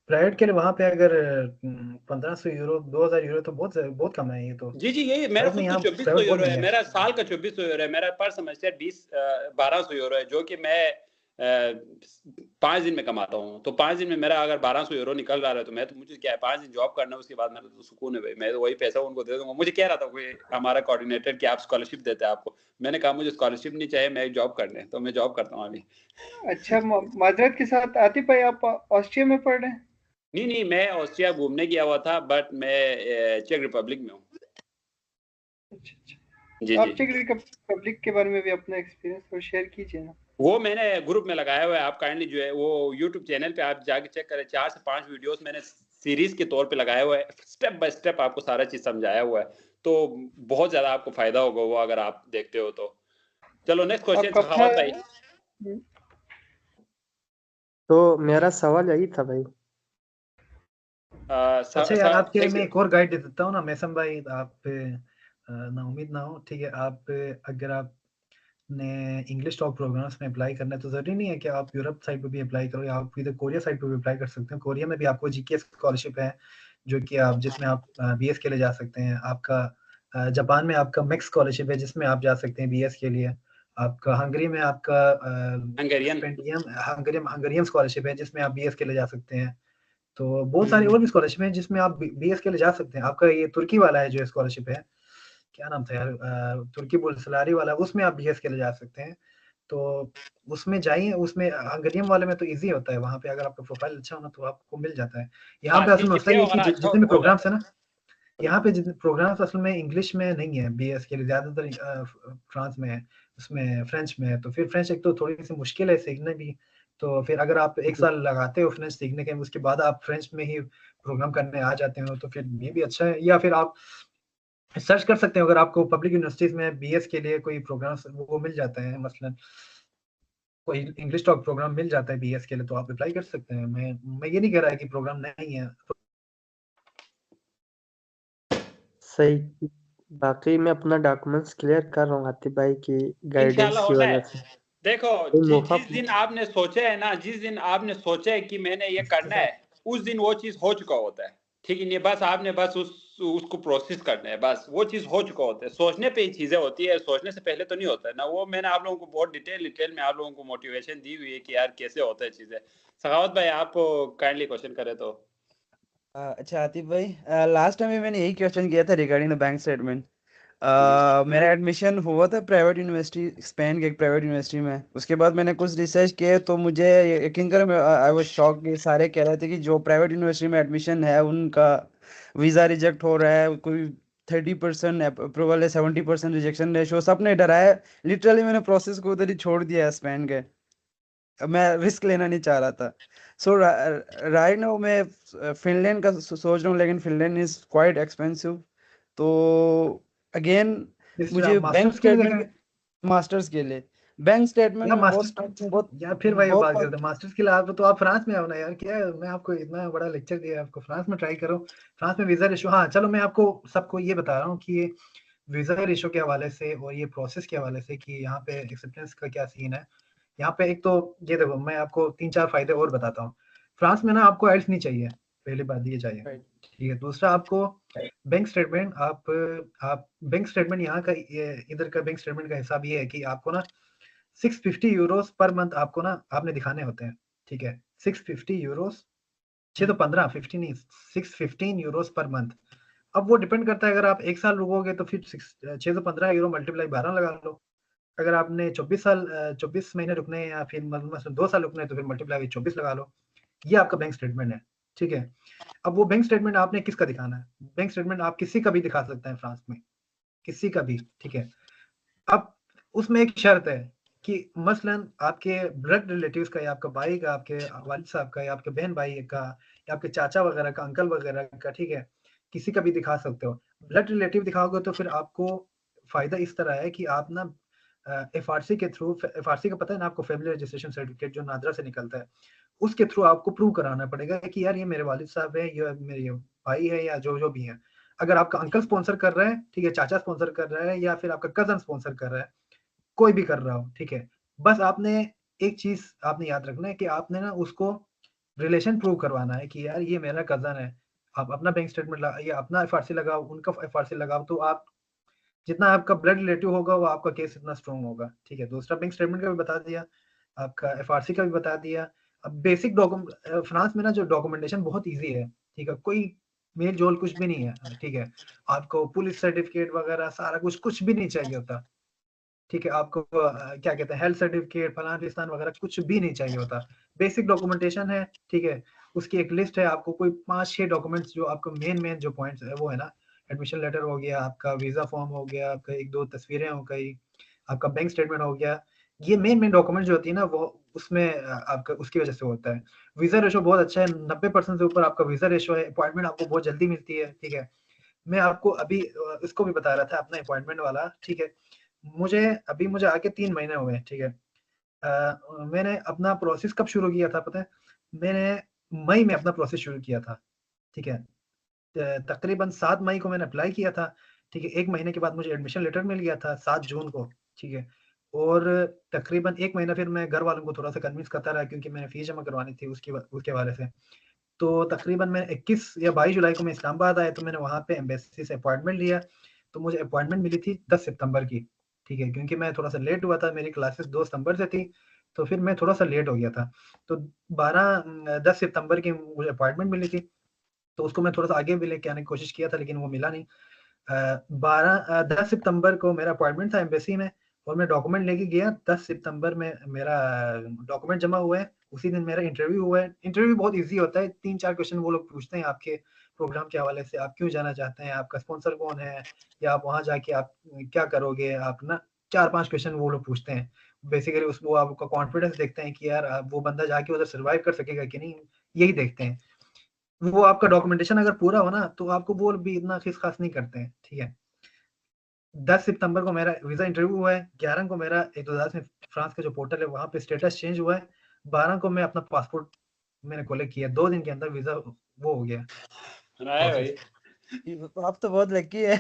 [SPEAKER 1] प्राइवेट के लिए वहाँ पे अगर 1,500 यूरो 2,000 यूरो तो बहुत बहुत कम है ये तो।
[SPEAKER 4] जी यही मेरा खुद तो 2,400 यूरो है, मेरा साल का 2,400 यूरो है, मेरा पर सेमेस्टर 1,200 यूरो है, जो कि मैं 5 दिन में कमाता हूँ। तो 5 दिन में मेरा अगर 1,200 यूरो निकल रहा है तो मैं तो, मुझे क्या है 5 दिन जॉब करना है, उसके बाद मेरा तो सुकून है भाई, मैं तो वही पैसा उनको दे दूंगा। मुझे कह रहा था कोई हमारा कोऑर्डिनेटर कि आप स्कॉलरशिप देते हैं आपको, मैंने कहा मुझे स्कॉलरशिप नहीं चाहिए, मैं जॉब करने, तो मैं जॉब करता हूँ अभी।
[SPEAKER 7] अच्छा माजरत के साथ आतिफ भाई, आप ऑस्ट्रिया में पढ़ रहे हैं?
[SPEAKER 4] नहीं मैं ऑस्ट्रिया घूमने गया हुआ था, बट मैं चेक रिपब्लिक में हूँ।
[SPEAKER 7] अच्छा, आप चेक रिपब्लिक के बारे में भी अपना एक्सपीरियंस और शेयर कीजिए ना।
[SPEAKER 4] वो मैंने ग्रुप में लगाया हुआ है, आप काइंडली जो है वो यूट्यूब चैनल पे आप जाके चेक करें, 4 से 5 वीडियोस मैंने सीरीज के तौर पे लगाया हुआ है, स्टेप बाय स्टेप आपको सारा चीज समझाया हुआ है, तो बहुत ज्यादा आपको फायदा होगा वो अगर आप देखते हो तो। चलो नेक्स्ट क्वेश्चन सखावत भाई।
[SPEAKER 8] तो मेरा सवाल यही था भाई।
[SPEAKER 1] अच्छा यार, आपके लिए मैं एक और गाइड दे देता हूँ ना मैसम भाई, आप ना उम्मीद ना हो, ठीक है। आप अगर आपने इंग्लिश टॉक प्रोग्राम्स में अप्लाई करना है तो जरूरी नहीं है कि आप यूरोप साइड पे भी अप्लाई करो, या आप इधर कोरिया साइड पे भी अप्लाई कर सकते हैं। कोरिया में भी आपको जीके स्कॉलरशिप है, जो कि आप जिसमें आप बीएस के लिए जा सकते हैं। आपका जापान में आपका मिक्स स्कॉलरशिप है जिसमें आप जा सकते हैं बीएस के लिए। आपका हंगरी में आपका हंगेरियन स्कॉलरशिप है जिसमें आप बीएस के लिए जा सकते हैं। तो बहुत सारी और भी स्कॉलरशिप है जिसमें आप बीएस के लिए जा सकते हैं। आपका ये तुर्की वाला है जो स्कॉलरशिप है, क्या नाम था यार, तुर्की बुल्सलारी वाला, उसमें आप बीएस के लिए जा सकते हैं। तो उसमें जाइए, उसमें हंगेरियन वाले में तो इजी होता है, वहाँ पे अगर आपका प्रोफाइल अच्छा होना तो आपको मिल जाता है। यहाँ पे असल मसला ये कि जितने भी प्रोग्राम्स है ना, यहाँ पे जितने प्रोग्राम्स असल में इंग्लिश में नहीं है बीएस के लिए, ज्यादातर फ्रांस में है, उसमें फ्रेंच में है। तो फिर फ्रेंच एक तो थोड़ी सी मुश्किल है सीखने भी, तो फिर अगर आप 1 साल लगाते हो फ्रेंच सीखने के, उसके बाद आप फ्रेंच में ही प्रोग्राम करने आ जाते हो तो फिर ये भी अच्छा है। या फिर आप सर्च कर सकते हो, अगर आपको पब्लिक यूनिवर्सिटीज में बीएस के लिए कोई प्रोग्राम वो मिल जाता है, मसलन कोई इंग्लिश टॉक प्रोग्राम मिल जाता है बीएस के लिए, तो आप अप्लाई कर सकते हैं। मैं ये नहीं कह रहा है कि प्रोग्राम नहीं है।
[SPEAKER 8] सही। बाकी मैं अपना डॉक्यूमेंट्स क्लियर कर रहा हूँ आतिफ भाई की गाइडेंस की वजह से।
[SPEAKER 4] देखो जिस दिन आपने सोचा है ना, जिस दिन आपने सोचा है कि मैंने ये करना है, उस दिन वो चीज हो चुका होता है, ठीक है नहीं। बस आपने बस उसको प्रोसेस करना है, बस वो चीज हो चुका होता है। सोचने पे ही चीजें होती है, सोचने से पहले तो नहीं होता है ना। वो मैंने आप लोगों को बहुत डिटेल में आप लोगों को मोटिवेशन दी हुई है कि यार कैसे होता है चीजें। सखावत भाई आप काइंडली क्वेश्चन करें तो।
[SPEAKER 9] अच्छा आतिफ भाई, लास्ट टाइम भी मैंने यही क्वेश्चन किया था रिगार्डिंग द बैंक स्टेटमेंट। मेरा एडमिशन हुआ था प्राइवेट यूनिवर्सिटी, स्पेन के एक प्राइवेट यूनिवर्सिटी में। उसके बाद मैंने कुछ रिसर्च किए तो मुझे यकीन करो, आई वाज शॉक कि सारे कह रहे थे कि जो प्राइवेट यूनिवर्सिटी में एडमिशन है उनका वीज़ा रिजेक्ट हो रहा है, कोई 30% अप्रूवल है, 70% रिजेक्शन रेशो, सबने डरा है। लिटरली मैंने प्रोसेस को उधर ही छोड़ दिया है स्पेन के, मैं रिस्क लेना नहीं चाह रहा था। सो राइट नाउ मैं फिनलैंड का सोच रहा हूँ, लेकिन फिनलैंड इज क्वाइट एक्सपेंसिव। तो अगेन मुझे बैंक
[SPEAKER 1] मास्टर्स के लिए
[SPEAKER 9] स्टेटमेंट
[SPEAKER 1] देखें
[SPEAKER 9] मास्टर्स के लिए बैंक स्टेटमेंट
[SPEAKER 1] या
[SPEAKER 9] में बहुत
[SPEAKER 1] या फिर वही बात
[SPEAKER 9] बहुत
[SPEAKER 1] करते हैं मास्टर्स के लिए। आप तो आप फ्रांस में आओ ना यार, क्या है, मैं आपको इतना बड़ा लेक्चर दिया, आपको फ्रांस में ट्राई करो। फ्रांस में वीजा रेशो, हाँ चलो मैं आपको सबको ये बता रहा हूँ कि ये वीजा रेशो के हवाले से और ये प्रोसेस के हवाले से कि यहाँ पे एक्सेप्टेंस का क्या सीन है। यहाँ पे एक तो ये देखो, मैं आपको 3-4 फायदे और बताता हूँ। फ्रांस में ना आपको आइल्स नहीं चाहिए, पहली बात ये चाहिए, ठीक है। दूसरा, आपको बैंक स्टेटमेंट, आप बैंक स्टेटमेंट यहाँ का इधर का बैंक स्टेटमेंट का हिसाब ये है कि आपको ना 650 यूरोस पर मंथ आपको ना आपने दिखाने होते हैं, ठीक है। 650 यूरोस, 6 तो 15, 50 नहीं, 615 यूरोस पर मंथ। अब वो डिपेंड करता है, अगर आप 1 साल रुकोगे तो फिर 6 तो 15 यूरो मल्टीप्लाई 12 लगा लो। अगर आपने 24 महीने रुकने हैं या फिर मतलब 2 साल रुकने हैं तो फिर मल्टीप्लाई 24 लगा लो। ये आपका बैंक स्टेटमेंट है, ठीक है। अब वो बैंक स्टेटमेंट आपने किसका दिखाना है? बैंक स्टेटमेंट आप किसी का भी दिखा सकते हैं फ्रांस में, किसी का भी, ठीक है। अब उसमें एक शर्त है कि मसलन आपके ब्लड रिलेटिव्स का, या आपका भाई का, आपके वालिद साहब का, या आपके बहन भाई का, या आपके चाचा वगैरह का, अंकल वगैरह का, ठीक है, किसी का भी दिखा सकते हो। ब्लड रिलेटिव दिखाओगे तो फिर आपको फायदा इस तरह है कि आप ना एफआरसी के थ्रू, एफआरसी का पता है ना आपको, फैमिली रजिस्ट्रेशन सर्टिफिकेट जो नादरा से निकलता है, उसके थ्रू आपको प्रूव कराना पड़ेगा कि यार ये मेरे वालिद साहब है, ये मेरे भाई है, या जो जो भी है। अगर आपका अंकल स्पॉन्सर कर रहा है, ठीक है, चाचा स्पॉन्सर कर रहा है, या फिर आपका कजन स्पॉन्सर कर रहा है, कोई भी कर रहा हो, ठीक है, बस आपने एक चीज आपने याद रखना है कि आपने ना उसको रिलेशन प्रूव करवाना है कि यार ये मेरा कजन है। आप अपना बैंक स्टेटमेंट या अपना एफआरसी लगाओ, उनका एफआरसी लगाओ, तो आप जितना आपका ब्लड रिलेटिव होगा वो आपका केस इतना स्ट्रॉन्ग होगा, ठीक है। दूसरा, बैंक स्टेटमेंट का भी बता दिया, आपका एफआरसी का भी बता दिया। अब बेसिक डॉक्यूमेंट, फ्रांस में ना जो डॉक्यूमेंटेशन बहुत ईजी है, ठीक है, कोई मेल जोल कुछ भी नहीं है, ठीक है। आपको पुलिस सर्टिफिकेट वगैरह सारा कुछ भी नहीं चाहिए होता, ठीक है। आपको क्या कहते हैं, हेल्थ सर्टिफिकेट, फलान फिस्तान वगैरह कुछ भी नहीं चाहिए होता। बेसिक डॉक्यूमेंटेशन है, ठीक है। उसकी एक लिस्ट है, आपको कोई 5-6 डॉक्यूमेंट्स जो आपको मेन जो पॉइंट्स है वो है ना, एडमिशन लेटर हो गया, आपका वीजा फॉर्म हो गया, आपका 1-2 तस्वीरें हो गई, आपका बैंक स्टेटमेंट हो गया। ये मेन डॉक्यूमेंट जो होती है ना, वो उसमें आपका उसकी वजह से होता है। वीजा रेशो बहुत अच्छा है, 90% से ऊपर आपका वीजा रेशो है। अपॉइंटमेंट आपको बहुत जल्दी मिलती है, ठीक है। मैं आपको अभी इसको भी बता रहा था अपना अपॉइंटमेंट वाला, ठीक है। मुझे आके 3 महीने हुए, ठीक है। मैंने अपना प्रोसेस कब शुरू किया था पता है? मैंने मई में अपना प्रोसेस शुरू किया था, ठीक है। तकरीबन 7 मई को मैंने अप्लाई किया था, ठीक है। 1 महीने के बाद मुझे एडमिशन लेटर मिल गया था 7 जून को, ठीक है। और तकरीबन 1 महीना फिर मैं घर वालों को थोड़ा सा कन्विंस करता रहा, क्योंकि मैंने फीस जमा करवानी थी उसके हवाले से। तो तकरीबन मैं 21 या 22 जुलाई को मैं इस्लामाबाद आया, तो मैंने वहाँ पे एम्बेसी से अपॉइंटमेंट लिया। तो मुझे अपॉइंटमेंट मिली थी 10 सितंबर की, ठीक है, क्योंकि मैं थोड़ा सा लेट हुआ था, मेरी क्लासेस 2 सितंबर से थी, तो फिर मैं थोड़ा सा लेट हो गया था। तो 10 सितंबर की मुझे अपॉइंटमेंट मिली थी, तो उसको मैं थोड़ा सा आगे भी लेके आने की कोशिश किया था, लेकिन वो मिला नहीं। 10 सितंबर को मेरा अपॉइंटमेंट था एम्बेसी में, और मैं डॉक्यूमेंट लेके गया। 10 सितंबर में मेरा डॉक्यूमेंट जमा हुआ है, उसी दिन मेरा इंटरव्यू हुआ है। इंटरव्यू बहुत इजी होता है, 3-4 क्वेश्चन वो लोग पूछते हैं आपके प्रोग्राम के हवाले से, आप क्यों जाना चाहते हैं, आपका स्पॉन्सर कौन है, या आप वहाँ जाके आप क्या करोगे, आप ना 4-5 क्वेश्चन वो लोग पूछते हैं। बेसिकली वो आपका कॉन्फिडेंस देखते हैं कि यार वो बंदा जाके उधर सर्वाइव कर सकेगा कि नहीं, यही देखते हैं। वो आपका डॉक्यूमेंटेशन अगर पूरा हो ना, तो आपको वो भी इतना खीस खास नहीं करते हैं, ठीक है। 10 सितंबर को मेरा वीजा इंटरव्यू हुआ है, 11 को मेरा एतजाज में फ्रांस का जो पोर्टल है वहाँ पे स्टेटस चेंज हुआ है, 12 को मैं अपना पासपोर्ट मैंने कलेक्ट किया, 2 दिन के अंदर वीजा वो हो गया
[SPEAKER 4] भाई।
[SPEAKER 9] आप तो बहुत लकी है।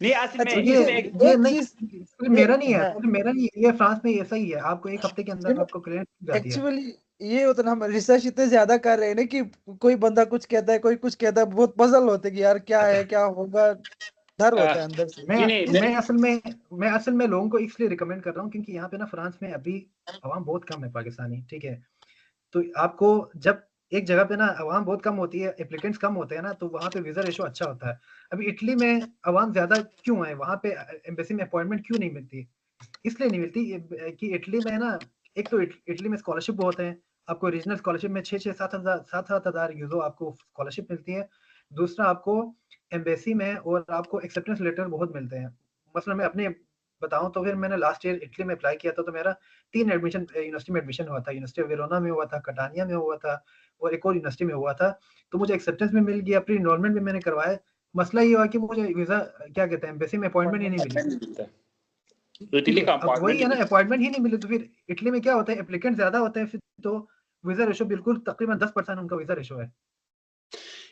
[SPEAKER 4] नहीं असल में
[SPEAKER 1] ये
[SPEAKER 4] इसमें एक
[SPEAKER 1] नहीं,
[SPEAKER 9] चीज
[SPEAKER 1] मेरा नहीं है, मेरा नहीं है, ये फ्रांस में ऐसा ही है, आपको 1 हफ्ते के अंदर आपको क्लियर हो जाती है।
[SPEAKER 9] एक्चुअली ये होता ना, हम रिसर्च इतने ज्यादा कर रहे हैं ना कि कोई बंदा कुछ कहता है, कोई कुछ कहता है, बहुत पजल होते हैं कि यार क्या है, क्या होगा, डर होता है अंदर से।
[SPEAKER 1] मैं असल में लोगों को इसलिए रिकमेंड कर रहा हूँ क्योंकि यहाँ पे ना फ्रांस में अभी आवाम बहुत कम है पाकिस्तानी, ठीक है। तो आपको जब
[SPEAKER 2] एक जगह पे ना आवाम बहुत कम होती है, एप्लीकेंट्स कम होते हैं ना, तो वहाँ पे वीज़ा रेशो अच्छा होता है। अभी इटली में आवाम ज़्यादा क्यों है? वहाँ पे एम्बेसी में अपॉइंटमेंट क्यों नहीं मिलती? इसलिए नहीं मिलती कि इटली में ना, एक तो इटली में स्कॉलरशिप बहुत है, आपको रीजनल स्कॉलरशिप में 6-6 7,000 यूरो आपको स्कॉलरशिप मिलती है। दूसरा आपको एम्बेसी में और आपको एक्सेप्टेंस लेटर बहुत मिलते हैं। मसलन मैं अपने बताऊँ तो फिर मैंने लास्ट ईयर इटली में अप्लाई किया था, तो मेरा 3 एडमिशन यूनिवर्सिटी में एडमिशन हुआ था। यूनिवर्सिटी ऑफ वेरोना में हुआ था, कटानिया में हुआ था और एक और यूनिवर्सिटी में हुआ था। तो मुझे एक्सेप्टेंस भी मिल गया, प्री एनरोलमेंट भी मैंने करवाया। मसला ये हुआ कि मुझे वीज़ा क्या कहते हैं, एम्बेसी में अपॉइंटमेंट ही नहीं मिली। ठीक
[SPEAKER 4] इटली
[SPEAKER 2] है,
[SPEAKER 4] का
[SPEAKER 2] अब वही है ना, अपॉइंटमेंट ही नहीं मिले, तो फिर इटली में क्या होता है, एप्लीकेंट ज्यादा होते हैं, फिर तो वीजा रेशो बिल्कुल तकरीबन 10% उनका वीजा रेशो है।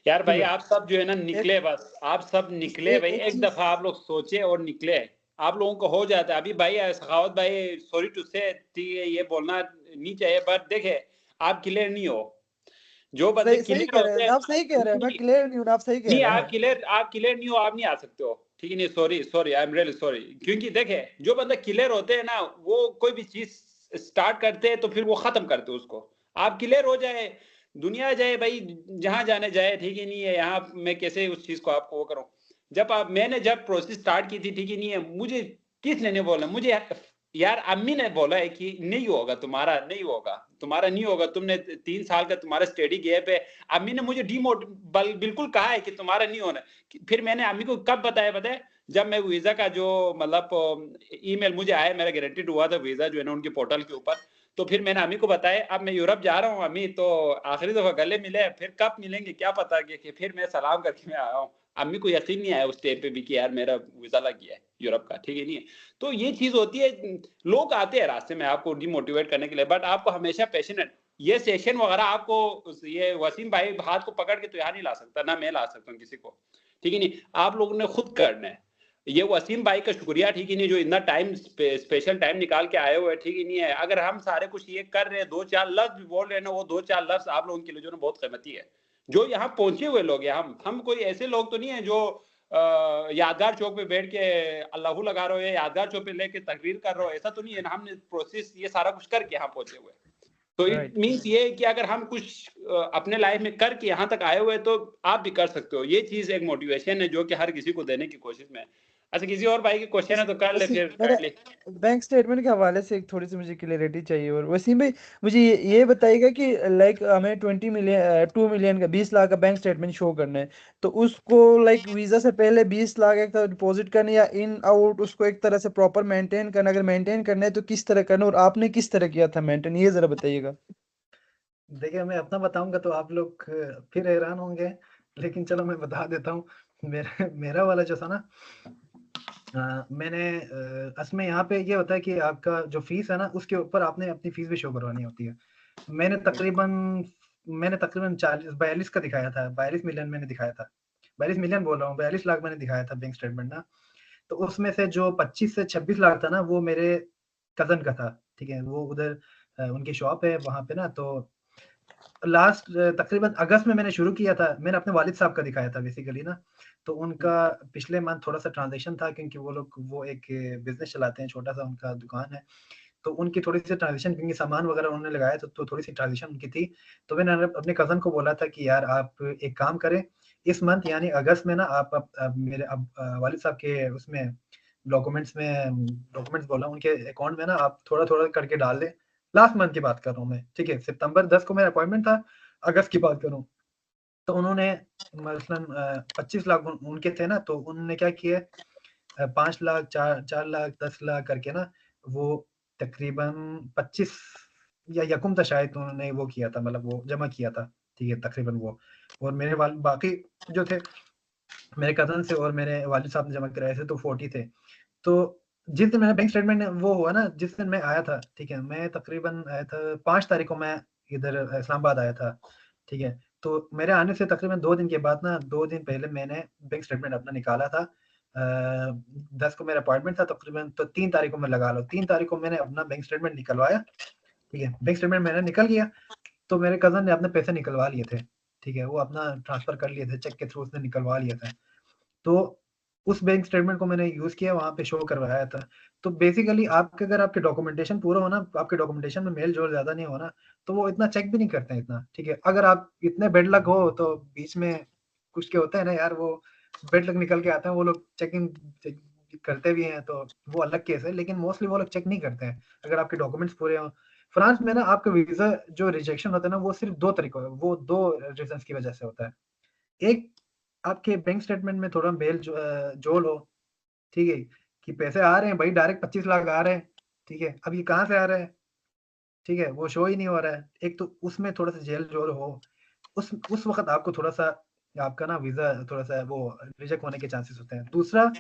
[SPEAKER 4] यार भाई
[SPEAKER 2] ठीक है।
[SPEAKER 4] आप सब जो है ना निकले, बस आप सब निकले भाई, एक
[SPEAKER 9] चीज
[SPEAKER 4] दफा आप लोग सोचे और निकले, आप लोगों को हो जाता है। अभी भाई सखावत भाई, सॉरी टू से, ठीक है ये बोलना नहीं चाहिए, बट देखे आप क्लियर नहीं हो। जो बंदे
[SPEAKER 9] सही सही
[SPEAKER 4] क्लियर
[SPEAKER 9] कह रहे
[SPEAKER 4] होते
[SPEAKER 9] हैं
[SPEAKER 4] हैं,
[SPEAKER 9] आप, सही कह रहे हैं, मैं
[SPEAKER 4] नहीं
[SPEAKER 9] क्लियर नहीं हूँ, आप सही कह
[SPEAKER 4] नहीं,
[SPEAKER 9] रहे हैं।
[SPEAKER 4] आप क्लियर नहीं हो, आप नहीं आ सकते हो, ठीक है। नहीं sorry sorry, I am really sorry. क्योंकि देखे जो बंदा क्लियर होते हैं ना, वो कोई भी चीज स्टार्ट करते हैं तो फिर वो खत्म करते हैं उसको। आप क्लियर हो जाए, दुनिया जाए भाई, जहां जाने जाए, ठीक है नहीं है। यहाँ मैं कैसे उस चीज को आपको वो करूं, मैंने जब प्रोसेस स्टार्ट की थी, ठीक है नहीं है, मुझे किसने नहीं बोला, मुझे यार अम्मी ने बोला है कि नहीं होगा तुम्हारा, नहीं होगा तुम्हारा, नहीं होगा, तुमने 3 साल का तुम्हारा स्टडी गैप है। अम्मी ने मुझे बिल्कुल कहा है कि तुम्हारा नहीं होना। फिर मैंने अम्मी को कब बताया पता है, जब मैं वीजा का जो मतलब ईमेल मुझे आया, मेरा गारंटीड हुआ था वीजा जो है ना उनके पोर्टल के ऊपर, तो फिर मैंने अम्मी को बताया अब मैं यूरोप जा रहा हूँ अम्मी, तो आखिरी दफा गले मिले, फिर कब मिलेंगे क्या पता, कि फिर मैं सलाम करके मैं आया हूँ। अम्मी को यकीन नहीं आया उस टाइम पे भी कि यार मेरा वीजा लग गया है यूरोप का, ठीक है नहीं है। तो ये चीज होती है, लोग आते हैं रास्ते में आपको डिमोटिवेट करने के लिए, बट आपको हमेशा पैशनेट, ये सेशन वगैरह आपको, ये वसीम भाई हाथ को पकड़ के तो यहाँ नहीं ला सकता, ना मैं ला सकता हूँ किसी को, ठीक है नहीं, आप लोगों ने खुद करना है। ये वसीम भाई का शुक्रिया, ठीक है नहीं, जो इतना टाइम स्पेशल टाइम निकाल के आए हुए, ठीक है नहीं है। अगर हम सारे कुछ ये कर रहे हैं, 2-4 लफ्ज भी बोल रहे हैं ना, वो 2-4 लफ्ज आप लोगों के लिए जो ना बहुत कीमती है। जो यहाँ पहुंचे हुए लोग हैं, हम कोई ऐसे लोग तो नहीं है जो यादगार चौक पे बैठ के अल्लाहू लगा रहे हो या यादगार चौक पे लेके तकरीर कर रहे हो, ऐसा तो नहीं है ना। हमने प्रोसेस ये सारा कुछ करके यहाँ पहुंचे हुए, तो इट मीन्स ये है कि अगर हम कुछ अपने लाइफ में करके यहाँ तक आए हुए तो आप भी कर सकते हो। ये चीज एक मोटिवेशन है जो कि हर किसी को देने की कोशिश में। अच्छा किसी और भाई की क्वेश्चन है तो कर ले फिर कर ले।
[SPEAKER 9] बैंक स्टेटमेंट के हवाले से एक थोड़ी सी मुझे क्लियरिटी चाहिए। और वसीम भाई मुझे ये बताइएगा कि लाइक हमें 2 मिलियन का 20 लाख का बैंक स्टेटमेंट शो करना है, तो उसको लाइक वीजा से पहले 20 लाख एक तरह डिपॉजिट करना या इन आउट उसको एक तरह से प्रॉपर मेंटेन करना, अगर मेंटेन करना है तो किस तरह करना, और आपने किस तरह किया था मेंटेन, ये जरा बताइएगा।
[SPEAKER 2] देखिए मैं अपना बताऊंगा तो आप लोग फिर हैरान होंगे, लेकिन चलो मैं बता देता हूँ। मेरा वाला जो था ना, मैंने असल में यहाँ पे ये होता है कि आपका जो फीस है ना, उसके ऊपर आपने अपनी फीस भी शो करवानी होती है। मैंने तकरीबन 42 का दिखाया था, 42 मिलियन मैंने दिखाया था, 42 मिलियन बोल रहा हूँ, 42 लाख मैंने दिखाया था बैंक स्टेटमेंट ना। तो उसमें से जो 25 से 26 लाख था ना, वो मेरे कजन का था, ठीक है। वो उधर उनकी शॉप है वहां पे ना, तो लास्ट तकरीबन अगस्त में मैंने शुरू किया था। मैंने अपने वालिद साहब का दिखाया था बेसिकली ना, तो उनका पिछले मंथ थोड़ा सा ट्रांजेक्शन था, क्योंकि वो एक बिजनेस चलाते हैं, छोटा सा उनका दुकान है, तो उनकी थोड़ी सी ट्रांजेक्शन, क्योंकि सामान वगैरह उन्होंने लगाया तो थोड़ी सी ट्रांजेक्शन उनकी थी। तो मैंने अपने कजन को बोला था कि यार आप एक काम करें, इस मंथ यानी अगस्त में ना आप मेरे वालिद साहब के उसमें डॉक्यूमेंट्स बोला, उनके अकाउंट में ना आप थोड़ा थोड़ा करके डाल दें। लास्ट मंथ की बात कर रहा हूँ मैं, ठीक है। सितंबर 10 को मेरा अपॉइंटमेंट था, अगस्त की बात करूँ तो उन्होंने मसलन 25 लाख उनके थे ना, तो उन्होंने क्या किया, 5 लाख, 4 लाख, 10 लाख करके ना, वो तकरीबन 25 या यकुम था शायद, उन्होंने वो किया था, मतलब वो जमा किया था, ठीक है, तकरीबन वो। और मेरे बाकी जो थे मेरे कजन से और मेरे वालिद साहब ने जमा कराए थे, तो 40 थे। तो जिस दिन मेरा बैंक स्टेटमेंट वो हुआ ना, जिस दिन मैं आया था, ठीक है, मैं तकरीबन आया था 5 तारीख को, मैं इधर इस्लामाबाद आया था, ठीक है। तो मेरे आने से तकरीबन 2 दिन के बाद ना, 2 दिन पहले मैंने बैंक स्टेटमेंट अपना निकाला था। 10 को मेरा अपॉइंटमेंट था तकरीबन, तो 3 तारीख को मैं लगा लो, 3 तारीख को मैंने अपना बैंक स्टेटमेंट निकलवाया, ठीक है। बैंक स्टेटमेंट मेरा निकल गया, तो मेरे कज़न ने अपने पैसे निकलवा लिए थे, ठीक है, वो अपना ट्रांसफ़र कर लिए थे, चेक के थ्रू उसने निकलवा लिया था। तो उस बैंक स्टेटमेंट को मैंने यूज किया, वहां पे शो करवाया था। तो बेसिकली आपके अगर आपके डॉक्यूमेंटेशन पूरा हो ना, आपके डॉक्यूमेंटेशन में मेल जोल ज्यादा नहीं हो ना, तो वो इतना चेक भी नहीं करते हैं इतना, ठीक है। अगर आप इतने बेड लक हो तो बीच में कुछ के होते हैं ना यार, वो बेड लक निकल के आते हैं, वो लोग चेकिंग करते भी हैं, तो वो अलग केस है, लेकिन मोस्टली वो लोग चेक नहीं करते हैं अगर आपके डॉक्यूमेंट्स पूरे हो। फ्रांस में ना आपका वीजा जो रिजेक्शन होता है ना, वो सिर्फ दो तरीकों, वो दो रीजन की वजह से होता है। एक, आपके बैंक स्टेटमेंट में थोड़ा मेल जोल हो, ठीक है, कि पैसे आ रहे हैं भाई, डायरेक्ट 25 लाख आ रहे हैं, ठीक है, अब ये कहाँ से आ रहे हैं, ठीक है, वो शो ही नहीं हो रहा है। एक तो उसमें थोड़ा सा जेल जोर हो, उस वक्त आपको थोड़ा सा आपका ना वीजा थोड़ा सा वो रिजेक्ट होने के चांसेस होते हैं। दूसरा,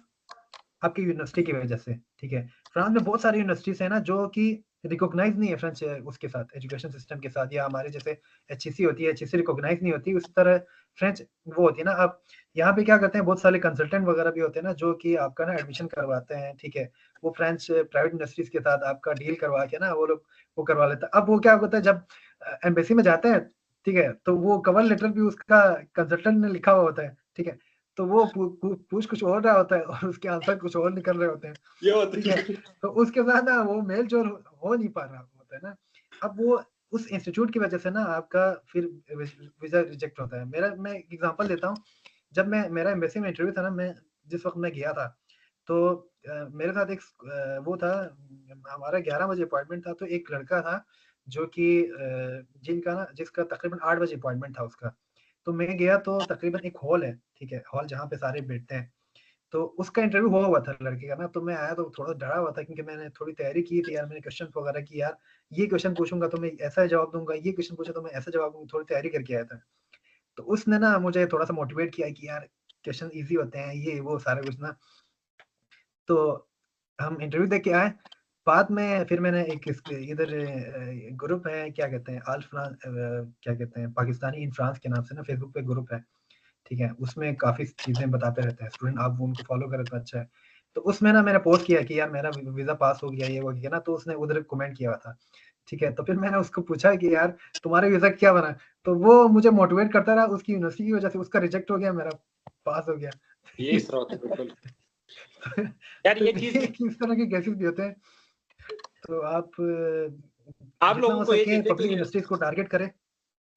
[SPEAKER 2] आपकी यूनिवर्सिटी की वजह से, ठीक है। फ्रांस में बहुत सारी यूनिवर्सिटीज है ना जो कि रिकॉग्नाइज नहीं है फ्रेंच उसके साथ, एजुकेशन सिस्टम के साथ, या हमारे जैसे एचईसी होती है, एचईसी रिकॉग्नाइज नहीं होती, उसी तरह फ्रेंच वो होती है ना। अब यहाँ पे क्या करते हैं, बहुत सारे कंसल्टेंट वगैरह भी होते हैं ना जो कि आपका ना एडमिशन करवाते हैं, ठीक है। वो फ्रेंच प्राइवेट यूनिवर्सिटीज के साथ आपका डील करवा के ना वो लोग वो करवा लेते हैं। अब वो क्या होता है, जब एम्बेसी में जाते हैं, ठीक है, तो वो कवर लेटर भी उसका कंसल्टेंट ने लिखा हुआ होता है, ठीक है। तो वो पूछ कुछ और रहा होता है और उसके आंसर कुछ और निकल रहे होते हैं, ठीक है। तो उसके साथ ना वो मेल जोल हो नहीं पा रहा होता है ना। अब वो उस इंस्टीट्यूट की वजह से ना आपका फिर वीजा रिजेक्ट होता है। मैं एग्जांपल देता हूँ, जब मेरा एम्बेसी में इंटरव्यू था ना, मैं जिस वक्त मैं गया था, तो मेरे साथ एक वो था, हमारा 11 बजे अपॉइंटमेंट था, तो एक लड़का था जो कि जिसका तकरीबन 8 बजे अपॉइंटमेंट था उसका। तो मैं गया तो तकरीबन एक हॉल है, ठीक है, हॉल जहाँ पे सारे बैठते हैं, तो उसका इंटरव्यू हुआ था लड़के का ना। तो मैं आया तो थोड़ा डरा हुआ था, क्योंकि मैंने थोड़ी तैयारी की थी यार, मैंने क्वेश्चन वगैरह की यार, ये क्वेश्चन पूछूंगा तो मैं ऐसा जवाब दूंगा, ये क्वेश्चन पूछा तो मैं ऐसा जवाब दूंगा, थोड़ी तैयारी करके आया था। तो उसने ना मुझे थोड़ा सा मोटिवेट किया कि यार क्वेश्चन इजी होते हैं, ये वो सारा कुछ ना। तो हम इंटरव्यू दे के आए, बाद में फिर मैंने एक इधर ग्रुप है, क्या कहते हैं, क्या कहते हैं, पाकिस्तानी इन फ्रांस के नाम से ना फेसबुक पे ग्रुप है, ठीक है। उसमें काफी चीजें बताते रहते हैं स्टूडेंट, आप उनको फॉलो करें तो अच्छा है। तो उसमें ना मैंने पोस्ट किया कि यार मेरा वीजा पास हो गया, ये हो गया ना, तो उसने उधर कमेंट किया था, ठीक है। तो फिर मैंने उसको पूछा कि यार तुम्हारे वीजा क्या बना, तो वो मुझे मोटिवेट करता रहा, उसकी यूनिवर्सिटी की वजह से उसका रिजेक्ट हो गया, मेरा पास हो गया।
[SPEAKER 4] ये स्रोत है बिल्कुल यार, ये चीज
[SPEAKER 2] इस तरह के केसेस भी होते हैं। तो आप
[SPEAKER 4] आप
[SPEAKER 2] जितना
[SPEAKER 4] लोगों
[SPEAKER 2] हो
[SPEAKER 4] को ये
[SPEAKER 2] सके
[SPEAKER 4] जैसे
[SPEAKER 2] पब्लिक
[SPEAKER 4] कि
[SPEAKER 2] यूनिवर्सिटीज को टारगेट करें।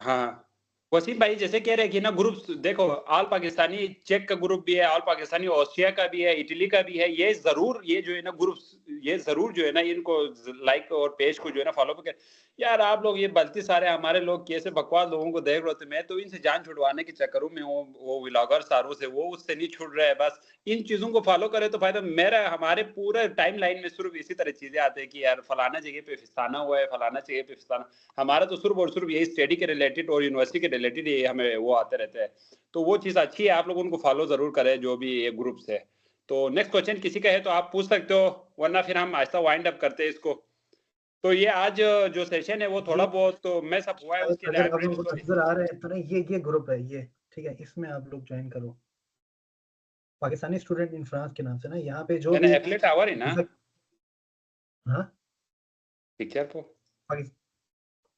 [SPEAKER 4] हाँ, वसीम भाई जैसे कह रहे हैं कि ना ग्रुप देखो, ऑल पाकिस्तानी चेक का ग्रुप भी है, ऑल पाकिस्तानी ऑस्ट्रिया का भी है, इटली का भी है। ये जरूर ये जो है ना ग्रुप, ये जरूर जो है ना इनको लाइक और पेज को जो है ना फॉलो कर। यार आप लोग ये बल्कि सारे हमारे लोग कैसे बकवास लोगों को देख रहे होते, मैं तो इनसे जान छुड़वाने के चक्करों में वो व्लॉगर सारों से वो उससे नहीं छुड़ रहा है। बस इन चीजों को फॉलो करे तो फायदा। मेरा हमारे पूरे टाइम लाइन में सिर्फ इसी तरह चीजें आते हैं कि यार फलाना जगह पे फिस्ताना हुआ है, फलाना जगह पे फिस्ताना। हमारा तो सिर्फ और सिर्फ यही स्टडी के रिलेटेड और यूनिवर्सिटी के रिलेटेड ये हमें वो आते रहते हैं। तो वो चीज अच्छी है, आप लोग उनको फॉलो जरूर करें जो भी ये ग्रुप्स है। तो नेक्स्ट क्वेश्चन किसी का है तो आप पूछ सकते हो, वरना फिर हम आहिस्ता वाइंड अप करते हैं इसको। तो ये आज जो सेशन है वो थोड़ा बहुत तो मैस अप हुआ है, उसके लिए
[SPEAKER 2] अगर आप लोगों को नजर आ रहे हैं तो ना, ये ग्रुप है ये, ठीक है, इसमें आप लोग ज्वाइन करो, पाकिस्तानी स्टूडेंट इन फ्रांस के नाम से ना। यहाँ पे जो भी
[SPEAKER 4] एफिलिएट आवर है ना,
[SPEAKER 2] हाँ
[SPEAKER 4] पिक्चर को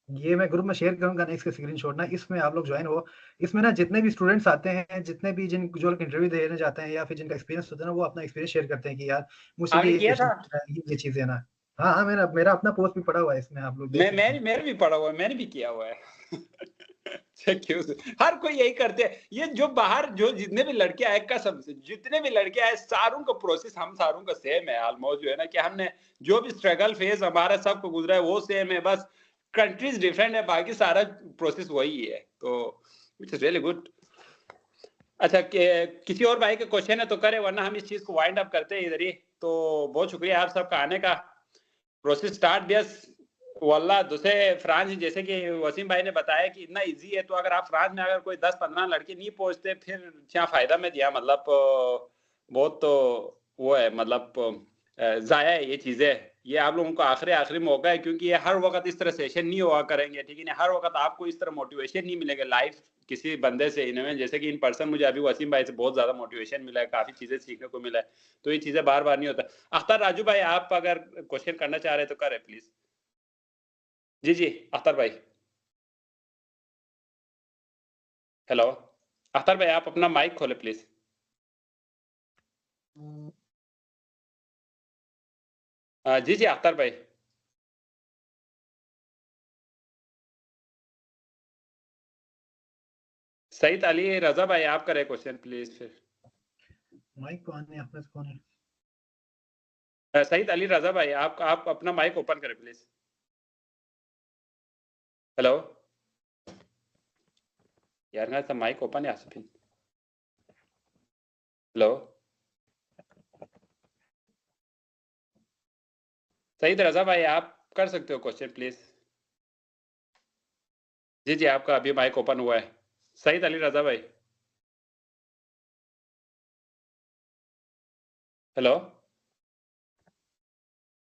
[SPEAKER 2] ये मैं ग्रुप में शेयर करूंगा ना, इसके स्क्रीनशॉट ना, इसमें आप लोग ज्वाइन हो। इसमें ना जितने भी स्टूडेंट्स आते हैं, जितने भी जो लोग इंटरव्यू देने जाते हैं या फिर जिनका एक्सपीरियंस होता है ना, वो अपना एक्सपीरियंस शेयर करते हैं कि यार मुझसे
[SPEAKER 4] आपने
[SPEAKER 2] ये
[SPEAKER 4] किया था।
[SPEAKER 2] क्वेश्चन ये चीजें ना। हाँ हाँ, मेरा अपना पोस्ट भी पड़ा हुआ है इसमें, आप लोग देख सकते हैं।
[SPEAKER 4] मैंने भी पढ़ा हुआ है, मैंने भी किया हुआ है हर कोई यही करते हैं। ये जो बाहर जो जितने भी लड़के आए, कसम से जितने भी लड़के आए, सारों का प्रोसेस हम सारों का सेम है ऑलमोस्ट, जो है ना कि हमने जो भी स्ट्रगल फेज हमारा सबको गुजरा है वो सेम है, बस कंट्रीज डिफरेंट है, बाकी सारा प्रोसेस वही है। तो विच इज रियली गुड। अच्छा, किसी और भाई के क्वेश्चन है तो करे, वरना हम इस चीज को वाइंड अप करते हैं इधर ही। तो बहुत शुक्रिया आप सबका आने का। प्रोसेस स्टार्ट दिस वल्ला दूसरे फ्रांस, जैसे कि वसीम भाई ने बताया कि इतना इजी है, तो अगर आप फ्रांस में अगर कोई 10-15 लड़के नहीं पहुंचते फिर क्या फायदा में दिया, मतलब बहुत तो वो है, मतलब जाया है ये चीजें। ये आप लोगों को आखिरी मौका है, क्योंकि ये हर वक्त इस तरह सेशन नहीं हुआ करेंगे, ठीक है ना। हर वक्त आपको इस तरह मोटिवेशन नहीं मिलेगा लाइव किसी बंदे से, इनमें जैसे कि इन पर्सन मुझे अभी वसीम भाई से बहुत ज्यादा मोटिवेशन मिला है, काफी चीजें सीखने को मिला है। तो ये चीजें बार बार नहीं होता। अख्तर राजू भाई, आप अगर क्वेश्चन करना चाह रहे तो करें प्लीज। जी अख्तर भाई, हेलो अख्तर भाई, आप अपना माइक खोले प्लीज। जी जी अख्तर भाई। सईद अली रजा भाई आप करें क्वेश्चन प्लीज फिर।
[SPEAKER 1] माइक ऑन है आपने कौन है?
[SPEAKER 4] सईद अली रजा भाई आप अपना माइक ओपन करें प्लीज। हेलो यार ना तो माइक ओपन है आसफिन। हेलो सईद रजा भाई आप कर सकते हो क्वेश्चन प्लीज। जी जी आपका अभी माइक ओपन हुआ है। सईद अली रजा भाई। हेलो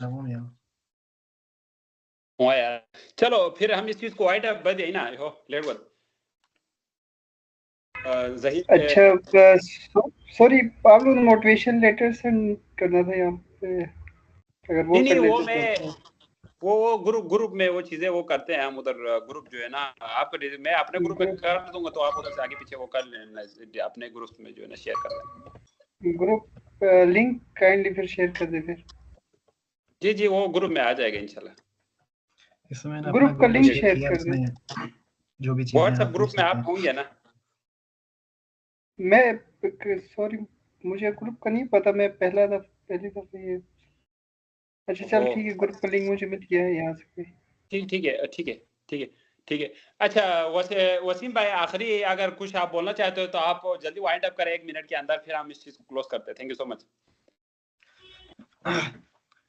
[SPEAKER 1] तमाम यार।
[SPEAKER 4] हुआ यार चलो फिर हम इस चीज को वाइड अप बढ़े ना हो लेट वन जहीर
[SPEAKER 7] अच्छा sorry Pablo motivation letter send करना था यहाँ पे, अगर वो
[SPEAKER 4] नहीं
[SPEAKER 7] कर
[SPEAKER 4] वो
[SPEAKER 7] लेते
[SPEAKER 4] मैं
[SPEAKER 7] तो
[SPEAKER 4] वो ग्रुप में वो चीजें वो करते हैं हम उधर ग्रुप जो है ना आप मैं अपने ग्रुप में कर दूंगा तो आप उधर से आगे पीछे वो कर लेना अपने ग्रुप में जो है ना शेयर कर देना।
[SPEAKER 7] ग्रुप लिंक काइंडली फिर शेयर कर दे फिर।
[SPEAKER 4] जी जी वो ग्रुप में आ जाएगा इंशाल्लाह।
[SPEAKER 1] इसमें ना
[SPEAKER 7] ग्रुप का लिंक शेयर
[SPEAKER 1] किया
[SPEAKER 7] कर दे।
[SPEAKER 1] उसमें जो भी चीजें
[SPEAKER 4] व्हाट्सएप
[SPEAKER 1] आप
[SPEAKER 4] ग्रुप
[SPEAKER 1] पूछ
[SPEAKER 4] में
[SPEAKER 1] सकते
[SPEAKER 4] आप
[SPEAKER 1] हैं।
[SPEAKER 4] होंगे ना?
[SPEAKER 7] मैं सॉरी मुझे ग्रुप का नहीं पता, मैं पहली दफा ये। अच्छा चल ठीक है, ग्रुप का लिंक मुझे मिल गया है यहाँ से।
[SPEAKER 4] ठीक है ठीक है ठीक है ठीक है। अच्छा वसीम भाई आखिरी अगर कुछ आप बोलना चाहते हो तो आप जल्दी वाइंड अप करें 1 मिनट के अंदर फिर हम इस चीज को क्लोज करते हैं। Thank you so much.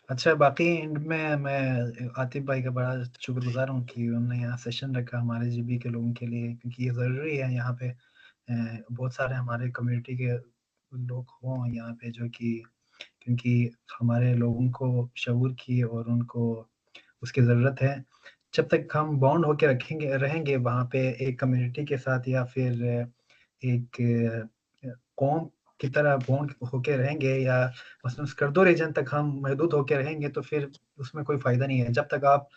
[SPEAKER 1] अच्छा बाकी एंड में मैं आतिफ भाई का बड़ा शुक्रगुजार हूँ कि उन्होंने यहाँ सेशन रखा हमारे जीबी के लोगों के लिए, क्योंकि ये ज़रूरी है यहाँ पे बहुत सारे हमारे कम्युनिटी के लोग हों यहाँ पे जो कि क्योंकि हमारे लोगों को शऊर की और उनको उसकी ज़रूरत है। जब तक हम बॉन्ड होके रहेंगे वहाँ पे एक कम्युनिटी के साथ या फिर एक कौम की तरह बॉन्ड होके रहेंगे या मसलन स्कर्दो रीजन तक हम महदूद होके रहेंगे तो फिर उसमें कोई फ़ायदा नहीं है। जब तक आप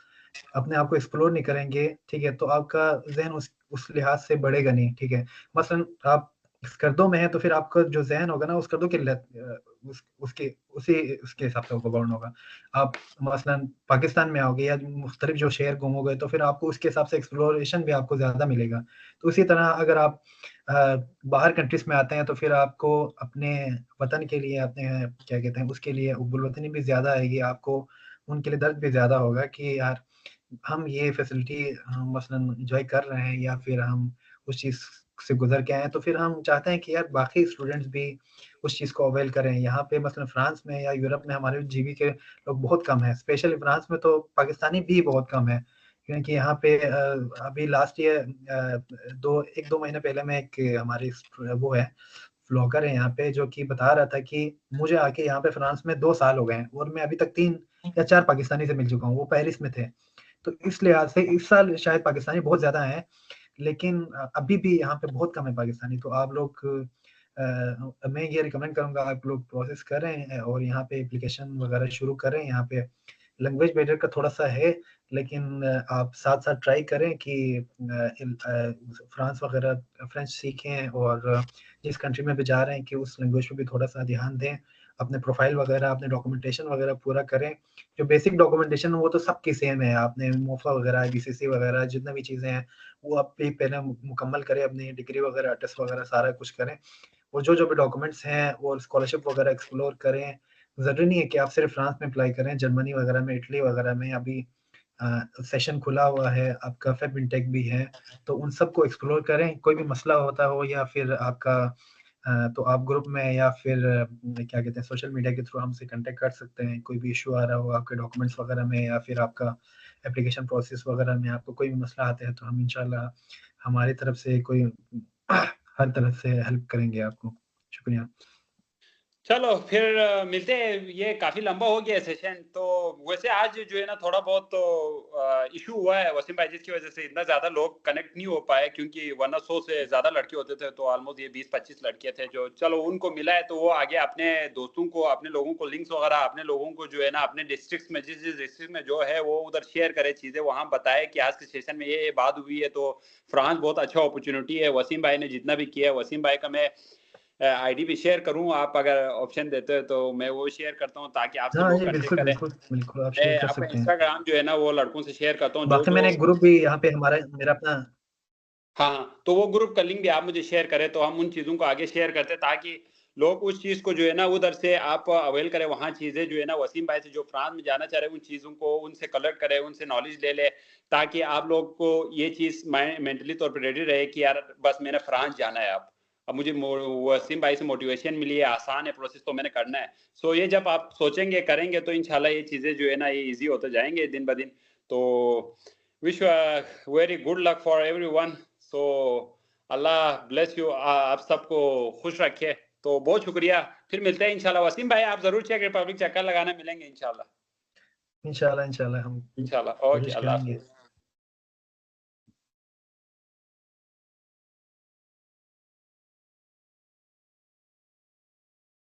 [SPEAKER 1] अपने आप को एक्सप्लोर नहीं करेंगे, ठीक है, तो आपका ज़हन उस लिहाज से बढ़ेगा नहीं, ठीक है। मसलन आप स्कर्दो में हैं तो फिर आपका जो ज़हन होगा ना, वो स्कर्दो के उसके हिसाब से आपका बॉन्ड होगा। आप मसलन पाकिस्तान में आओगे या मुख्तलिफ जो शहर घूमोगे तो फिर आपको उसके हिसाब से एक्सप्लोरेशन भी आपको ज़्यादा मिलेगा। तो उसी तरह अगर आप बाहर कंट्रीज़ में आते हैं तो फिर आपको अपने वतन के लिए अपने क्या कहते हैं उसके लिए उब्बुल-वतनी भी ज़्यादा आएगी, आपको उनके लिए दर्द भी ज़्यादा होगा कि यार हम ये फैसिलिटी हम मसलन एन्जॉय कर रहे हैं या फिर हम उस चीज़ से गुज़र के आए हैं, तो फिर हम चाहते हैं कि यार बाकी स्टूडेंट्स भी उस चीज़ को अवेल करें। यहाँ पे मसलन फ्रांस में या यूरोप में हमारे जीबी के लोग बहुत कम हैं, स्पेशली फ्रांस में तो पाकिस्तानी भी बहुत कम है। क्योंकि यहाँ पे अभी लास्ट ईयर 1-2 महीने पहले मैं एक हमारी वो है व्लॉगर है यहाँ पे जो कि बता रहा था कि मुझे आके यहाँ पे फ्रांस में 2 साल हो गए हैं और मैं अभी तक 3 या 4 पाकिस्तानी से मिल चुका हूँ, वो पेरिस में थे। तो इस लिहाज से इस साल शायद पाकिस्तानी बहुत ज़्यादा हैं, लेकिन अभी भी यहाँ पे बहुत कम है पाकिस्तानी। तो आप लोग मैं ये रिकमेंड करूँगा आप लोग प्रोसेस करें और यहाँ पे एप्लीकेशन वगैरह शुरू करें। यहाँ पे लैंग्वेज बैरियर का थोड़ा-सा है, लेकिन आप साथ-साथ ट्राई करें कि फ्रांस वगैरह फ्रेंच सीखें और जिस कंट्री में भी जा रहे हैं कि उस लैंग्वेज पे भी थोड़ा-सा ध्यान दें। अपने प्रोफाइल वगैरह, अपने डॉक्यूमेंटेशन वगैरह पूरा करें। जो बेसिक डॉक्यूमेंटेशन है वो तो सबकी सेम है। आपने मोफा वगैरह, बीसीसी वगैरह जितना भी चीज़ें हैं, वो आप भी पहले मुकम्मल करें, अपनी डिग्री वगैरह, टेस्ट वगैरह सारा कुछ करें। और जो भी डॉक्यूमेंट्स हैं और स्कॉलरशिप वगैरह एक्सप्लोर करें। ज़रूरी नहीं है कि आप सिर्फ फ्रांस में अप्लाई करें, जर्मनी वगैरह में, इटली वगैरह में अभी सेशन खुला हुआ है, आपका फेब इंटेक भी है, तो उन सबको एक्सप्लोर करें। कोई भी मसला होता हो या फिर आपका तो आप ग्रुप में या फिर क्या कहते हैं सोशल मीडिया के थ्रू हमसे कॉन्टैक्ट कर सकते हैं। कोई भी इश्यू आ रहा हो आपके डॉक्यूमेंट्स वगैरह में या फिर आपका एप्लीकेशन प्रोसेस वगैरह में आपको कोई भी मसला आता है तो हम इंशाल्लाह हमारी तरफ से कोई हर तरफ से हेल्प करेंगे आपको। शुक्रिया।
[SPEAKER 4] चलो फिर मिलते हैं। ये काफी लंबा हो गया सेशन। तो वैसे आज जो है ना थोड़ा बहुत तो इशू हुआ है वसीम भाई, जिसकी वजह से इतना ज्यादा लोग कनेक्ट नहीं हो पाए, क्योंकि वरना 100 से ज्यादा लड़के होते थे, तो ऑलमोस्ट ये 20-25 लड़के थे जो चलो उनको मिला है, तो वो आगे अपने दोस्तों को, अपने लोगों को लिंक्स वगैरह, अपने लोगों को जो है ना अपने डिस्ट्रिक्ट में, जिस जिस डिस्ट्रिक्ट में जो है वो उधर शेयर करे चीजें, वहाँ बताए कि आज के सेशन में ये बात हुई है। तो फ्रांस बहुत अच्छा अपॉर्चुनिटी है। वसीम भाई ने जितना भी किया है, वसीम भाई का मैं आईडी भी शेयर करूं, आप अगर ऑप्शन देते हो तो मैं वो शेयर करता हूं ताकि आपसे लोग कनेक्ट
[SPEAKER 1] बिल्कुल
[SPEAKER 4] करें।
[SPEAKER 1] बिल्कुल बिल्कुल आप
[SPEAKER 4] मैं
[SPEAKER 1] शेयर कर
[SPEAKER 4] आपका
[SPEAKER 1] सकते हैं।
[SPEAKER 4] इंस्टाग्राम जो है ना वो लड़कों से शेयर करता हूं,
[SPEAKER 1] बाकी मैंने एक ग्रुप भी यहाँ पे मेरा अपना
[SPEAKER 4] हाँ, तो वो ग्रुप का लिंक भी आप मुझे शेयर करें, तो हम उन चीजों को आगे शेयर करते हैं ताकि लोग उस चीज को जो है ना उधर से आप अवेल करें। वहाँ चीजें जो है ना वसीम भाई से जो फ्रांस में जाना चाह रहे हैं, उन चीजों को उनसे कलेक्ट करें, उनसे नॉलेज ले ले, ताकि आप लोग को ये चीज मेंटली तौर पर रेडी रहे कि यार बस मैंने फ्रांस जाना है। अब मुझे वसीम भाई से मोटिवेशन मिली है, आसान है प्रोसेस, तो मैंने करना है। सो ये जब आप सोचेंगे करेंगे तो इंशाल्लाह ये चीजें जो है ना ये इजी होते जाएंगे दिन ब दिन। तो wish very good luck for everyone. So Allah bless you, आप सबको खुश रखे। तो बहुत शुक्रिया, फिर मिलते हैं इंशाल्लाह। वसीम भाई आप जरूर चेक रिपब्लिक चक्कर लगाना, मिलेंगे इंशाल्लाह।
[SPEAKER 1] इंशाल्लाह हम
[SPEAKER 4] इंशाल्लाह। ओके,
[SPEAKER 1] कोशिश
[SPEAKER 4] अल्लाह
[SPEAKER 1] करेंगे।
[SPEAKER 4] हाफिज़।